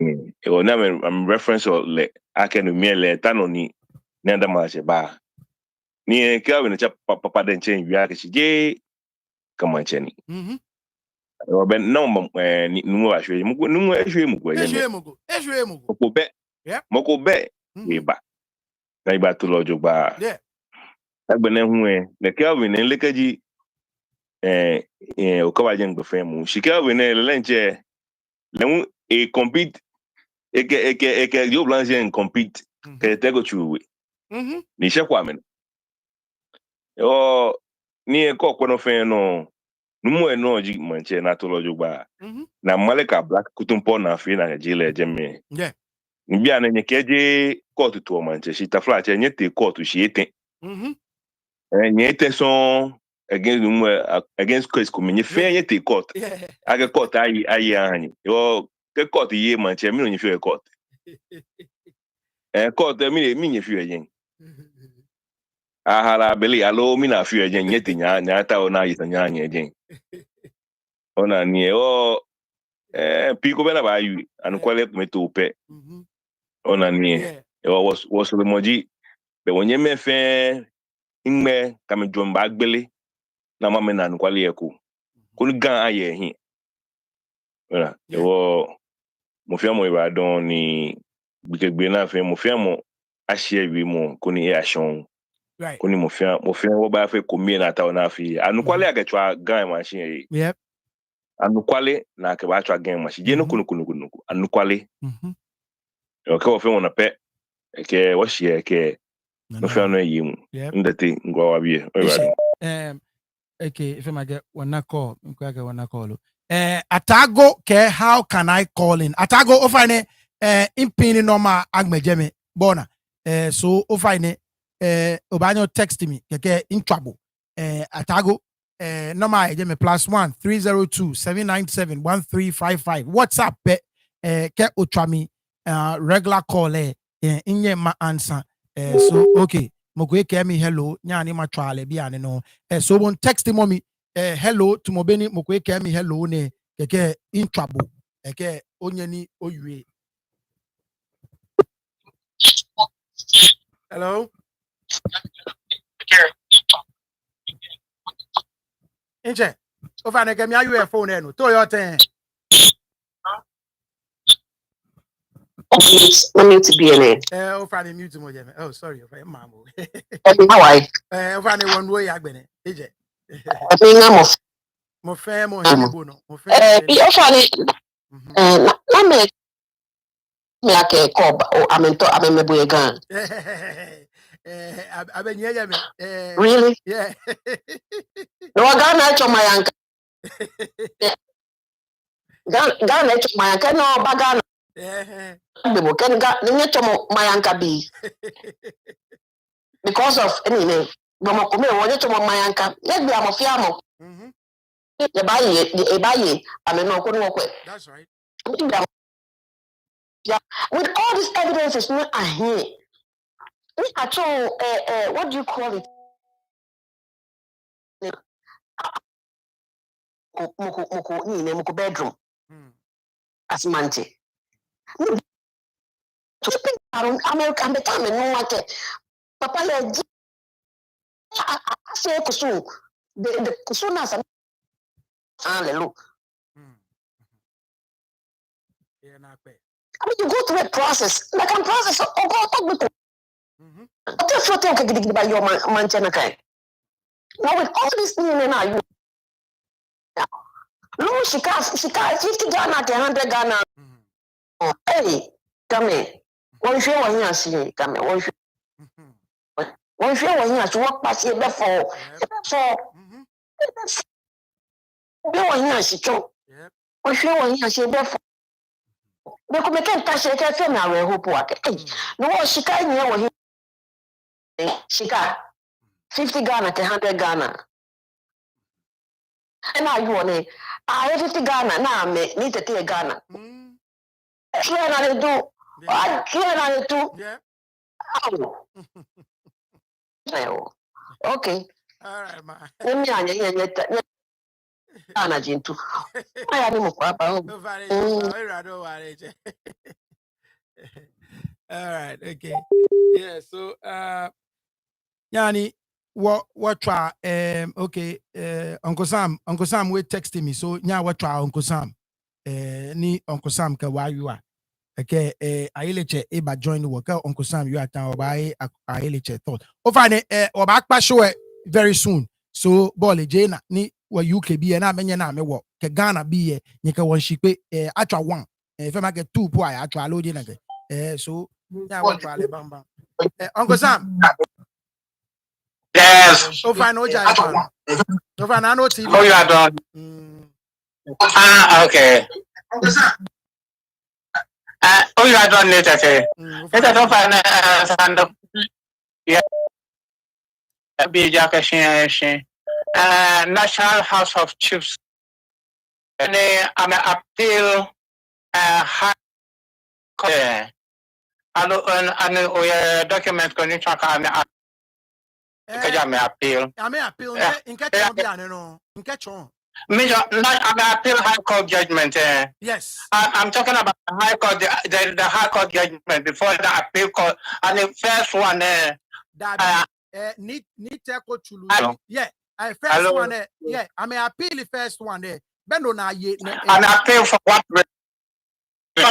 Speaker 7: I'm reference or le akenu miele tano ni Adama Latse ba ni Kelvin cha papa den chen wi ake je kama cheni o ben no ni numu ahwe mu numu ahwe mu ko je
Speaker 1: Ehwe mu
Speaker 7: ko be moko be e ba na iba to lojo ba agbene hu le Kelvin en lekaji o ka wa je ngbe fe mu shi Kelvin le lenche le mu e compete eke Joe Blankson compete ke tego chuwe ni shekwa men o ni e ko no fe no numu eno ji manche na to lojo gba na maleka black kutumpo na fi na jile jeme mbia na nyekeje court to manche shi tafla che nyete court shi eten nyete son against case ko menye fe nyete court aga court ayi ahani yo ke court ye manche mi no nyefi court court mi nyefi yen ahara beli alo mi na fi yen nyete nya ta ona yi nya yen ona ni o piko bena ba yu anu kwale meto pe ona ni was the moji be wonye mefe ingme kam jomba agbele na mama na anu kwale eko kun gan aye hin ona mo fe mo Ibadan ni gbegbe na fe mo fe mo ahie wi mo kuni e ashon kuni mo fe wo ba fe komi na ta ona fi anu kwale agetwa gan machine anukwale na ke ba atwa gen machi je no kunu anukwale o ke o fe wona pe ke wo hie ke no fe no yimu ndete ngwa wa bie
Speaker 1: okay if I get one call Atago ke how can I call in Atago ofane impini normal agmejeme bona so ofane obanyo text me ke in trouble Atago number ejeme +1 302 797 1355 WhatsApp ke otrami regular call inye ma answer so okay mokwe ke me hello nyani ma twale bi ane no so won text mommy hello to mobeni mokwe ke me hello ne ke in trouble ke onyani oyue hello Inche over ne ke me ayu phone no to your ten
Speaker 8: mute BNA.
Speaker 1: Over ne mute mo je oh sorry over mamo
Speaker 8: How I
Speaker 1: over ne one way agbene eje mo fe mo helibo no mo fe
Speaker 8: you funny na me ake call I'm a boy gun. Really?
Speaker 1: Yeah.
Speaker 8: No Ghana to my uncle. Ghana to my uncle no bagana. People can get my uncle be because of anything. Mama come here, want to my uncle. Let me am a fiamo. The buy I mean, no, couldn't walk with.
Speaker 1: That's right.
Speaker 8: Yeah, with all this evidence is not a here. At all, what do you call it? Moko bedroom as Mantse. American become no market. Papa le say kusu the kusuna sa hallelujah.
Speaker 1: Yeah, na pe.
Speaker 8: I mean, you go through a process. Like a process. Oh, go talk with them. What if you think about your Mantse na kai? Now with all this thing now, you no, she can't 50 Ghana to 100 Ghana. Hey, come here. One fear one year, see, come here. One fear 1 year to walk past here before. Be 1 year, she choke. One fear 1 year, she before. Because we can't touch it, I feel now we're hope work. Hey, no, she can't hear what she got 50 Ghana to 100 Ghana. And now you want it. I have 50 Ghana, now I need to take Ghana. Here I do. Here I do.
Speaker 1: Yeah.
Speaker 8: Oh. Okay.
Speaker 1: All right, man.
Speaker 8: Let me too. I am more
Speaker 1: all right, okay. Yeah, so Yani what try okay Uncle Sam we texting me so nya what try Uncle Sam ni Uncle Sam ka wa you are okay ayeleche e ba join the work Uncle Sam you are town by ayeleche thought over oba akpa show very soon so ball jena ni wa UK bi na menye na me wo ke Ghana bi ye ke won shikpe atwa 1 if I get 2 po atwa load na ke so nya what try le bamba Uncle Sam.
Speaker 9: Yes.
Speaker 1: So far, no jai. So far, no TV.
Speaker 9: Oh, you are done. Okay. Oh, you are done later. Okay. Later, don't find stand up. Yeah. Be National House of Chiefs. And I'm appeal. High court. And document going to track. I may appeal.
Speaker 1: I may appeal. In catch on, no. In catch on.
Speaker 9: Major, I appeal High Court judgment.
Speaker 1: Yes.
Speaker 9: I'm talking about the High Court, the High Court judgment before the appeal court, and the first one.
Speaker 1: Need to chulu. Yeah. First one. Yeah. I may appeal the first one there. Bendo na ye.
Speaker 9: And appeal for what? The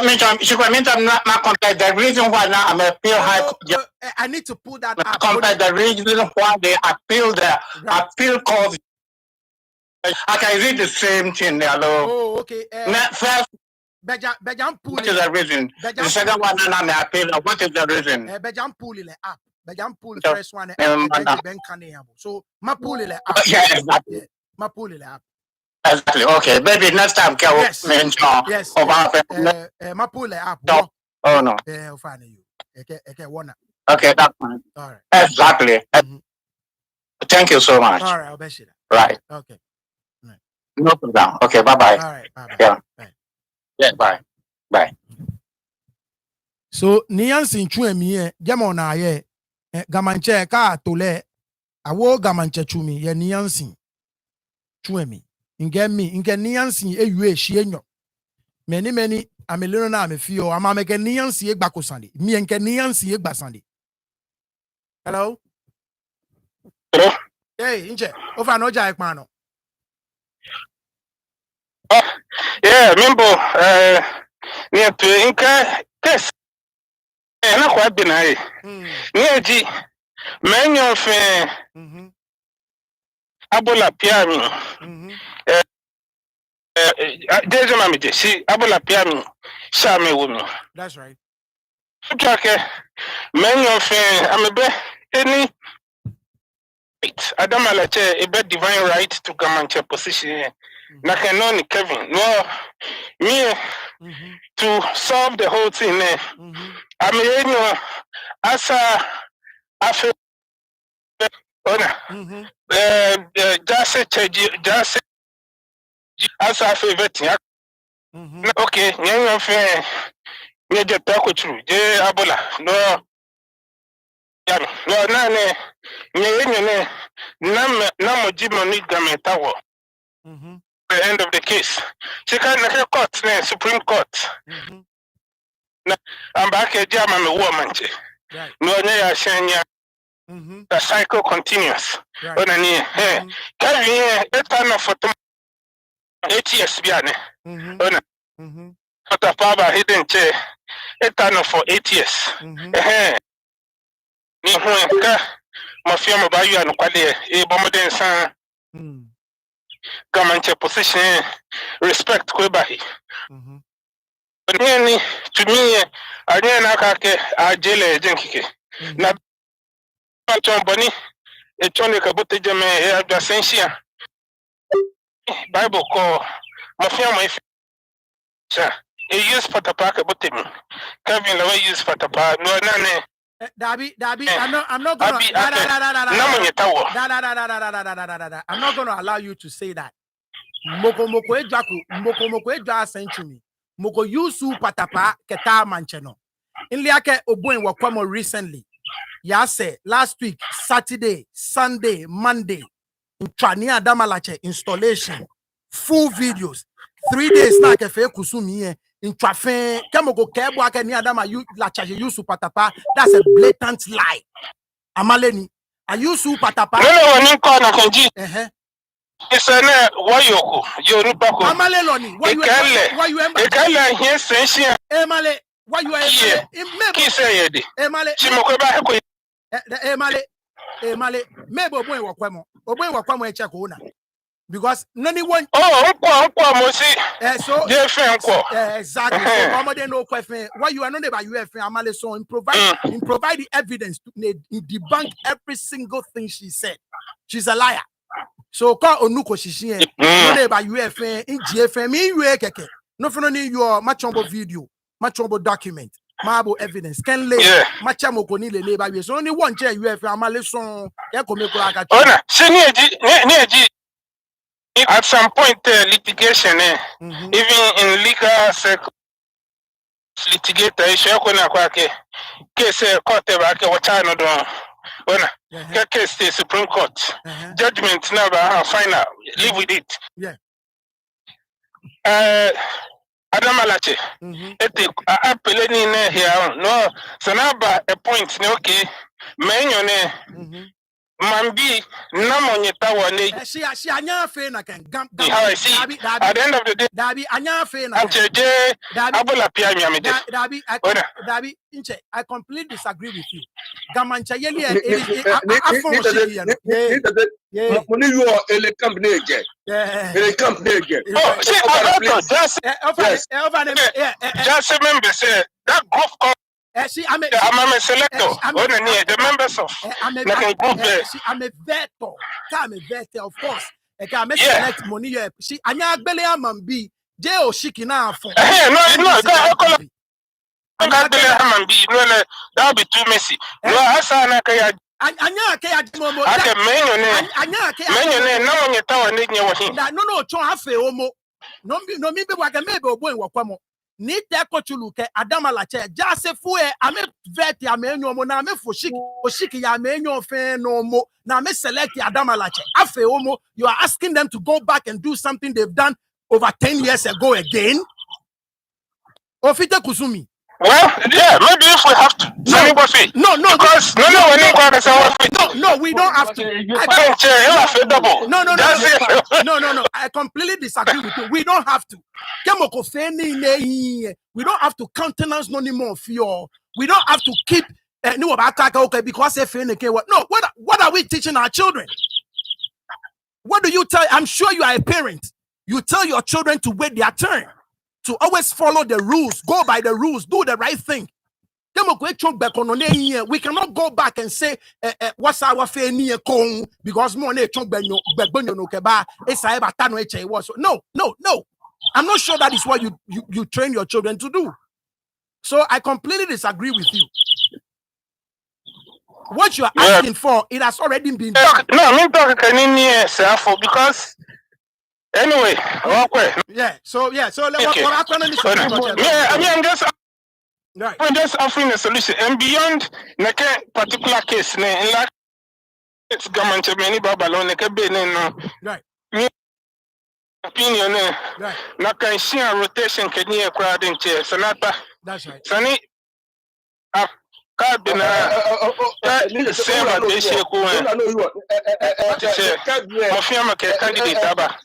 Speaker 9: reason why now I'm appeal High Court.
Speaker 1: I need to put that up.
Speaker 9: Compare the reason why they appeal the appeal court. I can read the same thing there.
Speaker 1: Oh, okay.
Speaker 9: First,
Speaker 1: what
Speaker 9: is the reason? The second one, I'm appeal. What is the reason?
Speaker 1: Bejam pull it up. Bejam pull first one. So ma pull it up.
Speaker 9: Yeah, exactly.
Speaker 1: Yeah. Ma pull it up.
Speaker 9: Exactly. Okay. Maybe next time, can
Speaker 1: yes. Yes. Ma pull it up.
Speaker 9: Oh no.
Speaker 1: Fine you. Okay. One.
Speaker 9: Okay, that's fine.
Speaker 1: All right.
Speaker 9: Exactly. Thank you so much.
Speaker 1: All right. I'll bet you
Speaker 9: that. Right.
Speaker 1: Okay.
Speaker 9: Right. No problem. Okay. Bye bye.
Speaker 1: All right. Bye.
Speaker 9: Yeah.
Speaker 1: Bye.
Speaker 9: Yeah. Bye. Bye.
Speaker 1: So niyansin chuemi jamo na ye gamanche ka tole awo gamanche chumi ye niyansin chuemi nge niyansin ewe shienyo many amelero na amefio ama meke niyansin egba kosande mi nke niyansin egba sande. Hello. Hey inje over no jai pano.
Speaker 9: Yeah, membo near to inka test na kwa binai near ji menyo fe abola piami deje mamije si abola piami shame wumi.
Speaker 1: That's right.
Speaker 9: Okay, menyo fe amebe any Nii Adama Latse a bit divine right to come and check position. Nakenoni Kevin. No, me to solve the whole thing. I mean, as a just as a favorite. Okay, young fair. We just talk with you. Abola. No. No, nane. The end of the case. She can't court, Supreme Court. I'm back at German Mantse. No, near Shania. The cycle continues. On a near, carrying a ton of photo 8 years, Biane. But a father hidden chair, a ton for 8 years. Ni huenka mafia mabayu anukwale e bomoden san gamanche position respect kwebahi ni tumi anye na kake ajele jenkike na chomboni e chone kabote jame e adsensia bible ko mafia ma ifisa e use patapa kabote mi Kevin la use patapa no nane
Speaker 1: Dabi, I'm not gonna I'm not gonna allow you to say that. Moko ejaku sent to me. Moko yusu patapa keta mancheno. In liake oboin wakwamo recently. Yase last week, Saturday, Sunday, Monday, in Nii Adama Latse installation, full videos. 3 days na kefe kusumi in trafe kemoko kebo ake Nii Adama Latse yusu patapa. That's a blatant lie. Amaleni, I yusu patapa.
Speaker 9: No, one in Kenji. It's an wayoko. You nupako.
Speaker 1: Amale loni. Why you emba?
Speaker 9: Ekale here sensia.
Speaker 1: Emale. Why you emba?
Speaker 9: Kise yedi.
Speaker 1: Emale.
Speaker 9: Chimokweba heko.
Speaker 1: Emale. Maybe oboy wakwamo eche ko na. Because none one.
Speaker 9: Oh, unko mosi.
Speaker 1: So exactly.
Speaker 9: So
Speaker 1: Comedy no question. Why you are not about UFN Amale so provide the evidence to debunk every single thing she said. She's a liar. So call onuko shishi no about UFN in GFM me keke. No for no your machombo video, machombo document, marble evidence. Can lay machamo koni le ba so only one chair UFN Amale so ya ko make like
Speaker 9: a at some point litigation even in legal circles litigator issue kona kwake case court ba ke wacha no don ona case the Supreme Court judgment now final live with it Adama Latse ete appele ni na here no sanaba a point ne okay menyo ne Mambi namonyeta wane
Speaker 1: she anya fe na kan gam
Speaker 9: at the end of the day
Speaker 1: dabi anya fe na
Speaker 9: ancheje abula pia mi amede
Speaker 1: dabi inche I completely disagree with you gamancha yeli afon shiki
Speaker 10: money you are ele company again oh
Speaker 9: just remember say that group I'm a selector. The members of
Speaker 1: I'm a veto. I'm a veto, of course. I'm a select money. She anya gbele amambi. Je o shiki na afon.
Speaker 9: That would be too messy. No, asa na kaya.
Speaker 1: Anya kaya momo.
Speaker 9: Ake menyo na monye tawa ne nye wahin.
Speaker 1: No, chon afe omo. No mi be wake mebe obo wakwamo. Ni te kochuluke Adama Latse jase fue ame veti ame enyo na ame foshiki ya ame enyo fe no mo na ame select Adama Latse afe omo. You are asking them to go back and do something they've done over 10 years ago again. Ofite kusumi.
Speaker 9: Well, yeah, maybe if we have to.
Speaker 1: No, we don't have to. No. I completely disagree with you. We don't have to. We don't have to countenance no more fear. We don't have to keep because no. What are we teaching our children? What do you tell? I'm sure you are a parent. You tell your children to wait their turn. To always follow the rules, go by the rules, do the right thing. We cannot go back and say what's our fair because no. I'm not sure that is what you train your children to do. So I completely disagree with you. What you are asking for, it has already been done.
Speaker 9: No, I'm not talking because anyway,
Speaker 1: okay. So
Speaker 9: I'm just offering a solution. And beyond the particular case, like it's government many babalone
Speaker 1: right.
Speaker 9: Opinion
Speaker 1: right.
Speaker 9: Naka share rotation can crowd in chair. Sonata.
Speaker 1: That's right.
Speaker 9: Sunny Card na same adehyɛ ko mɔfia ma kɛ candidate aba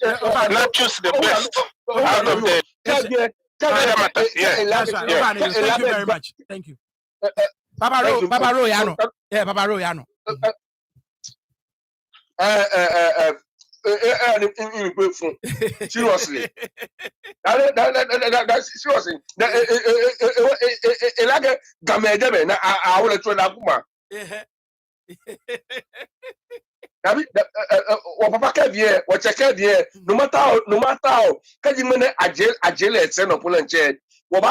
Speaker 9: na choose the best out of the
Speaker 1: Thank you very much. Thank you. Papa Ro Yano. Yeah, Papa Ro Yano.
Speaker 10: Seriously. That's seriously. Like Gamedebe, I will try that kuma. Papa Kevye, what check here, no matter how, can you mean a jail at Sen of Poland chair? What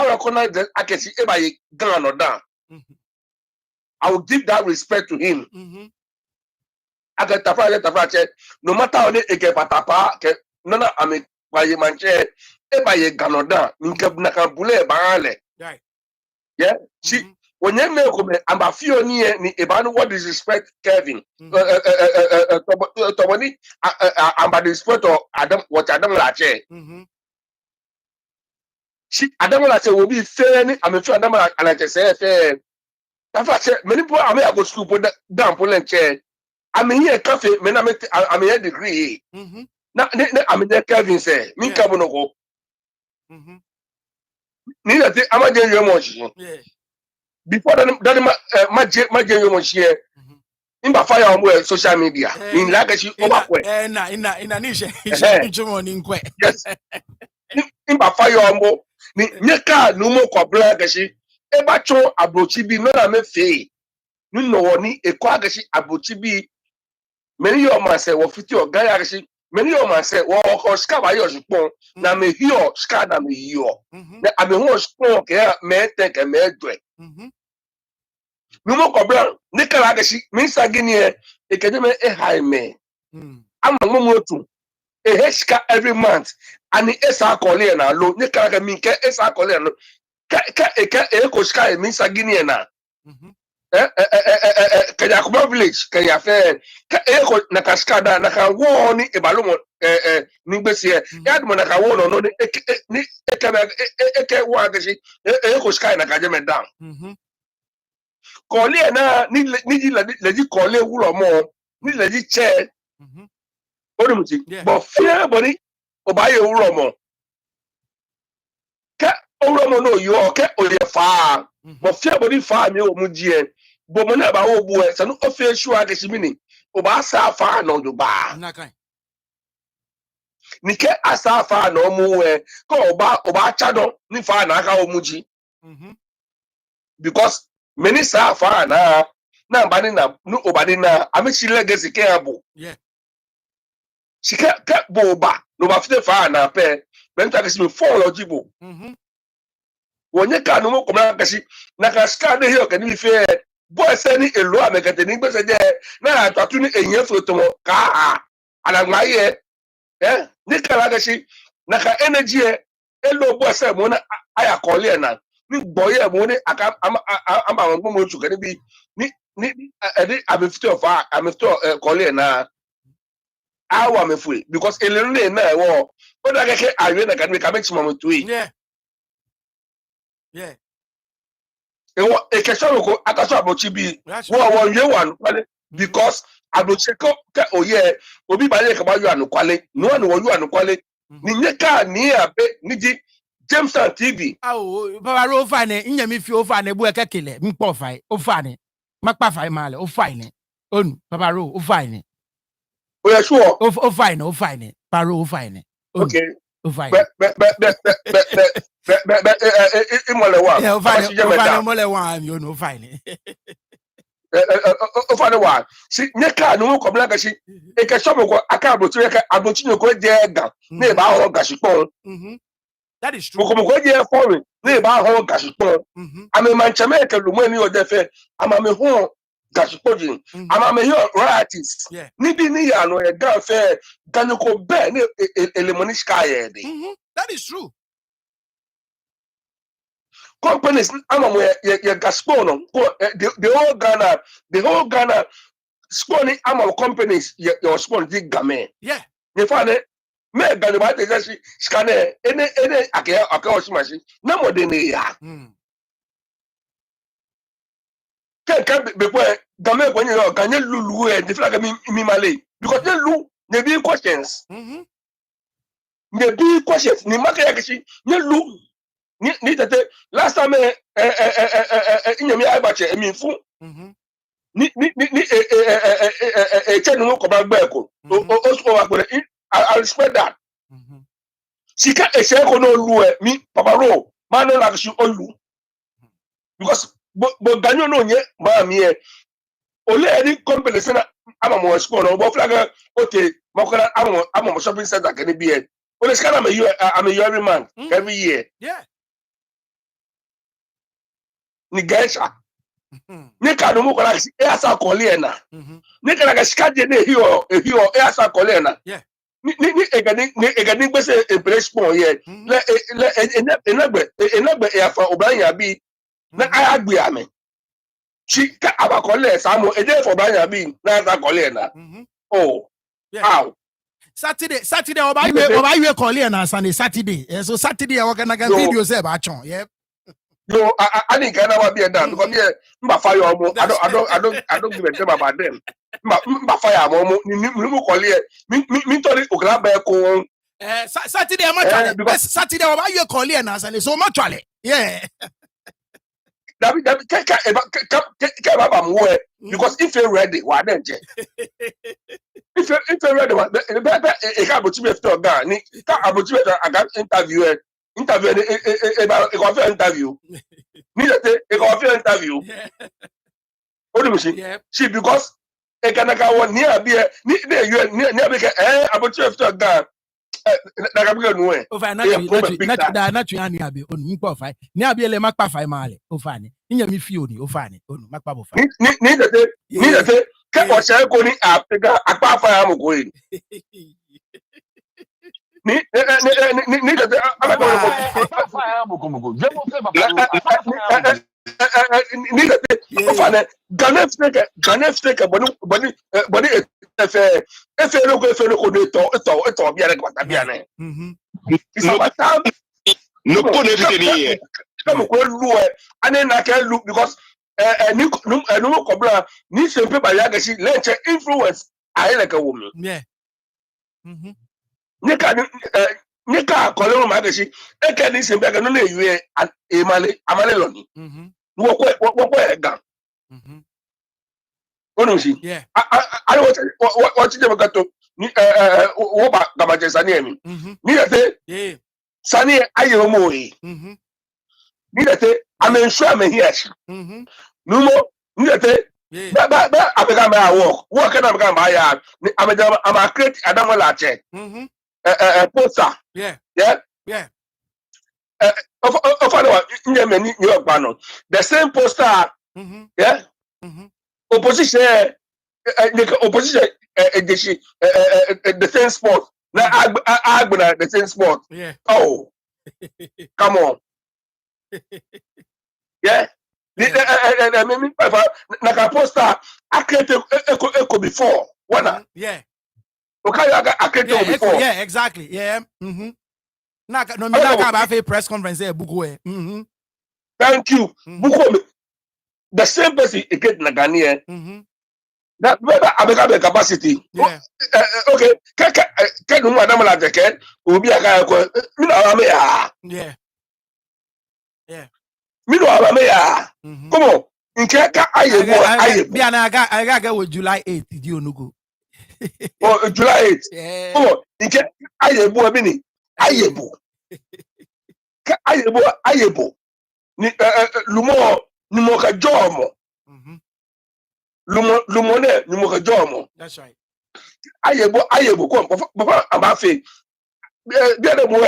Speaker 10: recognize that I can see everybody down or down. I will give that respect to him. I get tafa no matter how they get patapa, nona ame baye manche, baye ganoda, minke nakabule baale. Yeah, see, when you make come, I'm a few ni ebanu what is respect Kevin. Tobani, I'm a respect of Adam, what Adam Latse. See, Adam Latse will be fair. I'm sure Adam Latse say fair. Tafa many people I may go school put down Poland chair. I'm here cafe, I'm here degree. Now, I'm there Kevin say, me Kabonoko. Neither the Amajan Yomosh. Before that, my Yomosh here. In the fire on social media. In like you over. Yes. In the fire on Nika no more Kablagashi. Ebacho Abrochibi, no ame fee. No ni Equagashi Abrochibi. Many of my say, what 50 or Gayashi. Many of my say, well, Scavayo, na me hear, Scada me hear. I mean, who spoke here, may take a may drink. No more Cobra, Nicolagashi, Miss Aguinia, a cademy a high man. I'm a momotu, a heshka every month, and the Esa Colena, low Nicaraga Minka Esa Colena, Eco Sky, Miss Aguinia. Kaya village kaya fe eko nakaskada nakawoni ebalumo nigbesie yadmo nakawono no ni eke wagashi eko sky nakajeme down kole na ni leji kole wuro mo ni leji che odumuti but fear body obaye wuro mo ke wuro mo no yo ke oye fa but fear body fa mi o mu die but money about old boy, so no official agashimini. Oba safa no duba. Nike asafa no muwe. Ko oba chado ni fa na aka omuji. Because many safa na bani na no obadi na amishi legacy ke abu.
Speaker 1: Yeah.
Speaker 10: She ke boba no ba fite fa na pe. Ben ta kasi me follow jibo. Wonye ka no mo komna kasi na ka ska de hiyo kan ni fe. Boy send a law make a thing, but now I talk to a year for tomorrow. And I'm my year, eh? Nicaragashi, Naka energy, a low boy said, Mona, I call you now. Boy, I'm a woman to get be. I'm a still far, I'm still calling now. I want me free because a little now, but I can make a maximum to it.
Speaker 1: Yeah. Yeah.
Speaker 10: A question go akaso abochibi wo ye wan kwale because abocheko ke oye obi ba ye ka ba yu anu kwale no anu wo yu anu kwale ni nyeka ni abe ni di James and TV
Speaker 1: Papa Ro fine nyami fi o fine bu ekekele mpo fine o fine makpa fine male o fine onu Papa Ro o fine
Speaker 10: o ye sure
Speaker 1: o fine Papa Ro o fine
Speaker 10: okay
Speaker 1: o fine
Speaker 10: imole
Speaker 1: yeah o fine mole one you know fine
Speaker 10: o fine wa si nyeka no ko bla gashi e ke so ko aka abochi ka abochi no ko je ga na ba ho gashi pon
Speaker 1: that is true
Speaker 10: ko ko je foreign na ba ho gashi pon ame manchame ke lu mo ni o de fe ama me ho gashi pon ama me yo royalties ni bi ni ya no e ga fe ganu ko be ni elemoni sky de
Speaker 1: that is true.
Speaker 10: Companies, I'm a Gaspon, the whole Ghana spawning I'm companies, your spawn dig game.
Speaker 1: Yeah.
Speaker 10: You find it, me Ganaba is scanner, any account machine, no more than a Can be where Game when you can you lulu and the flag me Malay because they look they be questions. They be questions. Ni make yakishi they look ni that last time in your abache fu ni chenu ko ba gbe ko o I'll spread that. Sika ese ko no lu mi papa ro man no like you olu because but ganyo no nye ma mi e ole any company say na ama mo school no bo flag okay mo kora ama mo shopping center can be e ole sika na me I'm a every month every year
Speaker 1: Yeah.
Speaker 10: ni gacha ni ka no mo kora e asa ko le na ni ka ga sika je na ehio e asa ko le na
Speaker 1: Yeah.
Speaker 10: ni egani gbese empressment here le enagbe e afa obanya bi na agbe ame chi ka abakole samo eje for obanya bi na abakole na oh how
Speaker 1: Saturday oba you call here na Saturday. So Saturday I can video say ba chon. Yep.
Speaker 10: yo ani kana wa bi down because here mba fire omo I don't give a damn about them mba fire omo ni mu call here mi tori ogla ba ko
Speaker 1: Saturday I'm actually Saturday oba you call here na so much yeah.
Speaker 10: David ka baba mu because if you ready wa den je if you ready wa e ka botu be fit oga ni ka abotu be aga interview e go for interview ni e go for interview o do she she because e kana ka won ni abi ni abi ka abotu be fit oga na ka bi nu
Speaker 1: over na tu ani abi onu npo fai ni abi ele makpa fai male over ni nya mi fi oni over ni onu makpa bo fai
Speaker 10: ni de ka o se ko ni Africa apa fai am ko ni ni de ala
Speaker 6: apa fire am ko jemo fe baba apa fire
Speaker 10: ni de o fa ne Ghana Africa boni efe no ko de to bi ara kwata bi ana isa bata
Speaker 7: no ko ne fi ni
Speaker 10: come ko lu ane na ka lu because ni no ko bra ni sempe ba ya gashi lenche influence ai like a woman
Speaker 1: yeah
Speaker 10: ni ka ko le ma gashi e ka ni sempe ga no na ewe amale lo ni wo ko e ga ono si
Speaker 1: yeah
Speaker 10: I what you got to ni wo ba ga ma je sani emi ni
Speaker 1: yeah
Speaker 10: sani ayo mo yi ni dete amensure me here numo ni dete ba abega ma work na abega ma ya am create Adama Latse poster
Speaker 1: yeah
Speaker 10: of nye me ni ogba no the same poster yeah opposition the same sport na agbana the same sport
Speaker 1: yeah
Speaker 10: oh come on yeah me na ka poster akete eko before wana
Speaker 1: yeah
Speaker 10: okay akete before
Speaker 1: yeah exactly yeah na no me na ba fa press conference e buko e
Speaker 10: thank you buko the same person again na Ghanaian that abega capacity
Speaker 1: yeah
Speaker 10: okay ke no Adama Latse ke obi aka ko mi na wa me ya
Speaker 1: yeah yeah
Speaker 10: mi no wa me ya come on nke ka ayebu
Speaker 1: bi ana aga with July 8th di onugo
Speaker 10: oh July 8th
Speaker 1: yeah
Speaker 10: come on nke ayebu abi ni ayebu ka ayebu ni lumo ni mo ka jomo lumo ne ni mo ka jomo
Speaker 1: that's right
Speaker 10: ayebu ko papa abafe bien de mo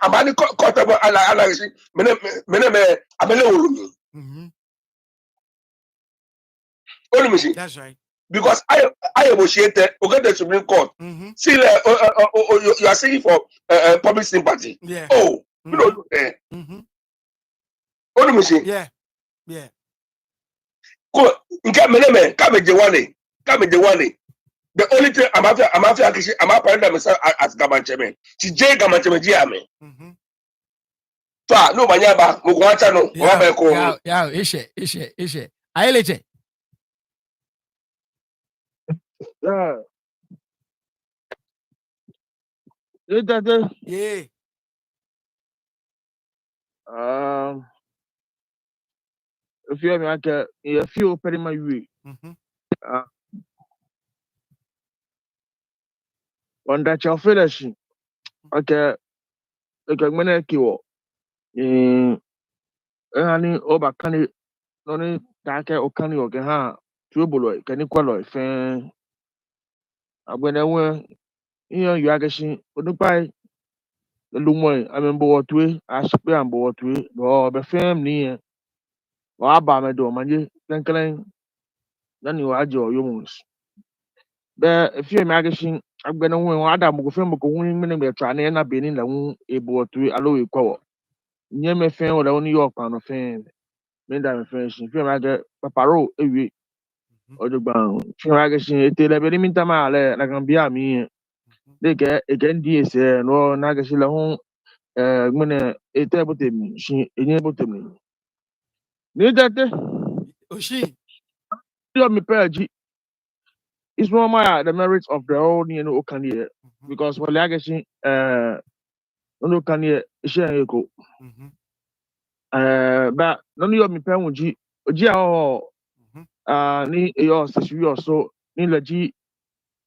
Speaker 10: abani kotabo ala si mene abele wulu mi
Speaker 1: that's right
Speaker 10: because I negotiated okay the Supreme Court still you are seeking for public sympathy
Speaker 1: yeah
Speaker 10: oh you know mi
Speaker 1: yeah yeah
Speaker 10: ko nke mene ka me je wane the only thing I'm after actually I'm apparently myself as Gamancheme ti je Gamancheme ji ame fa no manya ba mo ko acha no wa ba ko
Speaker 1: yeah ishe Ayeleche.
Speaker 6: Yeah.
Speaker 1: Yeah.
Speaker 6: If you have like a few pretty much we. On that your fellowship. Okay. Okay, mene kiwo. Ani oba kani noni take okani oge ha tubulo kani kwalo fe agbene we iyo yagashi odupai lumoy amembo wotwe ashpe ambo wotwe no be fem ni o aba me do manje kenkelen nani o ajo yomus be efie me agashi agbene we o adam go fem ko hun mene me twa na benin la hu ebo wotwe alo we kwawo nye me fe o da oni yo pa no fe me da me fe shi fe ma ge paparo ewie odugban fi ma ge shi etele be mi tama ale la gambia mi de ke ndi ese no na ge shi la hu gbene ete botem shi enye botem ni dete
Speaker 1: Oshi.
Speaker 6: yo mi peji is one my the merits of the whole you know okanie because for like shi no okanie shi an eko ba no yo mi pe wonji oji a ni yo sisi so ni laji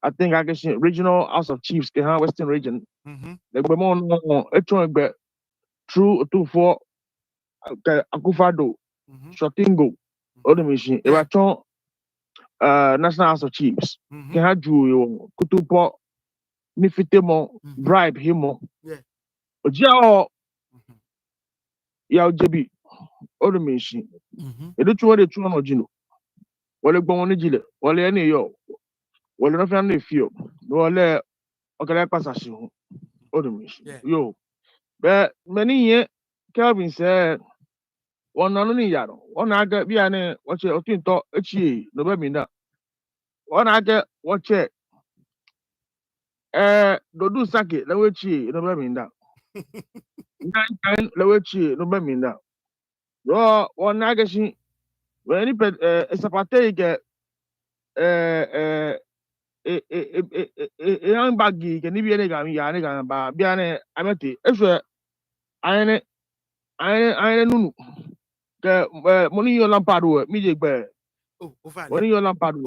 Speaker 6: I think I guess regional House of Chiefs ke ha Western region the gbemo no etron gbe through 24 akufado shotingo odomishi e ba ton National House of Chiefs ke ha ju yo kutupo ni fitemo bribe himo oji a ya ojebi odomishi edu tuwo de tuwo no jino wale gbon ni jile wale eni yo wale no fa na fio wale okale pasasi ho odomishi yo but many year Kelvin said one no ni yaro one aga bia ne wache otinto echi no be mi na one aga wache dodu sake la wechi no be mi na nine la wechi no be mi na ro one aga shi when ni esapate ke yang bagi ke ni bia ne ga mi ya ne ga ba bia ne amete ehwe ayene nunu ke money yo lampado mi je gbe
Speaker 1: oh ofani
Speaker 6: money yo lampado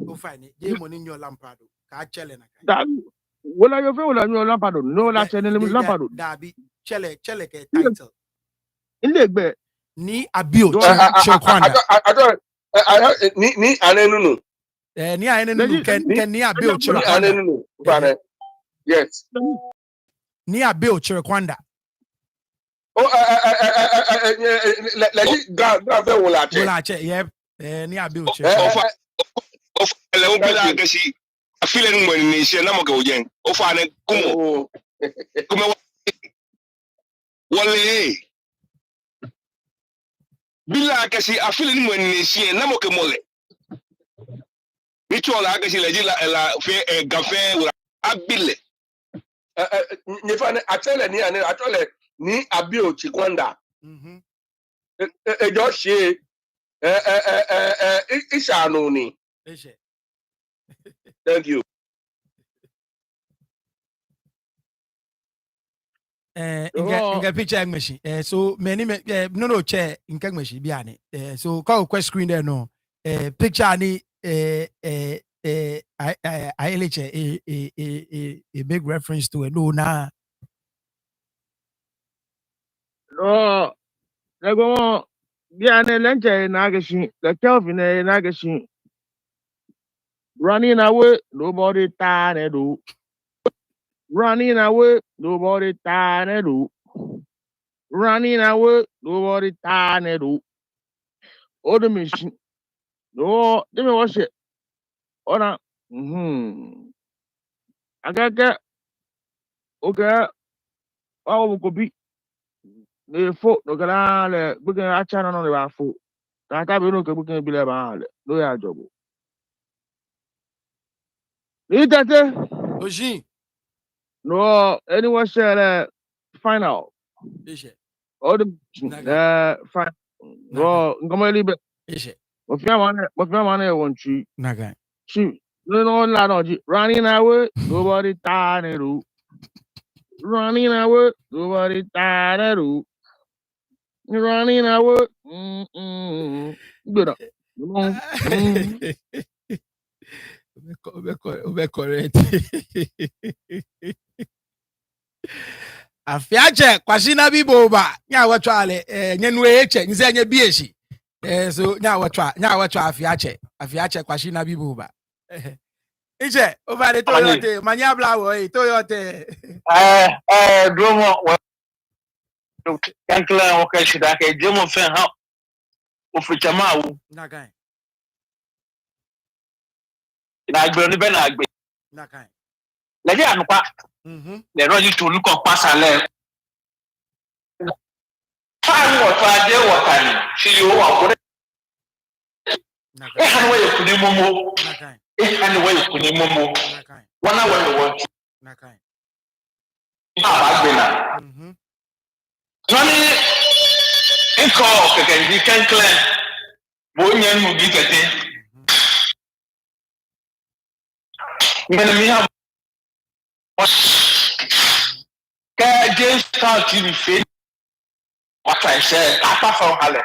Speaker 1: ofani je money yo lampado ka chele na
Speaker 6: da wala yo fe wala yo lampado no la chene lampado
Speaker 1: dabi chele ke title
Speaker 6: ile gbe
Speaker 1: ni abio chekwanda
Speaker 10: ni anenunu
Speaker 1: ni ayene nunu ken ni abio chekwanda
Speaker 10: ni anenunu bana yes
Speaker 1: ni abio chekwanda
Speaker 10: oh la fe
Speaker 1: wala che yep ni abio chekwanda
Speaker 7: of ele un bila gashi afile ni mwani ni she na mo ke ojen o fa ne kumo wale bila gashi afile ni mwani ni she na mo ke mole bicho la gashi la fe gafe wala abile
Speaker 10: ni fa ne atele ni ane atole ni abio chikwanda ejo se isanu ni thank you
Speaker 1: inga picture machine so many no chair inga machine bi ane so call quest screen there no picture ni I a big reference to it no na
Speaker 6: no lego bi ane lenche na agashi the Kelvin na agashi running away nobody tired do running away nobody tired do running away nobody tired do other machine no let me watch it ona agaga okay awo ko bi le fo no gala le bugan acha no le ba fo ta be no ke bugan bi le ba le lo ya jobo ni tate
Speaker 1: oji
Speaker 6: no anyone share final
Speaker 1: ishe
Speaker 6: all the final no ngomali be
Speaker 1: ishe
Speaker 6: What's my money? I want you.
Speaker 1: Nagai.
Speaker 6: Shoot. No, running away. Nobody tired of running away. Nobody tired of running away. Good up.
Speaker 1: Correct. Afiache kwashina biboba nya watwale nyenwe eche nze nye bieshi so nya watwa afiache kwashina biboba iche over the toyote manyabla wo toyote
Speaker 9: Dromo kankla okay shida ke jemo fen ha ofichamawu
Speaker 1: nagai
Speaker 9: na agbe ni be na agbe
Speaker 1: nagai
Speaker 9: leje anupa le roji to luko pasale fan wo fa de wo tani si yo wa ko nagai han wo kuni momo nagai han wo kuni momo nagai wana wo nagai ba agbe na Johnny Inko kekendi kenkle bo nyen mu bi kete mi ha ka James start to be what I said apa from hale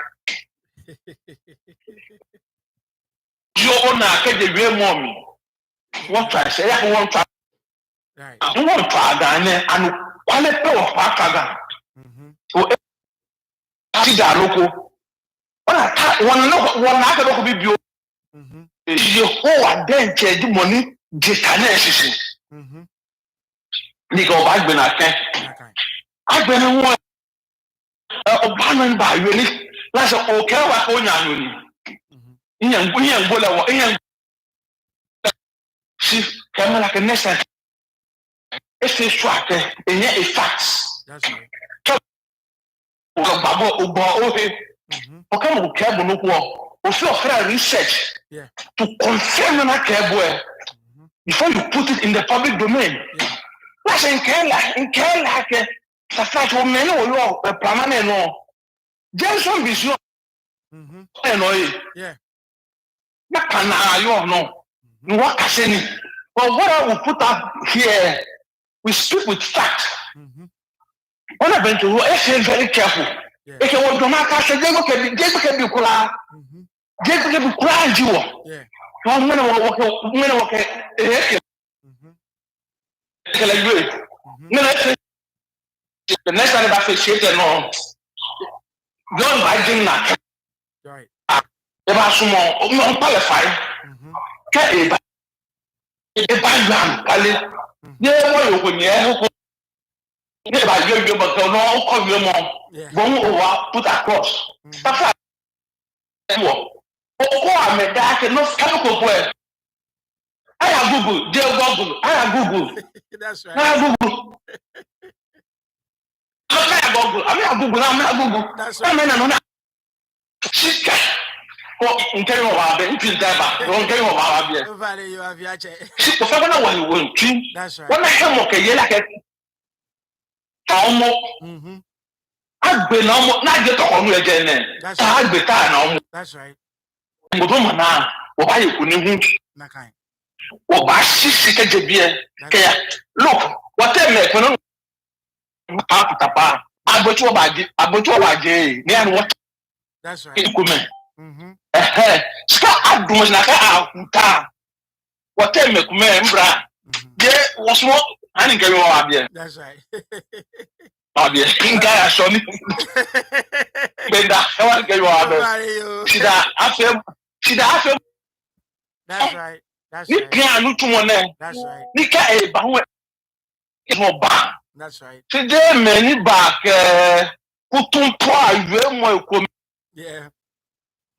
Speaker 9: yo na ke de we mommy what I say ya won try right you want try dan and kwale pe o pa kaga o ti da loko wana aka loko bibio yo ho aden che di money je kanesisi ni go ba gbe na ken agbe ni won obanan ba yeli la so o ke wa ko nya no ni nyan gola wa nyan si kamala ke nesa ese swate enye a facts that's right o babo o bo o he o ka mo ke bo no ko o fi offer research to confirm na ke bo before you put it in the public domain that's in kela ke sa fa to me no yo permanent no Jason vision no yeah na kana yo no what I say but what I will put up here we speak with facts when I went to it's very careful if you want to make us they go can be kula je can be kula jiwo yeah no mena work kala you no the next time I face it no don't imagine that right e ba sumo o qualify ka e ba yam kale ye wo yo ko ni e ko ne ba yo ba ko no ko yo mo bon o wa put across tafa wo o ko ameda ke no ka ko ko e aya google je google aya google that's right aya google aya google aya google that's right na chika ko nkere wo ba be ntwinta ba ko nkere wo ba be
Speaker 1: vale yo aviache
Speaker 9: ko fa na wa wo ntwi
Speaker 1: that's right
Speaker 9: wona he mo ke yela ke omo agbe na omo na je to ko nu eje ne ta agbe ta na omo
Speaker 1: that's right
Speaker 9: mo do mana wo ba ye kuni hu
Speaker 1: na kan
Speaker 9: wo ba sisi ke je bie ke ya look what me ko no pa tapa agbotu wa je ni an what
Speaker 1: that's right
Speaker 9: ikume ska adumos na ka akuta what me kume mbra je wo so ani ke yo abie
Speaker 1: that's right
Speaker 9: abie inga ya so ni benda e wa ke yo abie sida afem
Speaker 1: that's right
Speaker 9: ni kan nu tumo ne
Speaker 1: that's right
Speaker 9: ni ka e ba ho e mo ba
Speaker 1: that's right
Speaker 9: today many back kutumpo awe mo ekom
Speaker 1: yeah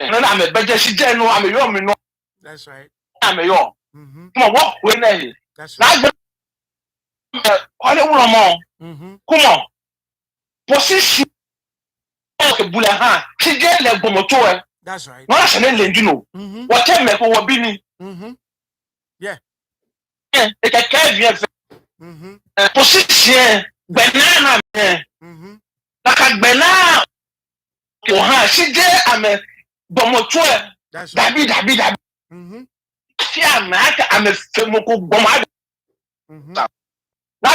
Speaker 9: na me beje si je no am yo me no
Speaker 1: that's right
Speaker 9: am yo mo wo we na yi
Speaker 1: that's right
Speaker 9: kwale wo mo kuma position ke bula ha si je le gomoto e
Speaker 1: that's right
Speaker 9: no se le ndino what time me ko wo bi ni
Speaker 1: yeah
Speaker 9: e ka ka bien position banana na ka gbena ko ha si je ame gomoto e
Speaker 1: That's right.
Speaker 10: Dabi. Tia na aka amefemoko gboma. Na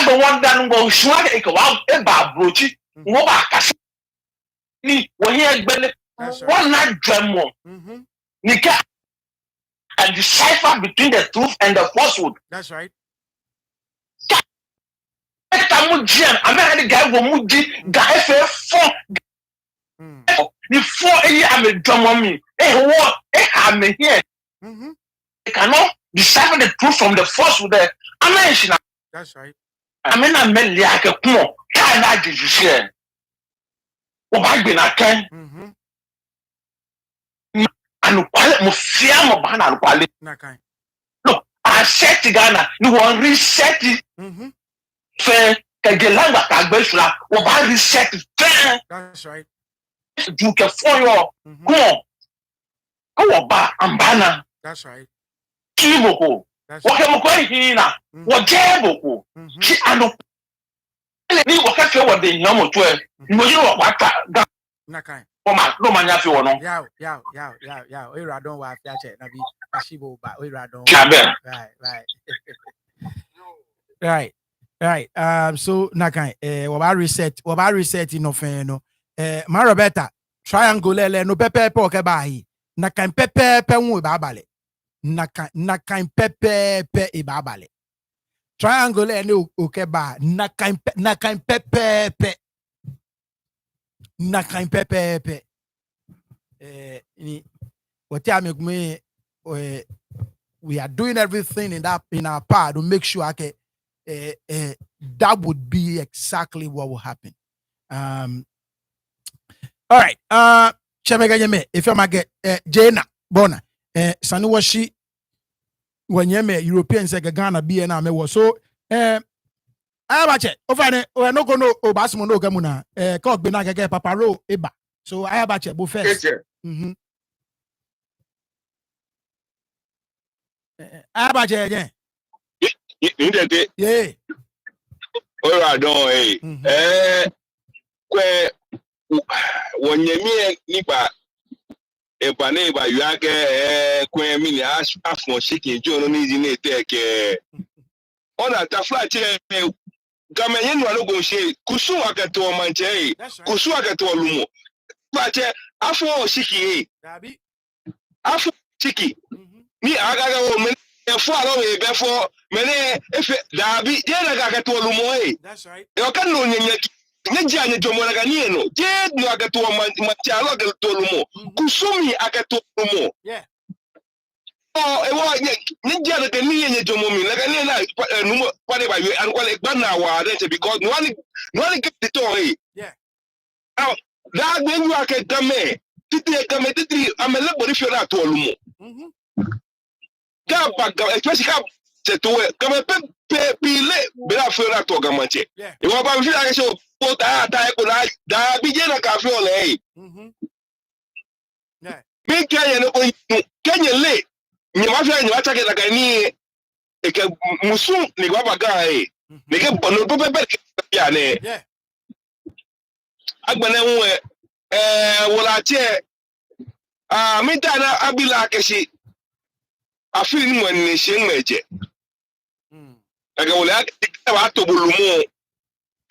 Speaker 10: the one that go shwa ke wa e ba brochi. Wo ba kasa. Ni wo here egbele. One na dwemo. Nika and decipher between the truth and the falsehood.
Speaker 1: That's right.
Speaker 10: Tamujian, American guy will mudi guy for the 4 years I'm a drum me. What? I'm here. They cannot decipher the truth from the falsehood.
Speaker 1: That's right.
Speaker 10: I mean, I meant like a poor. Can I did you share? What I been a can? And quality Musiam Bana quality. No, I said to Ghana, you want reset it. Fair, Kagelanga Kagbeshla, or by reset it.
Speaker 1: That's right.
Speaker 10: You can follow. Come on. Go back and banner.
Speaker 1: That's right.
Speaker 10: Kiboko. What am I going here? What Jaboko? She and the what I what the number 12. You know what?
Speaker 1: Nakai.
Speaker 10: No man, if you want.
Speaker 1: Yeah. We don't want to check. Nabi Ashibo, but we don't. Right. So Nakai. What about reset in ofeno? Ma Roberta. Triangle no pepe poke bahi. Nakai pepe mu babale. Nakai pepe ibabale. Triangle no okeba. Nakai pepe. Nakai pepe. What I make me we are doing everything in our part to make sure that would be exactly what will happen. All right. If you might get Jana Bona Sanu Washi when you Europeans like Ghana be and I was so I have a over we're not going to Obasmo Gamuna cock Benaga Paparo Eba. So I have a check first. I have a check again. Yeah.
Speaker 7: All right, don't when you mean Nipa, a paneba, you are Queen Mini ask for shaking John in it. Take on a tafla chair. Gamayen walogo she kusuaka to Mantse, kusuaka to Lumo. But after Shiki, after Shiki, me Agaga woman, and follow me before many if Dabi, Yanaga to Lumo.
Speaker 1: That's right.
Speaker 7: You can know Ninja to Monaganiano, Jed Naga to Machaloga to Lumo, Kusumi Agato Lumo.
Speaker 1: Yeah.
Speaker 7: Oh, Ninja the Nia to Mummy, like a Nina, whatever you and call it Banawa, because one get the toy.
Speaker 1: Yeah.
Speaker 7: Now, that when you are come, I'm a little bit sure that to Lumo. Especially come pile, but I feel that to Gamanche. You want to feel like so, put that begin a cafe on a.
Speaker 1: Yeah.
Speaker 7: Make can you lay? You must have a target like I need a Musum, Nigaba guy. They get Bono Yane.
Speaker 1: Yeah.
Speaker 7: Agbanewe wala che mitana abila keshi afiri mo ni shen meje aga wala ba to bulumo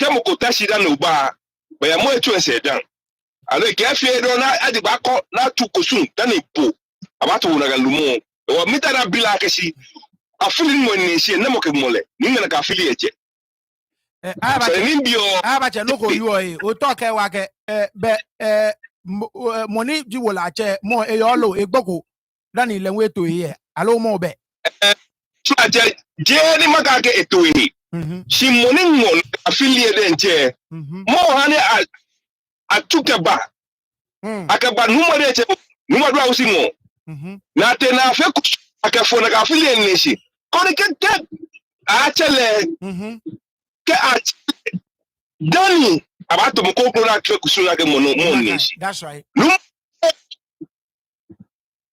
Speaker 7: kemo ko tashi da no ba ya mo etu ense dan ale ke afie do na adi ba ko na tu kosun dan ipo abato wona ga lumo o mitana abila keshi afiri mo ni shen na mo ke mole ni na ka afili eje
Speaker 1: abache no go you o talk e wa ke be money ji wo la che mo e yo lo egboko dan ile we to here alo mo be
Speaker 7: so je ni maka ke eto yi shi money mo affiliate den che mo hane atukeba akaba numo de che numo do awusi mo na te na fe ku akafo na ka affiliate ni shi ko ni ke a chele ke a Dani abato mo ko na ke kusuna ke mo ni shi.
Speaker 1: That's right.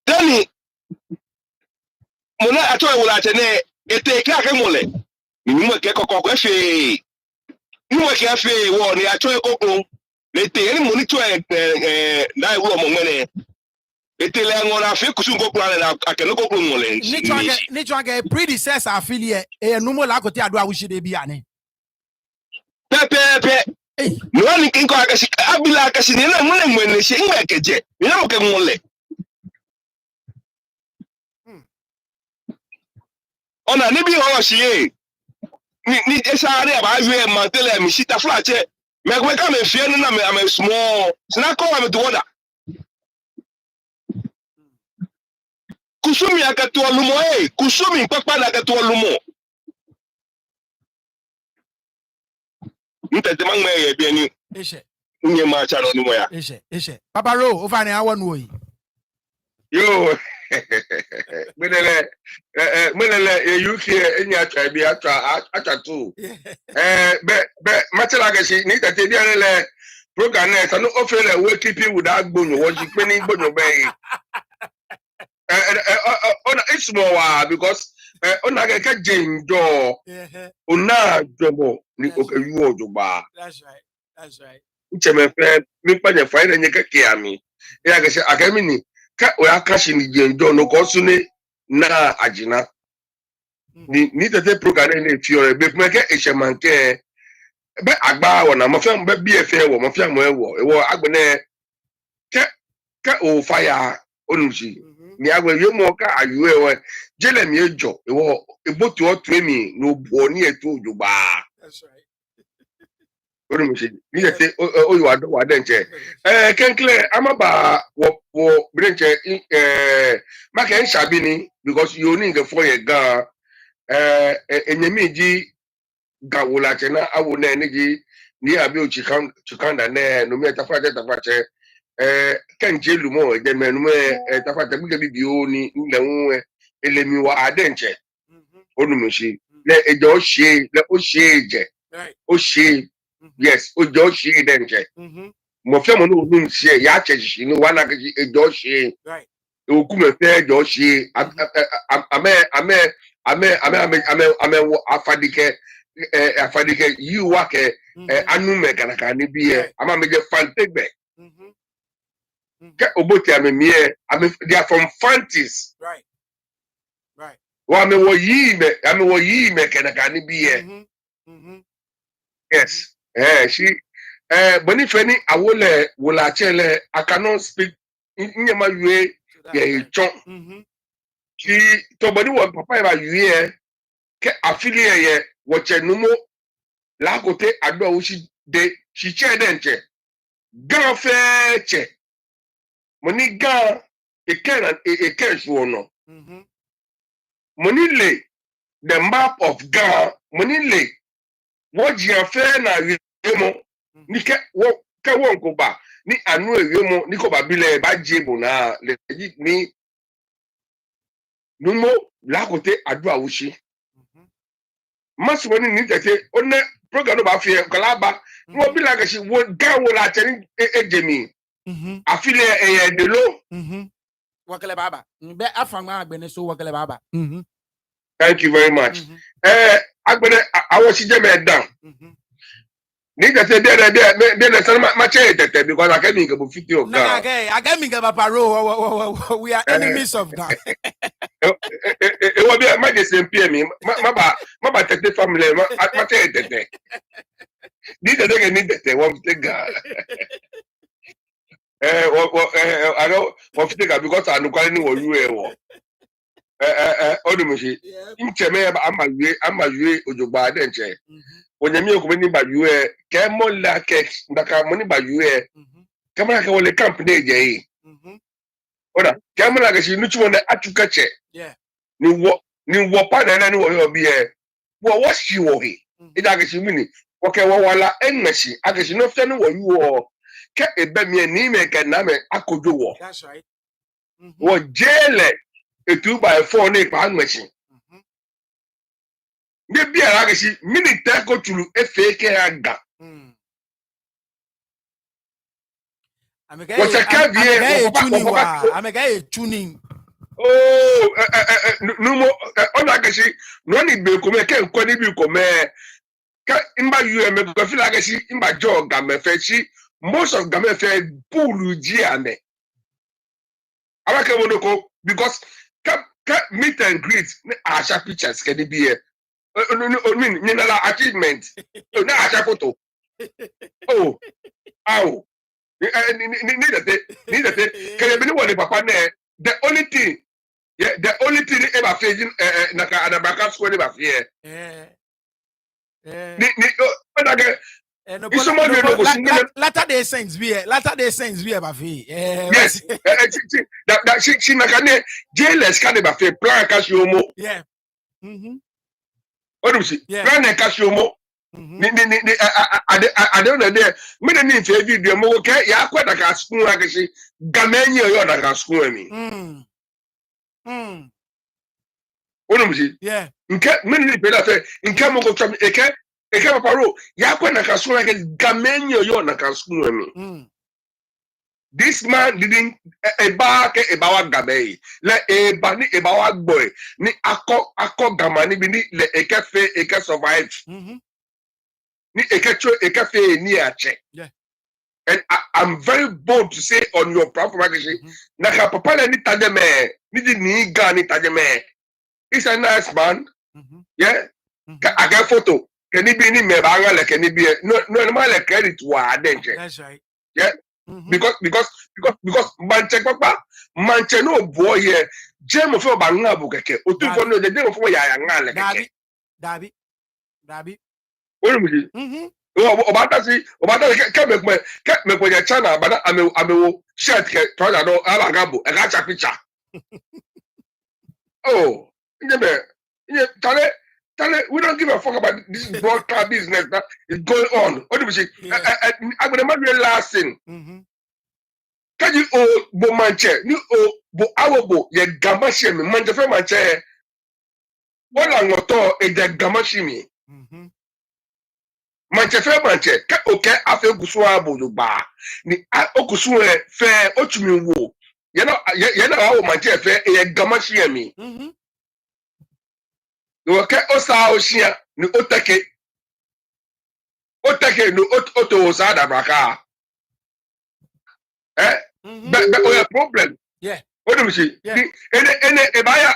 Speaker 7: Dani mo na ato e wala tene ete ka ke mo le ni mo ke kokko ko fe ni mo ke fe wo ni ato e kokko le te ni mo ni to na e wo mo ngene etele ngona fe kusungo plan na akenoko ngole
Speaker 1: ni chwange predecessor affiliate e numo la kote ado awushide bi ane
Speaker 7: pepe no ni kinko akashi abila akashi ni na mune mwene she ngwe keje ni na moke ngole ona ni bi ho shi ni esare aba yue mantele mi shita flache me kwe ka me fie no na me am small sina ko am to order kusumi akatoa lumo kusumi papa na akatoa lumo ntete mangme ye bi ani
Speaker 1: eshe
Speaker 7: nye ma cha no ni mo ya
Speaker 1: eshe papa ro o fa ni awon wo yi
Speaker 10: yo menele UK enyi atwa bi atwa tu be matela gashi ni tete bi anele program na so no ofele we keeping with that gbonyo wo ji pe ni gbonyo be ona ismo wa because ona ga jenjo ona jobo ni okayu ojogba
Speaker 1: that's right
Speaker 10: ucheme fe mi panye fa ire nye keke ami ya gashi akemi ni ka o akashi ni jenjo no ko sune na ajina ni tete program na fi ore be meke esemanke be agba wona mo fe be BFA wo mo fe mo ewo agbene ka o fire onushi ni agbe yo mo ka ayu ewo jele mi ejo ewo ebotu otu emi no bo ni etu ojugba
Speaker 1: that's right
Speaker 10: onushi ni tete o yo ado wa denche kenkle amaba wo brenche maka en shabi ni because you need the for ye ga enyemi ji gawola chena awo na eniji ni abi o chikanda ne no me tafache kenje lumo je menu me tafache bi bi o ni nlewu elemi wa adenche onumishi le ejo se le o se eje o se yes o jo se denche mo fe mo no dun se ya cheji ni wana ke ejo se oku me fe ejo se ame afadike you wake anu me kanaka ni biye ama me je fantegbe ke oboti ame mie they are from Fantis
Speaker 1: right
Speaker 10: wa me wo yi me kanaka ni biye yes she boni feni awole wola chele I cannot speak nyema yue ye chon ki to boni wo papa ba yue ke affiliate ye wo chenumo la kote ado wushi de chiche denche gan feche moni gan eken suono moni le the map of gan moni le wo jian fe na yemo ni ke won ko ba ni anu yemo ni ko ba bile ba jebo na le ni numo la kote ado wushi masu woni ni tete onne program no ba fie kala ba wo bi la gashi wo ga wo la teni ejemi afile eye de lo
Speaker 1: wakele baba be afangma agbene so wakele baba
Speaker 10: thank you very much agbene awosi je me down ni tete de san ma che tete because I came in go fit of
Speaker 1: na aga mi ga papa ro we are enemies of God
Speaker 10: e wo bi ma je se mpie mi ma ba tete family ma che tete ni tete wo tete ga wo fit ga because anu kwani ni wo yu e wo odumishi ncheme ama yue ojogba denche onyemi okume ni ba yue ke mo la ke ndaka mo ni ba yue kamera ke wole camp ne je yi ora kamera ke shi nuchu wona atuka che ni wo pa na ni wo yo bi wo shi wo he ida ke shi mini wo ke wo wala enmeshi ake shi no fe ni wo yu o ke ebe mi ni me ke na me akojo wo
Speaker 1: that's right
Speaker 10: wo jele a 2x4 ne pa machine ne bia la ke si minute ko tulu efeke aga
Speaker 1: amega e tuning
Speaker 10: oh numo ona ke si no ni be ko me ke nko ni bi ko me ka imba me ko fi la ke si imba jo ga me fe si most of ga me fe pool ji ame Abake monoko because meet and greet Asha pictures can it be I mean achievement. Na Asha photo. Oh, ow. Need that. Can you believe what the papa ne? The only thing, yeah, the only thing ever facing naka anabaka square ever fear.
Speaker 1: Latter day saints be Bafi.
Speaker 10: Yes, that she nakane jailers can ever fear plan cashomo.
Speaker 1: Yeah.
Speaker 10: What do you see?
Speaker 1: Yeah.
Speaker 10: Plan a cashomo. I don't know there. Me the need to video mo okay. Ya kwa da ka school akashi gamenye yo da ka school me. What do you see?
Speaker 1: Yeah.
Speaker 10: Nke me need better say nke mo go try eke papa ro ya kwa da ka school akashi gamenye yo da ka school me. This man didn't ebawa gabe le ebani ebawa boy ni ako gamani bi ni le eke survive. Ni eke fe ni ache.
Speaker 1: Yeah.
Speaker 10: And I'm very bold to say on your platform, Naka papa ni tajeme, ni ga ni tajeme. He's a nice man. Yeah. I get photo. Can he be ni me banga like can he be no like credit wa danger.
Speaker 1: That's right.
Speaker 10: Yeah. Because Mantse papa Mantse no boy here. Jemo fo banga bu keke. Otu fo no de jemo fo ya ngale keke.
Speaker 1: Dabi.
Speaker 10: What do you Obata kemekwe chana bana amewo shirt ke toja no alagabo e ga cha picture. Oh, tale we don't give a fuck about this broadcast business that is going on. What do we say? I'm gonna make the last thing. Can you bo Mantse ni bo awobo ye gamashi mi Mantse fe Mantse. Wala ngoto e de gamashi mi. Mantse ka oke afe gusu abodo ba ni okusu fe otumi wo ye na awo Mantse fe e gamashi mi no ke osa oshia ni otake no oto osa da braka but o problem
Speaker 1: yeah
Speaker 10: what do we see ene ebaya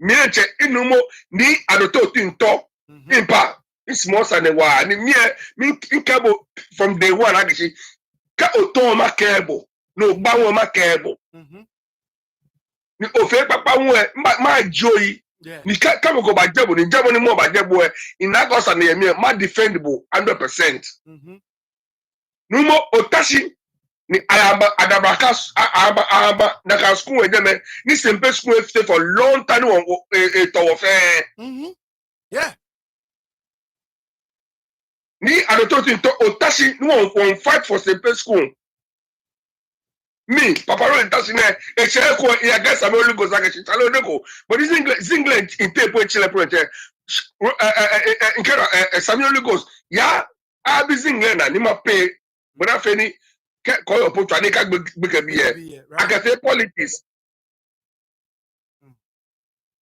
Speaker 10: mienche inumo ni adoto tinto impa small and wa ni me cable from day one actually ka oton ma cable no gba won ma cable ni o fe papa won ma joyi ni ka mo go ba jebo ni mo ba jebo in that cause na me ma defendable 100% no mo otashi ni adabaka aba na ka school ejeme ni sempe school stay for long time on to fe
Speaker 1: yeah
Speaker 10: ni adototin to otashi no one fight for sempe school me papa ro tashi na e chere ko e against am only go zake chi talo neko but this England in tape we chile project Samuel Lugos ya abi England ni ma pay but afa ni ko yo po twa ni ka gbe bi e against politics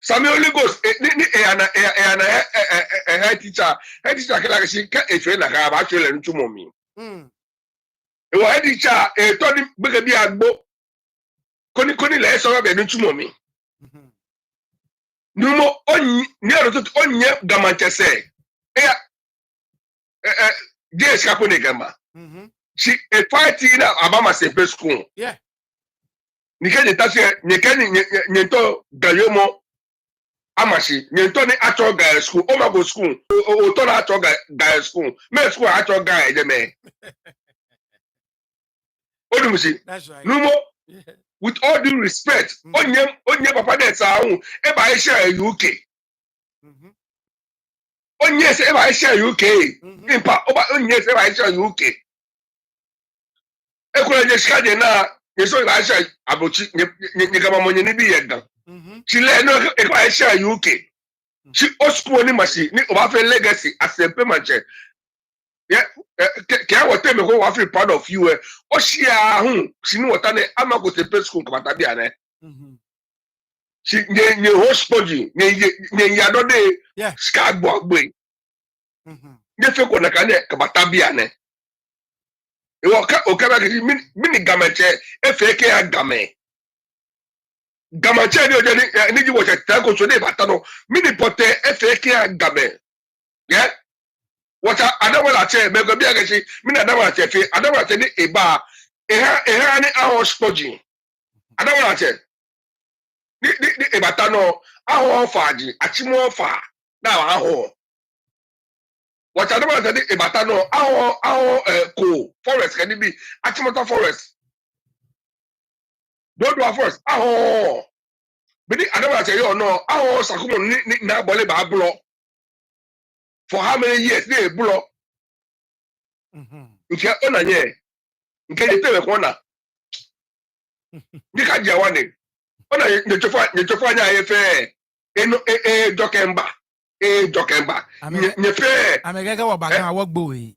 Speaker 10: Samuel Lugos ni head teacher kala shi ka e na ka ba chele ntumo mi e wa head teacher to ni gbe bi agbo koni le so be ntumo mi numo ni aro to onye Gamantse se DS ka pone gama she a fighting abama sempe school
Speaker 1: yeah
Speaker 10: ni ke tashi ni ke ni to gayomo amashi ni to ni acho guy school o ma go school o to na acho guy school me school acho guy de me o do musi
Speaker 1: that's right
Speaker 10: numo with all due respect onye papa de sa hu e ba e share UK onye se e ba e share UK impa onye se e ba e share UK e ko je skade na yeso ba e share abochi ni kama monye ni bi yedan chile no e ba e share UK chi oskuo ni masi ni o ba fe legacy as a Mantse yeah can what me go feel proud of you o share hu sinu wota ne amago sempe school kabata bia ne si nye hospodi nye yado de skagbo agbe nye fe ko na ka ne kabata bia ne e o ka ba ki mini Gamantse e fe ke agame Gamanche ni ji wacha tango so ne batano mini pote FAK game yeah wacha Adama Latse me go bia gashi mini Adama Latse fe Adama Latse ni eba eha ni aho spoji Adama Latse ni ebatano aho faji achimo fa na aho wacha Adama Latse ni ebatano aho ko forest kan bi achimo forest don't do forest aho But I don't say you no. I was na bole ba block for how many years? They block. Nke ona nye. Nke yete we kona. Ni ka dia wane. Ona ne chofa nya efe. Eno dokemba. Dokemba. Nye fe.
Speaker 1: Amegega wa ba kan wogbo yi.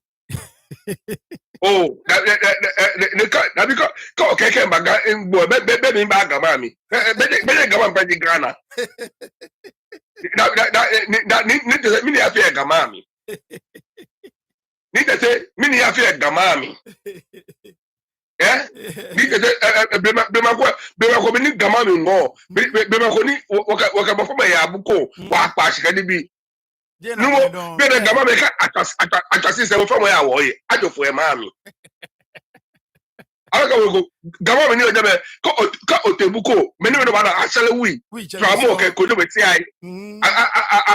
Speaker 10: Oh, that because okay mbaga ngbo be mi ba gama mi. Be gama mpa di Ghana. That ni mini afia gama mi. Ni te mini afia gama mi. Eh? Ni te be ma ko ni gama mi ngo. Be ma ko ni waka ba foma ya buko wa pa shika ni bi. No, be the gama me ka atasi se wo foma ya wo ye. Ajofo e ma mi. Aka wo gama me ni o jabe ka otebuko me ni no ba na asale wi. Tramo ke ko do be ti ai.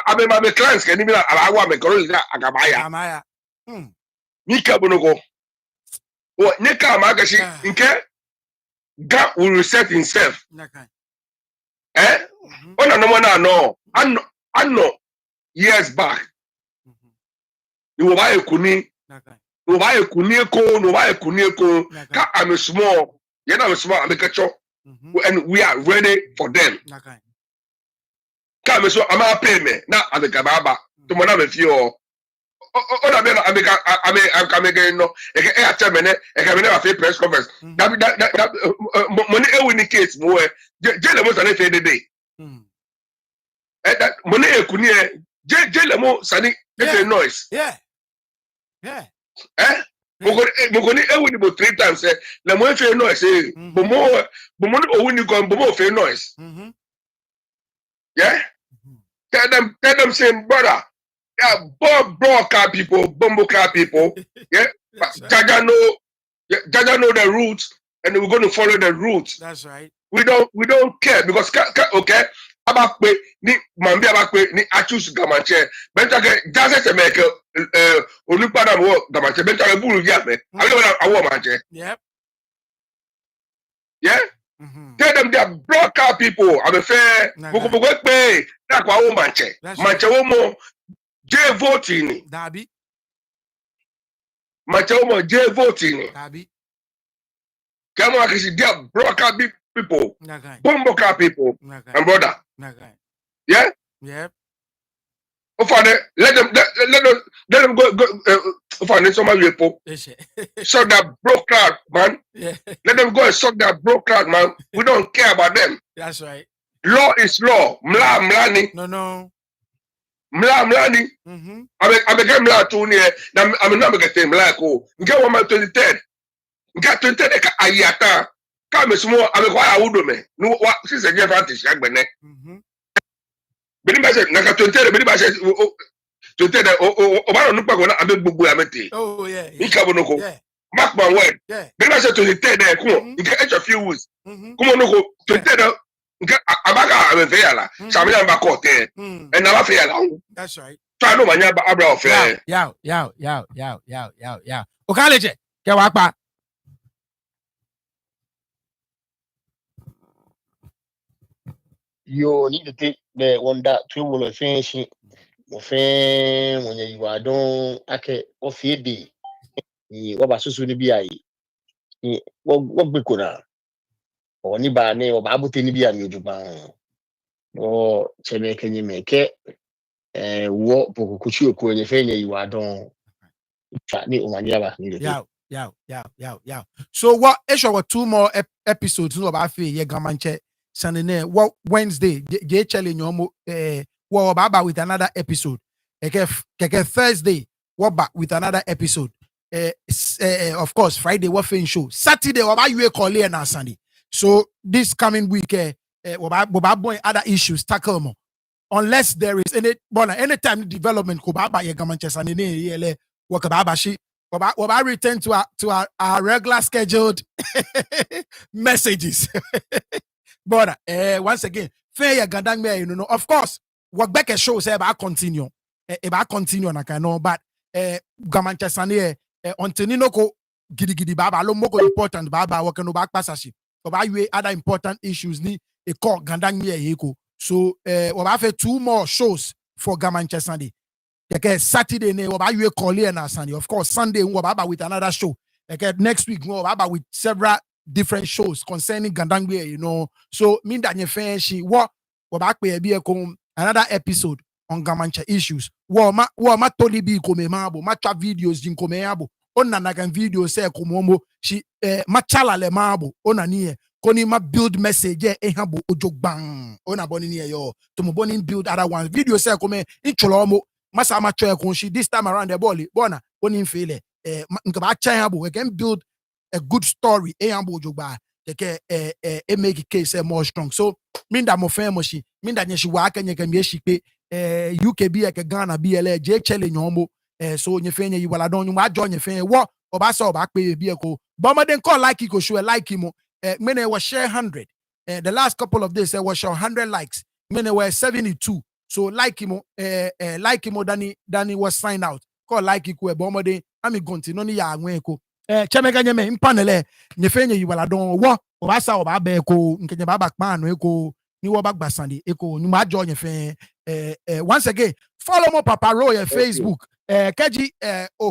Speaker 10: Abe ma be clients ke ni bi na awa me ko ri agabaya.
Speaker 1: Amaya.
Speaker 10: Nika bonoko. O nika ma gashi nke God will reset himself. Eh? Ona no na no. Anno years back. You buy a kuni. You buy a kuni ko, no buy a kuni ko. Ka I'm small. You know I'm small, I'm a catcher. And we are ready for them. Ka I'm so I'm a pay me. Na I'm a kababa. To mona me fio. Ona be I'm coming no. E ka tell me e ka me na press conference. That money e win case mo e. Je le mo sane fe dey. That money e kuni e je le mo sane e noise.
Speaker 1: Yeah.
Speaker 10: Eh? Mugoni e win about 3 times eh. Le mo fe noise eh. Bomo no win go bomo fe noise. Yeah? Tell them saying brother. Yeah, broadcast people, bumbo car people. Yeah? Jaja know the roots and we're going to follow the roots.
Speaker 1: That's right.
Speaker 10: We don't care because okay abakpe ni mambi abakpe ni achus gamanche benta ke jase se make olupada mo gamanche benta ke buru ya me awo manche.
Speaker 1: Yep.
Speaker 10: Yeah. Tell them they are broadcast people. I'm a fair buku pe na kwa wo manche wo mo je voting
Speaker 1: dabi
Speaker 10: manche wo mo je voting
Speaker 1: dabi
Speaker 10: kamo akisi they are broadcast people, bumbo car people, and brother. Yeah?
Speaker 1: Yep.
Speaker 10: Let them go find somebody people. Suck that broke crowd, man.
Speaker 1: Yeah.
Speaker 10: Let them go and suck that broke crowd, man. We don't care about them.
Speaker 1: That's right.
Speaker 10: Law is law. Mlani.
Speaker 1: No.
Speaker 10: Mlani. I became mla too near. I'm not getting mla ko. Get 1 month 23rd. Get 23rd ayata. Come small, I'm a why I would me. No, what since a year advantage, young man. But said, Naka 20, but said, to tell the Obama Nupa, I'm a book.
Speaker 1: Oh, yeah.
Speaker 10: Ikabonoko.
Speaker 1: Yeah.
Speaker 10: Mark my word.
Speaker 1: Yeah.
Speaker 10: But I said to the 10, come on, you get a few weeks. Come on, no, to tell Abaga, I'm a veala, Samina Bacote, and now I
Speaker 1: That's right.
Speaker 10: Try no mania Abra fair.
Speaker 1: Yeah. Okaleje, Kewakpa.
Speaker 6: You need to take the one that 2 will finish when you are done. Okay, off your day. What about Susu Nibi? What be kuna? Or Nibane or Babu Tinibia Nujuban. Or Chene, can you make it? What Pokuchu, when you are done.
Speaker 1: Yeah. So what? Actually, 2 more episodes of Afi Yegamanche. Sunday, what Wednesday? JHL in your what about with another episode? Okay, Thursday, what back with another episode? Of course, Friday, what fin show? Saturday, what about you call and Sunday? So this coming week, other issues tackle mo. Unless there is anytime development ko ba ye gamanchesa ne yele work ba shi return to our regular scheduled messages. But once again, fair gandang me, you know, of course, work back a show say about continue. About continue na kano, but gamanchesa ne until no ko gidi baba lo moko important baba work no back passashi. But you other important issues ni e call gandang me yeko. So we have 2 more shows for Gamanche Sunday. Okay, Saturday we have Collier and Sunday. Of course, Sunday we have with another show. Okay, next week we have with several different shows concerning Gandangwe, you know. So mean that you finish what back be another episode on Gamanche issues. Ma toli bi kome mabo, ma cha videos din kome yabo. Onna nagan video say komomo she ma chala le mabo ona niye. Koni ma build message ehabo ojo bang ona boni ni yo to mo boni build other ones video say come incholomo masa ma try konshi this time around the ball bona boni feel nka ba cha habo we can build a good story ehabo ojo ba ke make case more strong. So minda mo fan mo shi minda nyeshi wa aka nyeka mi ehikpe UKB e ke Ghana BLA je chele nyomo so nye fenye yi wala don ma jo nye fenye wo oba so oba pe bi e ko bomaden call like ko show like him. Many was share 100. The last couple of days, I was share 100 likes. Many were 72. So like him, Danny was signed out. Call like it, bomode. I'm going to no ya ngweko. Chamega nyeme impanele. Nyefenye yiwala don wo. Obasa obabe ko nkenye baba kpano eko ni wo bag basandi eko ni majo nyefen. Once again, follow mo Papa Ro on Facebook. Keji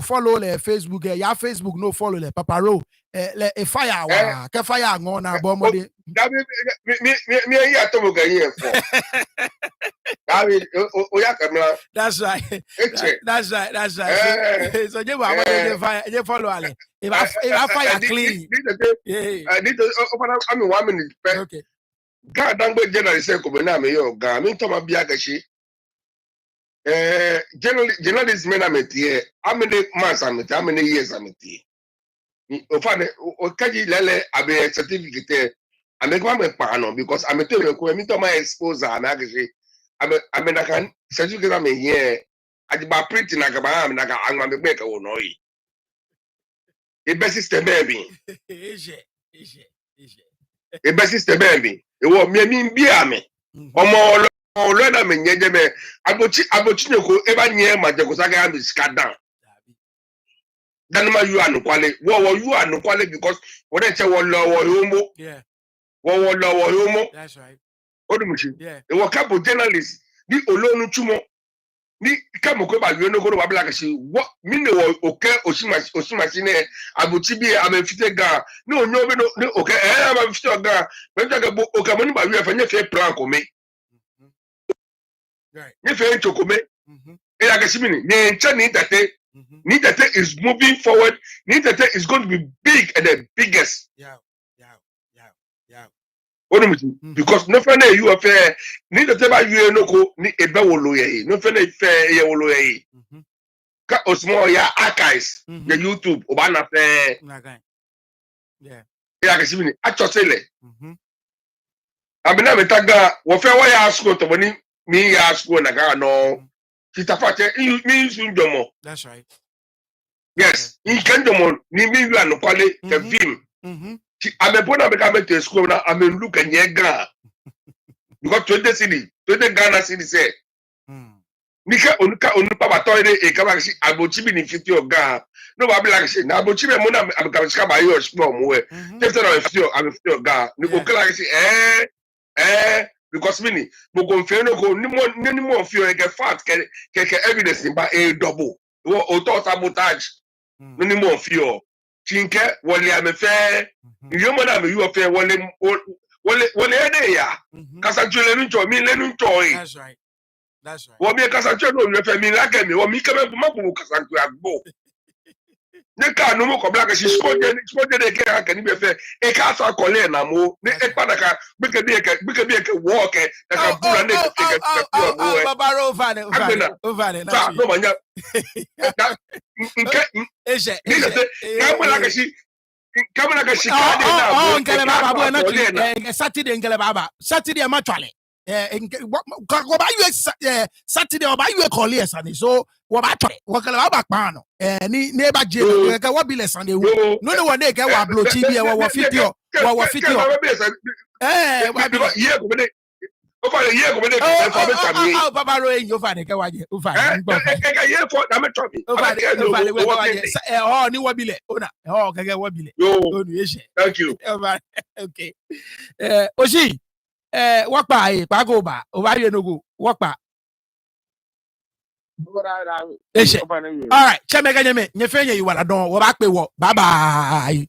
Speaker 1: follow le Facebook. Ya Facebook no follow le Papa Ro. Le fire wa ke fire ngona bomode.
Speaker 10: Me ya to mo gaye for.
Speaker 1: That's right. That's right. So you follow ale. If I fire clean.
Speaker 10: I need to open 1 minute.
Speaker 1: Okay.
Speaker 10: God dangbe generally say ko na me yo ga me to ma bia gashi. Journalist men ametie. How many months ametie? How many years ametie? Ofane o kaji lele abe certificate amekwa me pano because amete me ko mi to ma expose amagashi ame na kan certificate am here adiba print na ka ba am na ka anwa me be ka wo no yi e system be e system be e wo mi bia me omo olo na me nyeje me abochi ne ko e ba nye ma je ko saga am skada Danima you are no quality. What you are no quality because what they say one law or
Speaker 1: yeah.
Speaker 10: One law or
Speaker 1: That's right.
Speaker 10: What do you mean?
Speaker 1: Yeah.
Speaker 10: The work up journalists, the Olonu Chumo, the Kamokoba, you know, go to Bablakashi. What mean okay, Oshimashine, Abuchibi, Amefitega. No, okay, I'm a Fitega. When I go, Okamani, but we have a fair plan for me.
Speaker 1: Right.
Speaker 10: If you ain't to come, Nidete is moving forward. Nidete is going to be big and the biggest.
Speaker 1: Yeah.
Speaker 10: Because no friend you are fair. Nidete ba you no ko ni ebe wolo ye. No friend fair ye wolo ye. Ka osmo ya archives the YouTube obana fair.
Speaker 1: Yeah.
Speaker 10: Ya ka simini achosele. Abina metaga wo fair wa ya asko to boni mi ya asko na ga no.
Speaker 1: That's right.
Speaker 10: Yes, in Kendomo, Nimi and Quale, the film. I'm a bona become to school now. I'm in look and yega. You got 20 city, 20 Ghana city say. Nika Unpapa toilet, a Kamashi, Abochibi in 50 of Ga. No, I'll be like saying, Abochibi Mona, I'm coming to by your small way. Just I'm a few Ga. Nuka, because mini, but confirm no more fear get fat, can evidence by a double. Auto sabotage. No more fear. Chinke, while I'm a fair, you madam, you are fair, while ya. Casancho to me, Lenun toy.
Speaker 1: That's right.
Speaker 10: What me a Casancho, you have me like me, or me come up Mabu Casancho. Ne ka no mo ko black she sport de can be fair e ka sa kole na mo ne e pa ka be ke walk e ka bula ne
Speaker 1: oh baba over
Speaker 10: no manya eje na mo like she Kamera ka shika de na.
Speaker 1: Oh, ngele baba bo na chi Saturday ngele baba. Saturday ma twale. Go ba you Saturday o ba you call here Sunday. So wo ba twale. Wo ngele baba pa no. Ni ba je no ka wo bi le Sunday wu. No no one dey ka wa blow chi bi wo fitio. Wo fitio. Wa bi.
Speaker 10: Yeah, go be. O fa ye go be de ka fa be tam ye.
Speaker 1: Oh, baba ro yin o fa de ka wa je. O fa.
Speaker 10: Ka ye for na me trouble.
Speaker 1: O fa oh ni wo bi le. Ona. Oh ka wo bi le.
Speaker 10: Yo.
Speaker 1: Onu ye she.
Speaker 10: Thank you.
Speaker 1: Okay. Oshi. Work by Pago ba. Over you no go. Work by. All right. Chemega nyeme. Nyefenye you wala don. Wo ba pe wo. Bye bye.